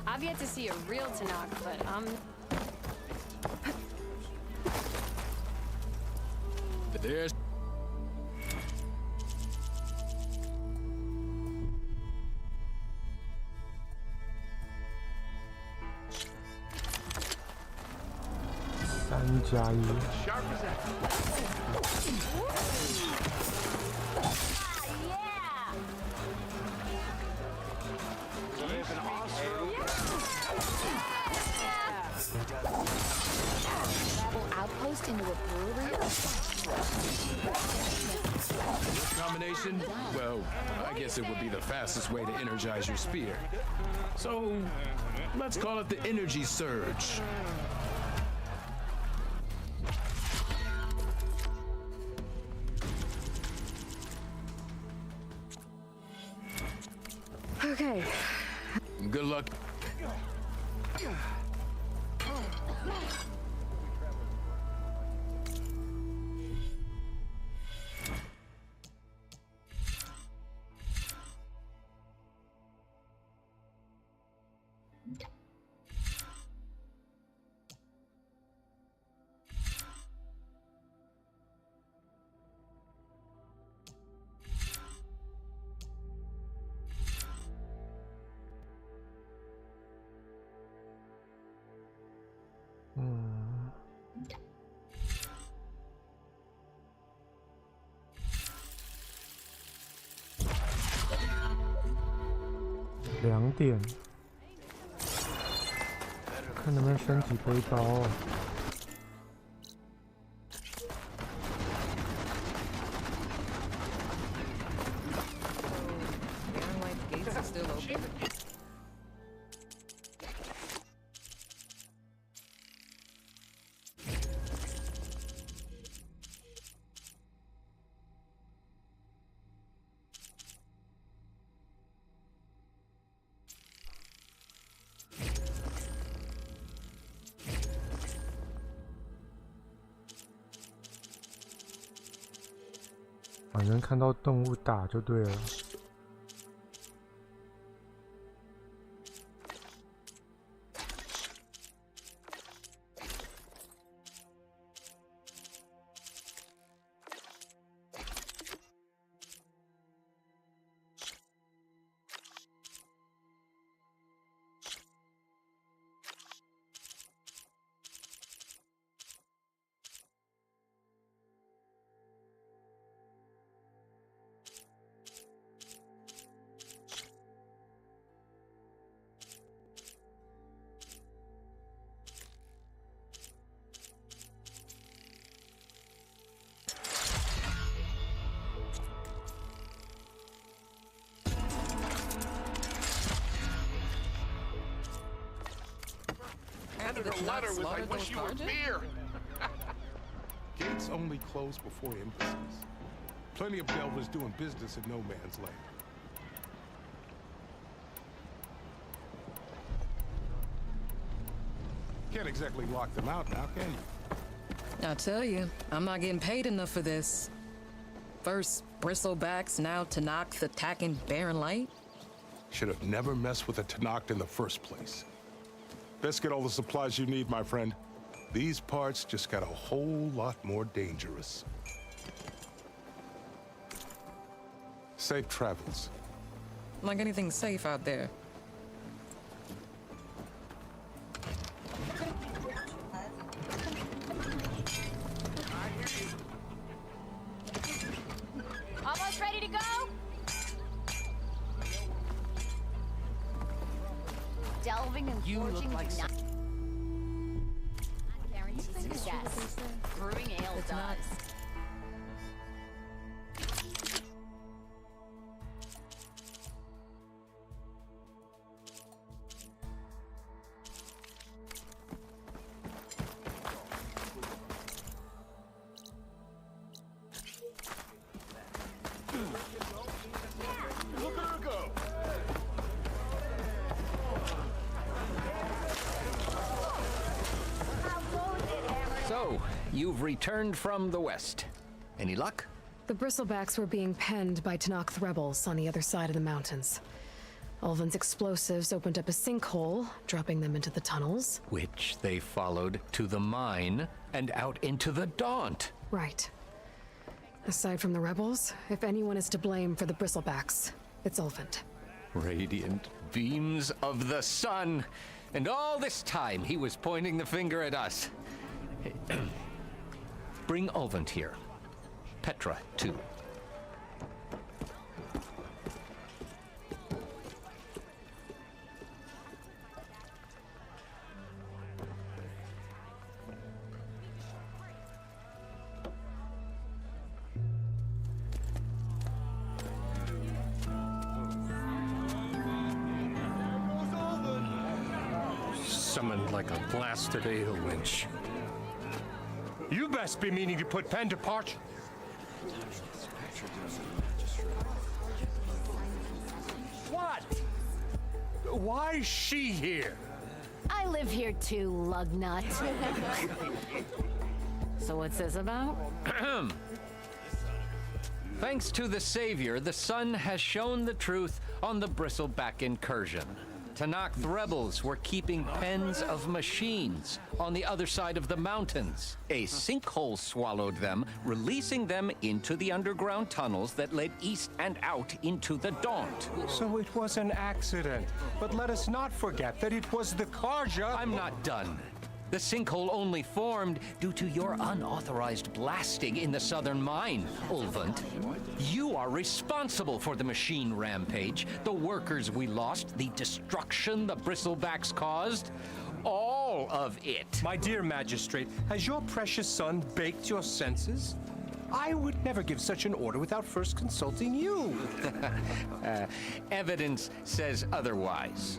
B: I've yet to see a real Tanakh, but
M: There's...3
A: 加1。
B: outpost into a brewery?
M: This combination, well, I guess it would be the fastest way to energize your spear. So, let's call it the energy surge.
C: Okay.
M: Good luck.2
A: 点，看能不能升级背包哦。反正看到动物打就对了。
L: The letter was, I wish you were beer.
K: Gates only close before embassies. Plenty of delvers doing business in no man's land. Can't exactly lock them out now, can you?
O: I tell you, I'm not getting paid enough for this. First bristlebacks, now Tanakh attacking Barren Light.
K: Should have never messed with a Tanakh in the first place. Best get all the supplies you need, my friend. These parts just got a whole lot more dangerous. Safe travels.
O: Like anything safe out there.
B: Almost ready to go? Delving and forging
I: like
B: do not guarantee success. Brewing ale does.
P: Look at her go!
Q: So, you've returned from the west. Any luck?
C: The bristlebacks were being penned by Tanakh rebels on the other side of the mountains. Ulvin's explosives opened up a sinkhole, dropping them into the tunnels.
Q: Which they followed to the mine and out into the Daunt.
C: Right. Aside from the rebels, if anyone is to blame for the bristlebacks, it's Ulvin.
Q: Radiant beams of the sun. And all this time he was pointing the finger at us. Bring Ulvin here. Petra, too.
S: Summoned like a blasted ale winch. You best be meaning to put pen to parch. What? Why is she here?
B: I live here too, lugnut. So what's this about?
Q: Thanks to the Savior, the sun has shown the truth on the bristleback incursion. Tanakh rebels were keeping pens of machines on the other side of the mountains. A sinkhole swallowed them, releasing them into the underground tunnels that led east and out into the Daunt.
S: So it was an accident. But let us not forget that it was the Karja.
Q: I'm not done. The sinkhole only formed due to your unauthorized blasting in the southern mine, Ulvant. You are responsible for the machine rampage, the workers we lost, the destruction the bristlebacks caused. All of it.
S: My dear magistrate, has your precious son baked your senses? I would never give such an order without first consulting you.
Q: Evidence says otherwise.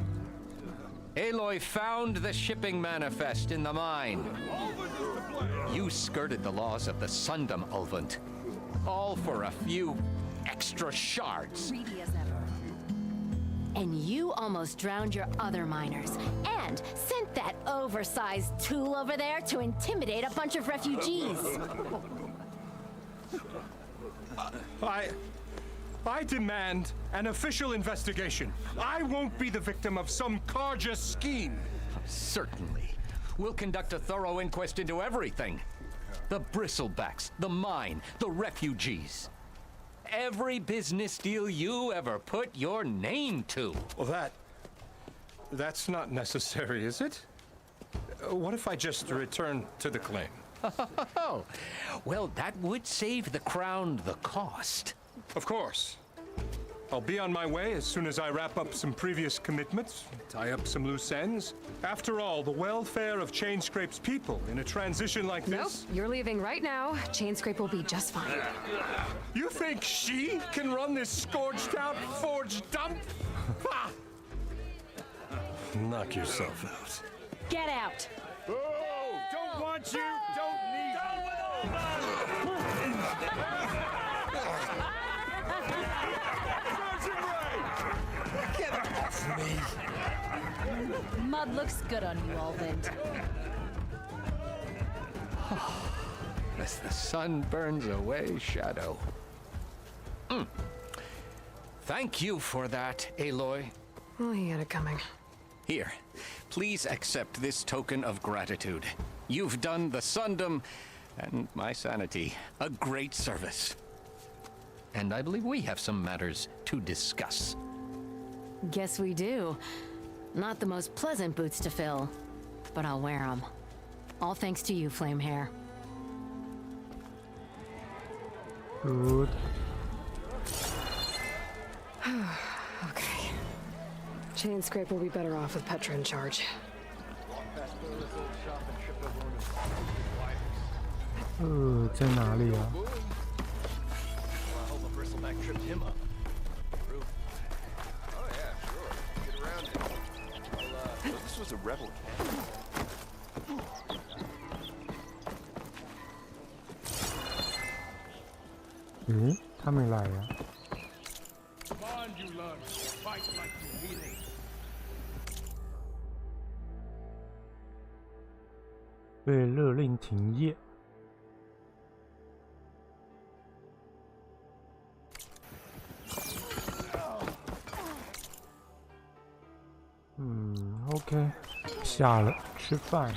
Q: Aloy found the shipping manifest in the mine. You skirted the laws of the Sundom, Ulvant. All for a few extra shards.
B: Greedy as ever. And you almost drowned your other miners. And sent that oversized tool over there to intimidate a bunch of refugees.
S: I demand an official investigation. I won't be the victim of some Karja scheme.
Q: Certainly. We'll conduct a thorough inquest into everything. The bristlebacks, the mine, the refugees. Every business deal you ever put your name to.
S: Well, that's not necessary, is it? What if I just return to the claim?
Q: Well, that would save the crown the cost.
S: Of course. I'll be on my way as soon as I wrap up some previous commitments, tie up some loose ends. After all, the welfare of Chainscrape's people in a transition like this...
C: Nope, you're leaving right now. Chainscrape will be just fine.
S: You think she can run this scorched-out forged dump? Ha! Knock yourself out.
B: Get out!
S: Oh, don't want you, don't need
B: Get off me! Mud looks good on you, Ulvin.
Q: As the sun burns away shadow. Thank you for that, Aloy.
C: Oh, he had it coming.
Q: Here, please accept this token of gratitude. You've done the Sundom and my sanity a great service. And I believe we have some matters to discuss.
B: Guess we do. Not the most pleasant boots to fill, but I'll wear them. All thanks to you, Flamehair.
A: Good.
C: Okay. Chain Scrape will be better off with Petra in charge.
A: 在哪里啊？ 嗯，他没来呀。 被勒令停业。OK， 下了，吃饭。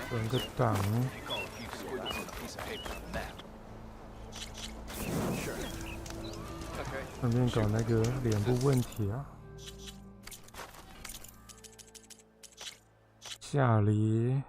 A: 转个档。顺便搞那个脸部问题啊。 下离